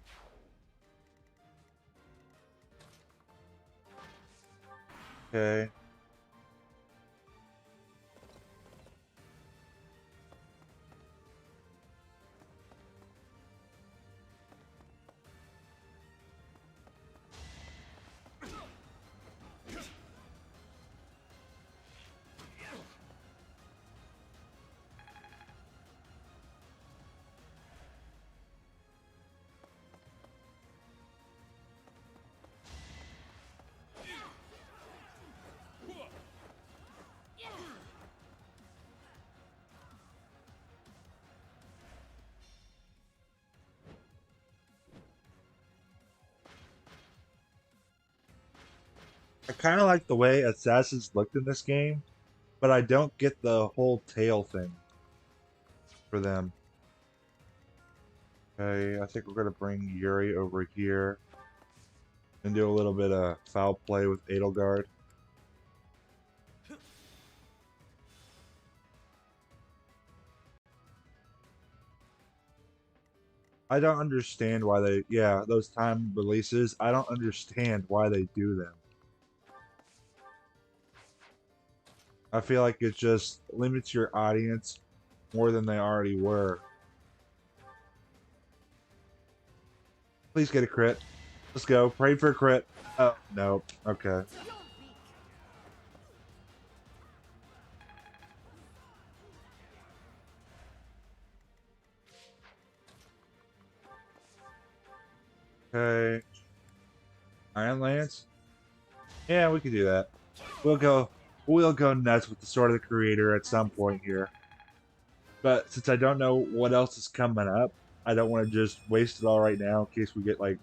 Okay. I kind of like the way assassins looked in this game, but I don't get the whole tail thing for them. Okay, I think we're gonna bring Yuri over here and do a little bit of foul play with Edelgard. I don't understand why they, yeah, those time releases, I don't understand why they do them. I feel like it just limits your audience more than they already were. Please get a crit. Let's go. Pray for a crit. Oh, no. Okay. Okay. Iron Lance? Yeah, we could do that. We'll go nuts with the Sword of the Creator at some point here. But since I don't know what else is coming up, I don't want to just waste it all right now in case we get, like,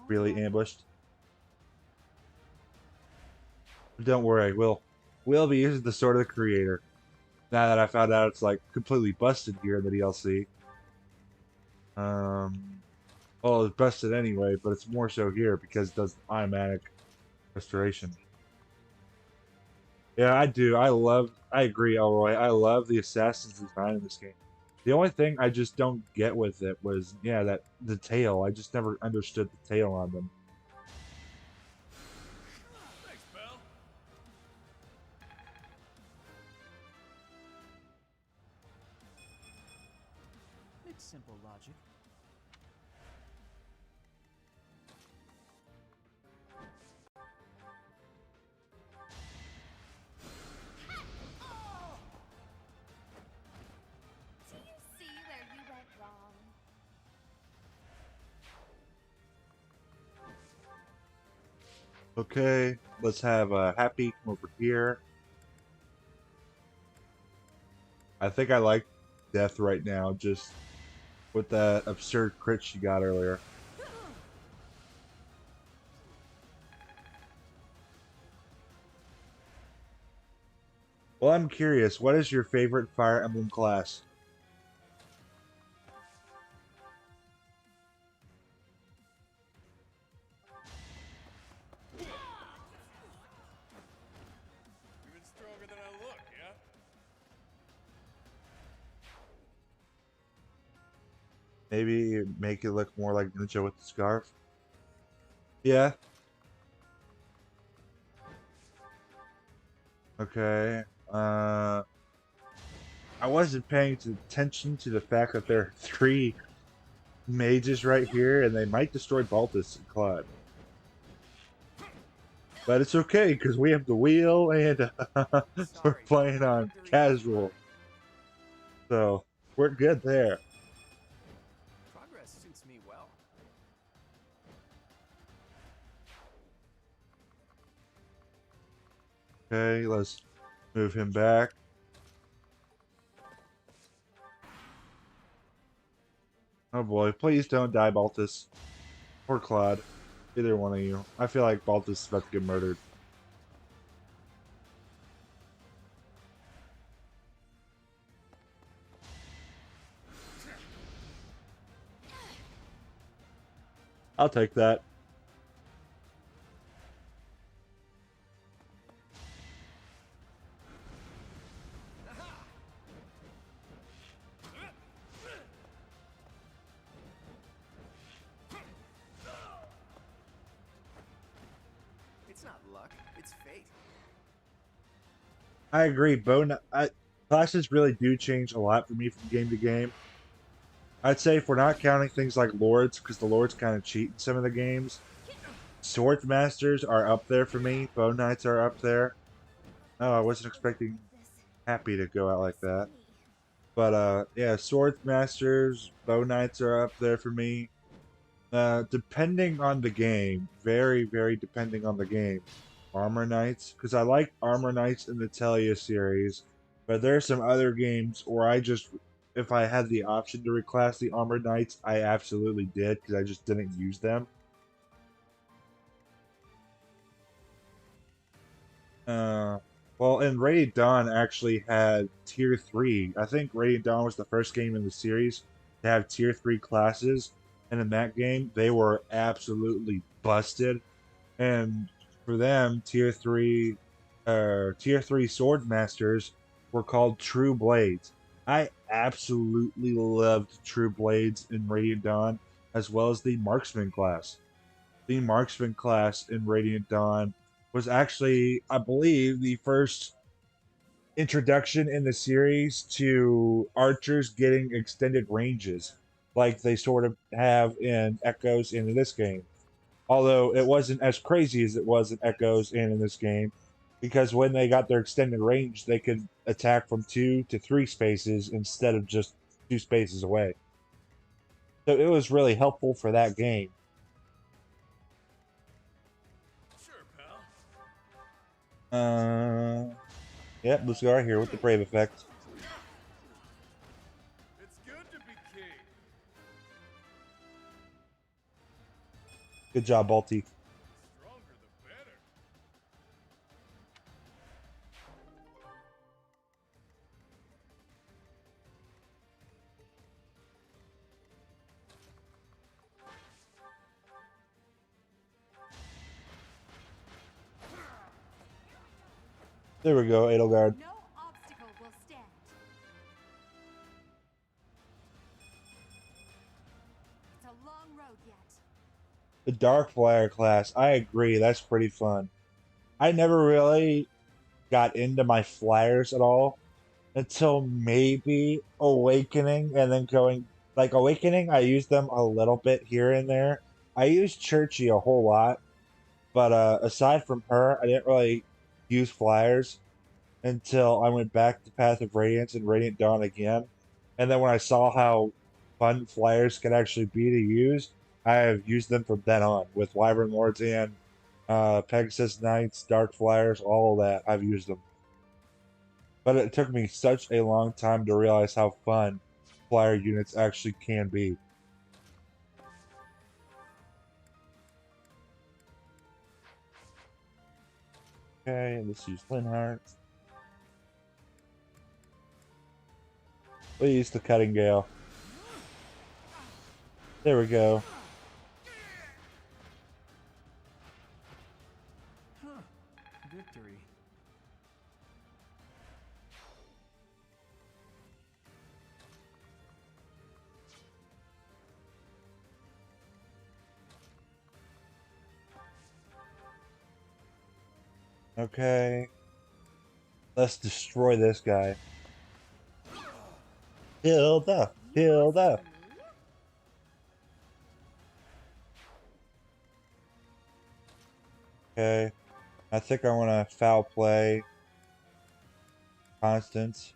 really ambushed. But don't worry, we'll be using the Sword of the Creator. Now that I found out it's, like, completely busted here in the DLC. Well, it's busted anyway, but it's more so here because it does automatic restoration. Yeah, I do. I agree, Elroy. I love the assassin's design in this game. The only thing I just don't get with it was, yeah, that the tail. I just never understood the tail on them. Thanks, pal. It's simple logic. Do you see where you went wrong? Okay, let's have Happy come over here. I think I like Death right now, just with that absurd crit she got earlier. Well, I'm curious, what is your favorite Fire Emblem class? Even stronger than I look, yeah? Maybe make it look more like Ninja with the scarf? Yeah. Okay. I wasn't paying attention to the fact that there are 3 mages right here, and they might destroy Baltus and Claude. But it's okay, because we have the wheel, and we're playing on casual. So, we're good there. Progress suits me well. Okay, let's move him back. Oh boy, please don't die, Baltus. Or Claude. Either one of you. I feel like Baltus is about to get murdered. I'll take that. It's not luck, it's fate. I agree. Classes really do change a lot for me from game to game. I'd say if we're not counting things like Lords, because the Lords kind of cheat in some of the games, Sword Masters are up there for me. Bow Knights are up there. Oh, I wasn't expecting Happy to go out like that. But yeah, Sword Masters, Bow Knights are up there for me. Depending on the game, very, very depending on the game. Armor Knights, because I like Armor Knights in the Telia series, but there are some other games where if I had the option to reclass the Armor Knights, I absolutely did, because I just didn't use them. Well, and Radiant Dawn actually had Tier 3. I think Radiant Dawn was the first game in the series to to have tier 3 classes, and in that game, they were absolutely busted. And for them, tier 3 sword masters were called True Blades. I absolutely loved True Blades in Radiant Dawn, as well as the Marksman class. The Marksman class in Radiant Dawn was actually, I believe, the first introduction in the series to archers getting extended ranges, like they sort of have in Echoes and in this game. Although it wasn't as crazy as it was in Echoes and in this game, because when they got their extended range, they could attack from 2 to 3 spaces instead of just 2 spaces away. So it was really helpful for that game. Sure, pal. Yep, let's go right here with the Brave effect. It's good to be king. Good job, Balti. Stronger the better. There we go, Edelgard. No obstacle will stand. It's a long road yet. The Dark Flyer class, I agree, that's pretty fun. I never really got into my flyers at all until maybe Awakening, and then going like Awakening, I used them a little bit here and there. I used Churchy a whole lot, but aside from her, I didn't really use flyers until I went back to Path of Radiance and Radiant Dawn again. And then when I saw how fun flyers can actually be to use, I have used them from then on with Wyvern Lords and Pegasus Knights, Dark Flyers, all of that. I've used them. But it took me such a long time to realize how fun flyer units actually can be. Okay, let's use Linhardt. We'll use the Cutting Gale. There we go. Huh. Victory. Okay. Let's destroy this guy. Hilda! Hilda! Okay. I think I want to foul play Constance.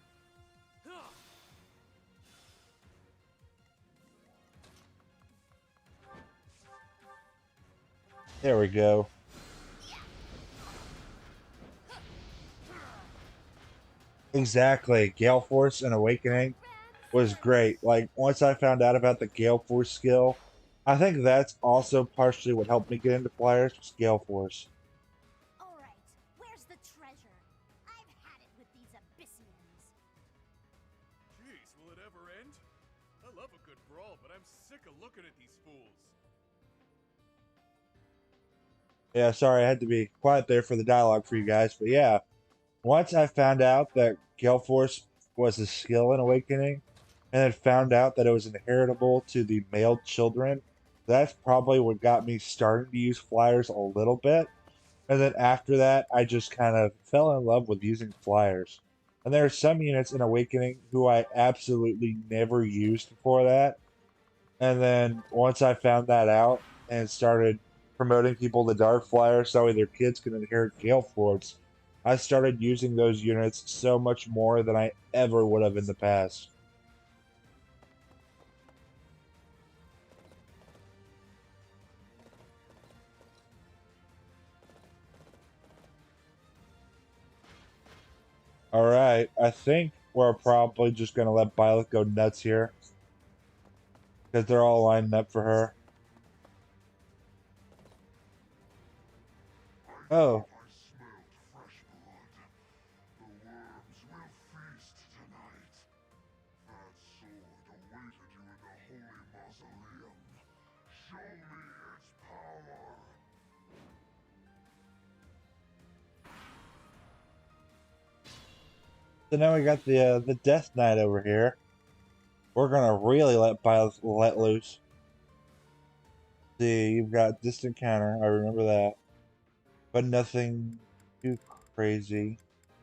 There we go. Exactly. Gale Force and Awakening was great. Like, once I found out about the Gale Force skill, I think that's also partially what helped me get into flyers was Gale Force. Alright, where's the treasure? I've had it with these Abyssians. Jeez, will it ever end? I love a good brawl, but I'm sick of looking at these fools. Yeah, sorry, I had to be quiet there for the dialogue for you guys, but yeah. Once I found out that Gale Force was a skill in Awakening, and then found out that it was inheritable to the male children, that's probably what got me starting to use flyers a little bit. And then after that, I just kind of fell in love with using flyers. And there are some units in Awakening who I absolutely never used before that. And then once I found that out and started promoting people to Dark Flyer so their kids can inherit Gale Force, I started using those units so much more than I ever would have in the past. Alright, I think we're probably just going to let Byleth go nuts here. Because they're all lined up for her. Oh. So now we got the Death Knight over here. We're gonna really let loose. See, you've got distant counter. I remember that, but nothing too crazy.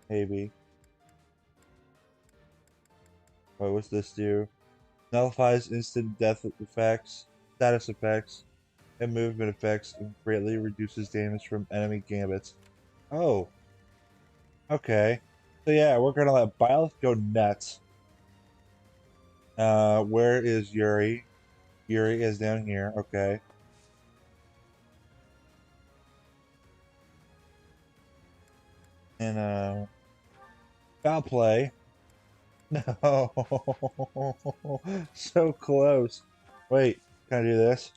Maybe. Wait, what's this do? Nullifies instant death effects, status effects, and movement effects, and greatly reduces damage from enemy gambits. Oh, okay. So yeah, we're gonna let Byleth go nuts. Where is Yuri? Yuri is down here. Okay. And foul play. No, so close. Wait, can I do this?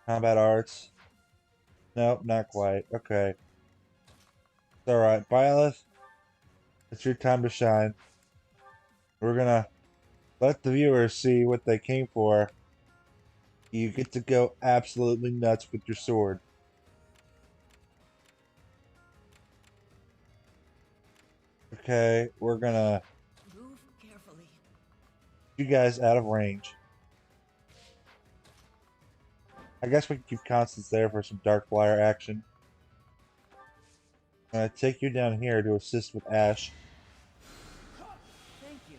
Combat arts. Nope, not quite. Okay. It's alright. Byleth, it's your time to shine. We're gonna let the viewers see what they came for. You get to go absolutely nuts with your sword. Okay, we're gonna Move carefully. you guys out of range. I guess we can keep Constance there for some Dark Flyer action. I'm gonna take you down here to assist with Ash. Thank you.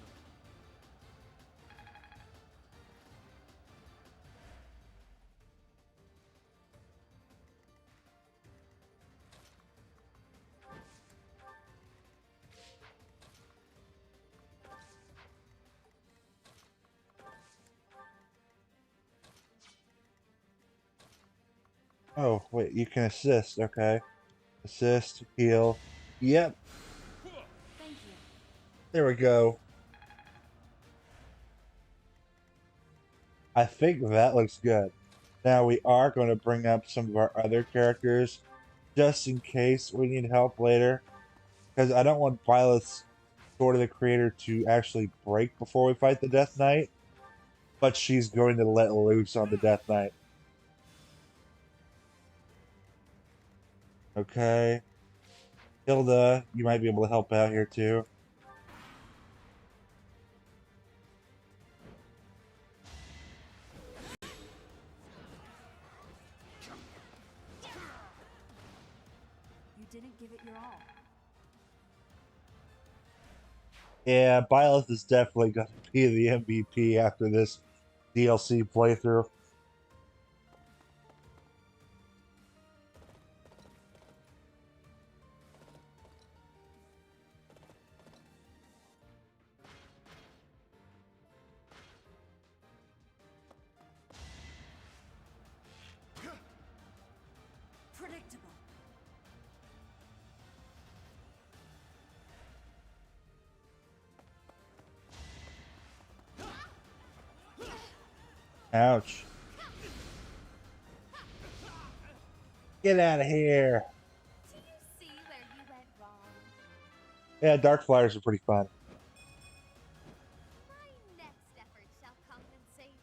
Oh, wait, you can assist. Okay. Assist, heal. Yep. Thank you. There we go. I think that looks good. Now we are going to bring up some of our other characters just in case we need help later. Because I don't want Violet's Sword of the Creator to actually break before we fight the Death Knight. But she's going to let loose on the Death Knight. Okay. Hilda, you might be able to help out here too. You didn't give it your all. Yeah, Byleth is definitely going to be the MVP after this DLC playthrough. Predictable. Ouch. Get out of here. Do you see where you went wrong? Yeah, Dark Flyers are pretty fun. My next effort shall compensate.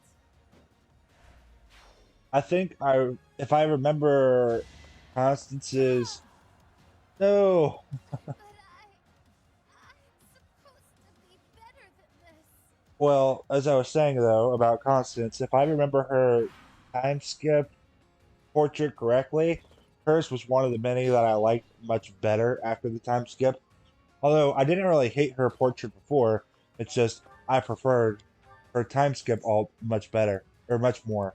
I think if I remember Constance's no. I'm supposed to be better than this. Well, as I was saying though about Constance, if I remember her time skip portrait correctly, hers was one of the many that I liked much better after the time skip. Although I didn't really hate her portrait before, it's just I preferred her time skip all much better or much more.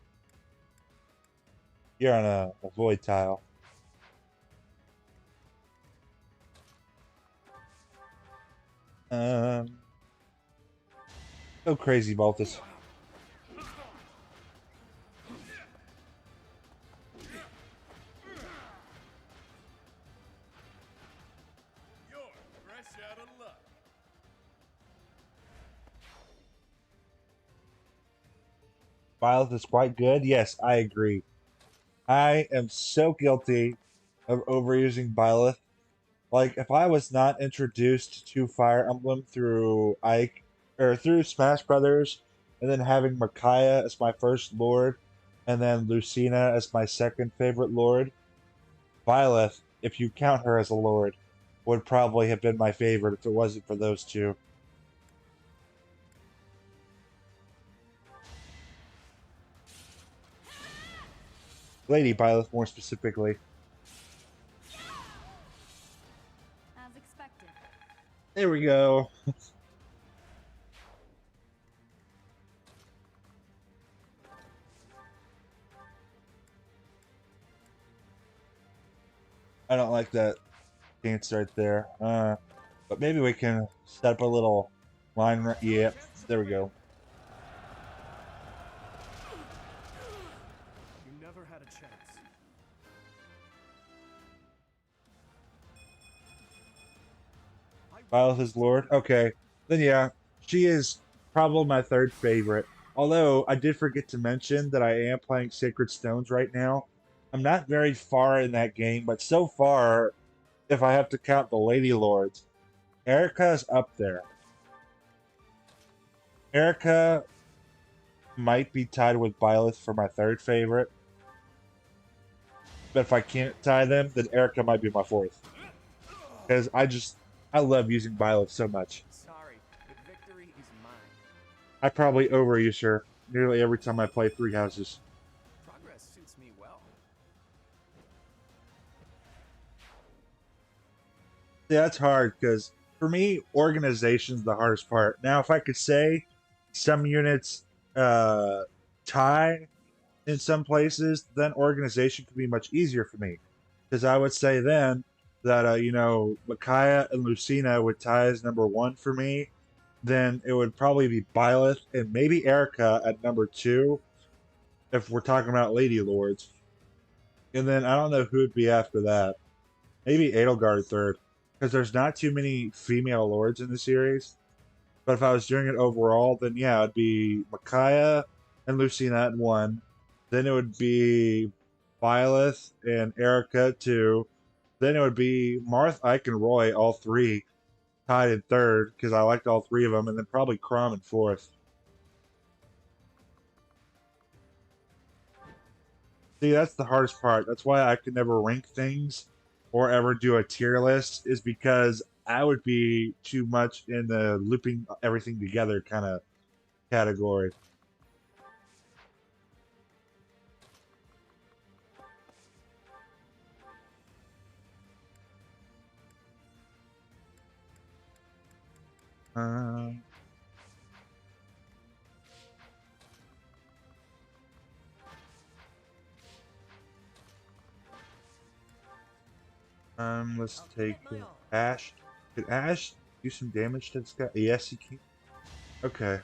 You're on a void tile. Um, Go crazy, Baltus. You're fresh out of luck. Violet is quite good. Yes, I agree. I am so guilty of overusing Byleth. Like, if I was not introduced to Fire Emblem through Ike or through Smash Brothers and then having Micaiah as my first lord, and then Lucina as my second favorite lord. Byleth, if you count her as a lord, would probably have been my favorite if it wasn't for those two. Lady Byleth, more specifically. As expected. There we go. I don't like that dance right there. But maybe we can set up a little line. Yep, there we go. You never had a chance. Byleth is Lord. Okay, then yeah, she is probably my third favorite. Although I did forget to mention that I am playing Sacred Stones right now. I'm not very far in that game, but so far, if I have to count the Lady Lords, Erica's up there. Erica might be tied with Byleth for my third favorite. But if I can't tie them, then Erica might be my fourth. Because I love using Byleth so much. Sorry, but victory is mine. I probably overuse her nearly every time I play Three Houses. Progress suits me well. Yeah, that's hard because for me, organization's the hardest part. Now, if I could say some units tie in some places, then organization could be much easier for me. Because I would say then that, Micaiah and Lucina would tie as number one for me. Then it would probably be Byleth and maybe Erica at number two if we're talking about Lady Lords. And then I don't know who would be after that. Maybe Edelgard third. Because there's not too many female lords in the series. But if I was doing it overall, then yeah, it'd be Micaiah and Lucina at one. Then it would be Byleth and Erica at two. Then it would be Marth, Ike, and Roy, all three, tied in third, because I liked all three of them. And then probably Crom in fourth. See, that's the hardest part. That's why I could never rank things or ever do a tier list, is because I would be too much in the looping everything together kind of category. Um, let's take Ash. Could Ash do some damage to this guy? Yes, he can. Okay.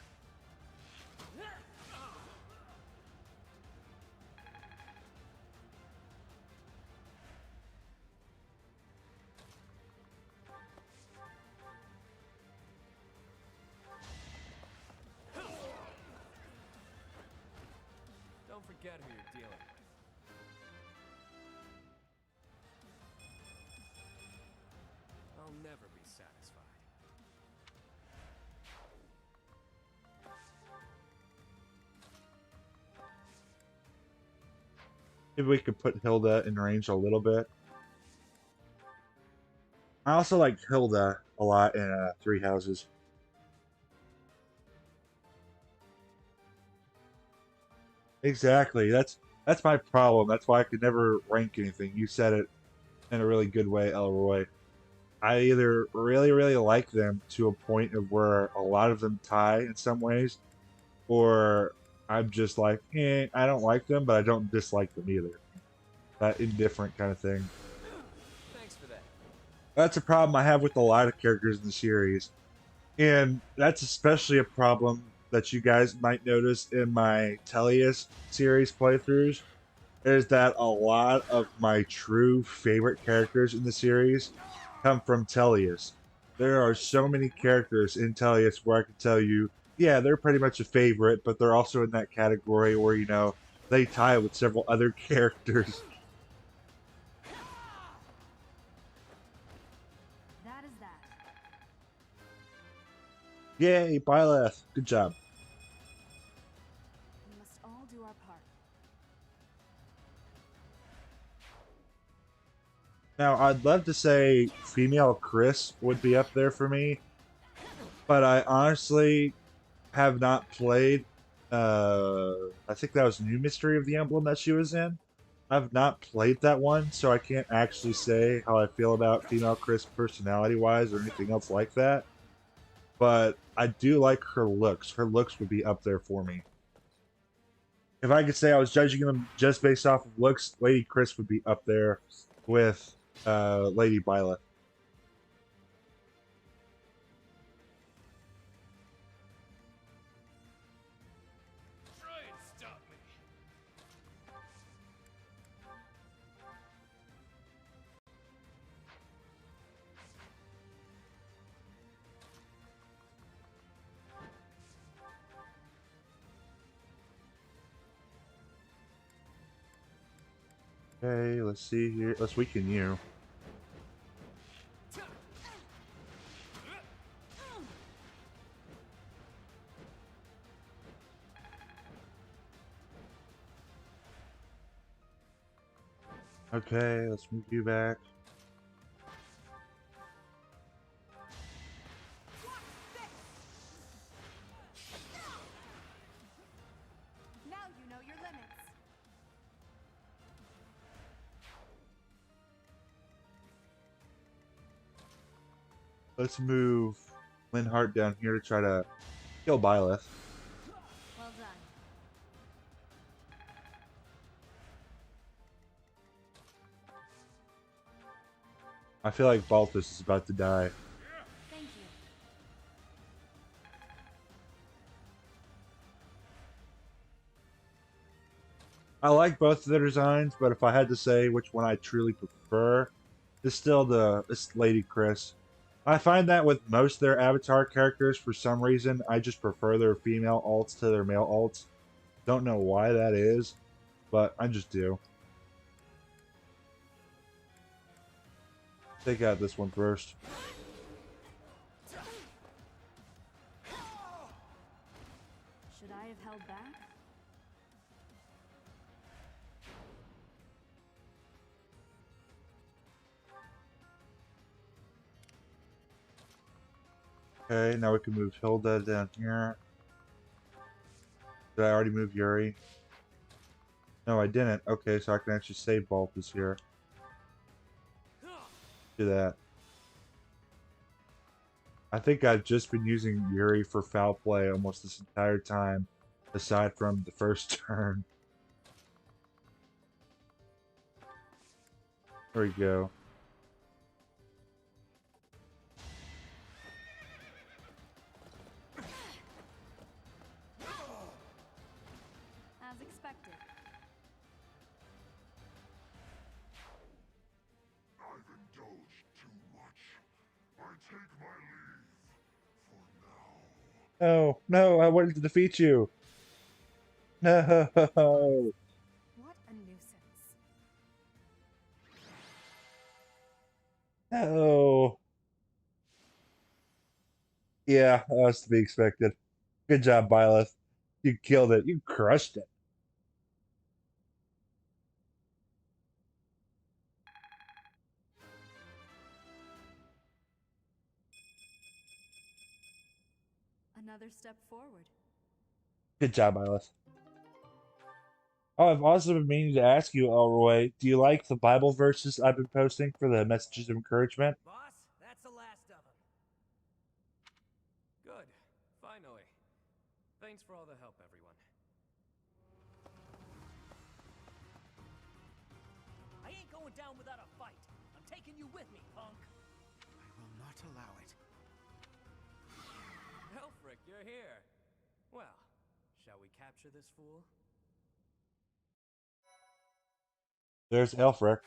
Don't forget who you're dealing with. I'll never be satisfied. Maybe we could put Hilda in range a little bit. I also like Hilda a lot in Three Houses. Exactly. That's my problem. That's why I could never rank anything. You said it in a really good way, Elroy. I either really, really like them to a point of where a lot of them tie in some ways, or I'm just like, I don't like them, but I don't dislike them either. That indifferent kind of thing. Thanks for that. That's a problem I have with a lot of characters in the series. And that's especially a problem that you guys might notice in my Tellius series playthroughs, is that a lot of my true favorite characters in the series come from Tellius. There are so many characters in Tellius where I can tell you, yeah, they're pretty much a favorite, but they're also in that category where, they tie with several other characters. That is that. Yay, Byleth. Good job. Now, I'd love to say female Chris would be up there for me, but I honestly have not played. I think that was New Mystery of the Emblem that she was in. I've not played that one, so I can't actually say how I feel about female Chris personality wise or anything else like that. But I do like her looks. Her looks would be up there for me. If I could say I was judging them just based off of looks, Lady Chris would be up there with Lady Byleth. Try and stop me. Okay, let's see here. Let's weaken you. Okay, let's move you back. Now you know your limits. Let's move Linhart down here to try to kill Byleth. Well done. I feel like Balthus is about to die. Thank you. I like both of their designs, but if I had to say which one I truly prefer, it's still it's Lady Chris. I find that with most of their avatar characters, for some reason, I just prefer their female alts to their male alts. Don't know why that is, but I just do. Take out this one first. Should I have held back? Okay, now we can move Hilda down here. Did I already move Yuri? No, I didn't. Okay, so I can actually save Balthus here. Do that. I think I've just been using Yuri for foul play almost this entire time, aside from the first turn. There we go. As expected. I've indulged too much. I take my leave for now. No, no, I wanted to defeat you. No. What a nuisance. No. Yeah, that was to be expected. Good job, Byleth. You killed it. You crushed it. Another step forward. Good job, Byleth. Oh, I've also been meaning to ask you, Elroy, do you like the Bible verses I've been posting for the messages of encouragement? Boss, that's the last of them. Good. Finally. Thanks for all the help, everyone. I ain't going down without a fight. I'm taking you with me, punk. I will not allow it. Elfric, you're here. Well, shall we capture this fool? There's Elfric.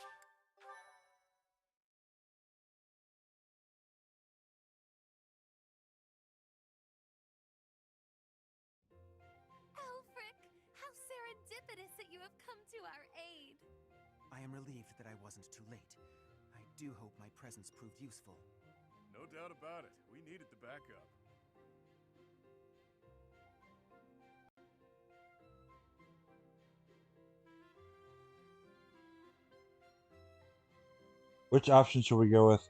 Alfric, how serendipitous that you have come to our aid. I am relieved that I wasn't too late. I do hope my presence proved useful. No doubt about it. We needed the backup. Which option should we go with?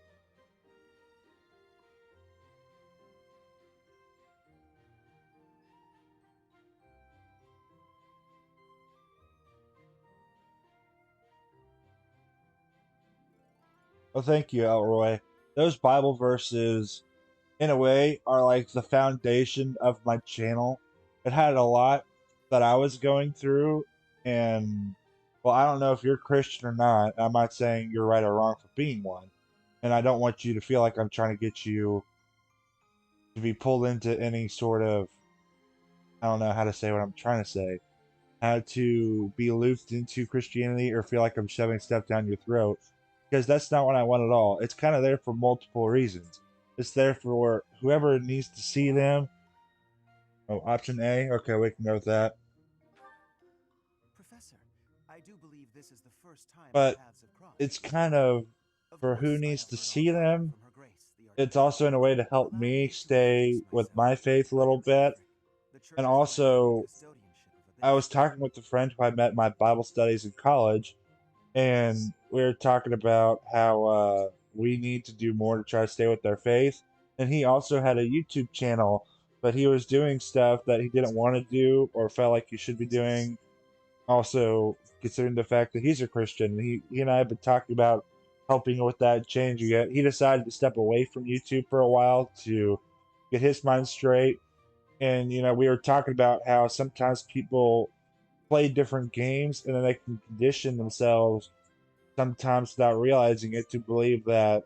Well, thank you, Elroy. Those Bible verses, in a way, are like the foundation of my channel. It had a lot that I was going through, and well, I don't know if you're Christian or not. I'm not saying you're right or wrong for being one, and I don't want you to feel like I'm trying to get you to be pulled into any sort of, I don't know how to say what I'm trying to say, how to be looped into Christianity or feel like I'm shoving stuff down your throat, because that's not what I want at all. It's kind of there for multiple reasons. It's there for whoever needs to see them. Oh, option A. Okay, we can go with that. Professor, I do believe this is the first time our But paths have crossed. it's kind of Of for course, who I needs have to heard all see the time them. from Her Grace, the It's Archbishop. also in a way to help Allow me me to introduce stay with myself. my faith a I little am bit. Xavier, the And church's grant of the also, custodianship of I Abyss. was talking with a friend who I met in my Bible studies in college, and we were talking about how we need to do more to try to stay with our faith. And he also had a YouTube channel, but he was doing stuff that he didn't want to do or felt like he should be doing. Also, considering the fact that he's a Christian, he and I have been talking about helping with that change. Yet he decided to step away from YouTube for a while to get his mind straight. And we were talking about how sometimes people play different games and then they can condition themselves sometimes without realizing it to believe that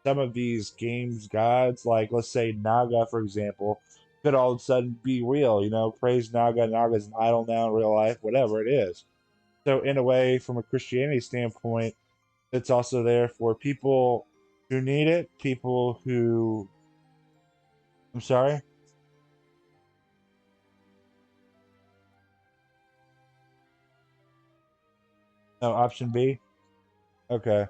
some of these games gods, like let's say Naga for example, could all of a sudden be real. Praise Naga. Naga's an idol now in real life, whatever it is. So in a way, from a Christianity standpoint, it's also there for people who need it, people who, I'm sorry. No, option B. Okay.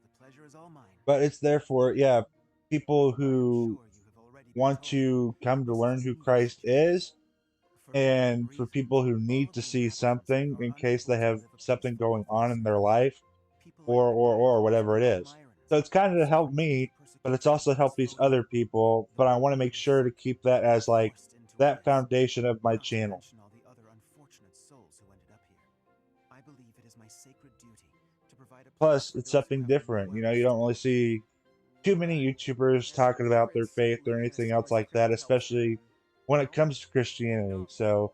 The pleasure is all mine. But it's there for, yeah, people I am who sure you have already been want told to come to this is learn a who new Christ Christian faith. is, For very and for briefly, people who all need of to the see inhabitants here something are in case unable they to have live a something peaceful going life on in their themselves. life, People like or whatever it Naga, is. Myron, So it's kind of to help suffer me, great but it's persecution also in help this these photo. other people. The But I want to make wilderness sure to keep that as like forced into that Abyss. foundation of my Not to channel. mention all the other unfortunate souls who ended up here. I believe it is my sacred duty to provide a place Plus, for it's those who something have different. nowhere You else to don't really go. see too many YouTubers talking about their faith or anything else like that, especially when it comes to Christianity. So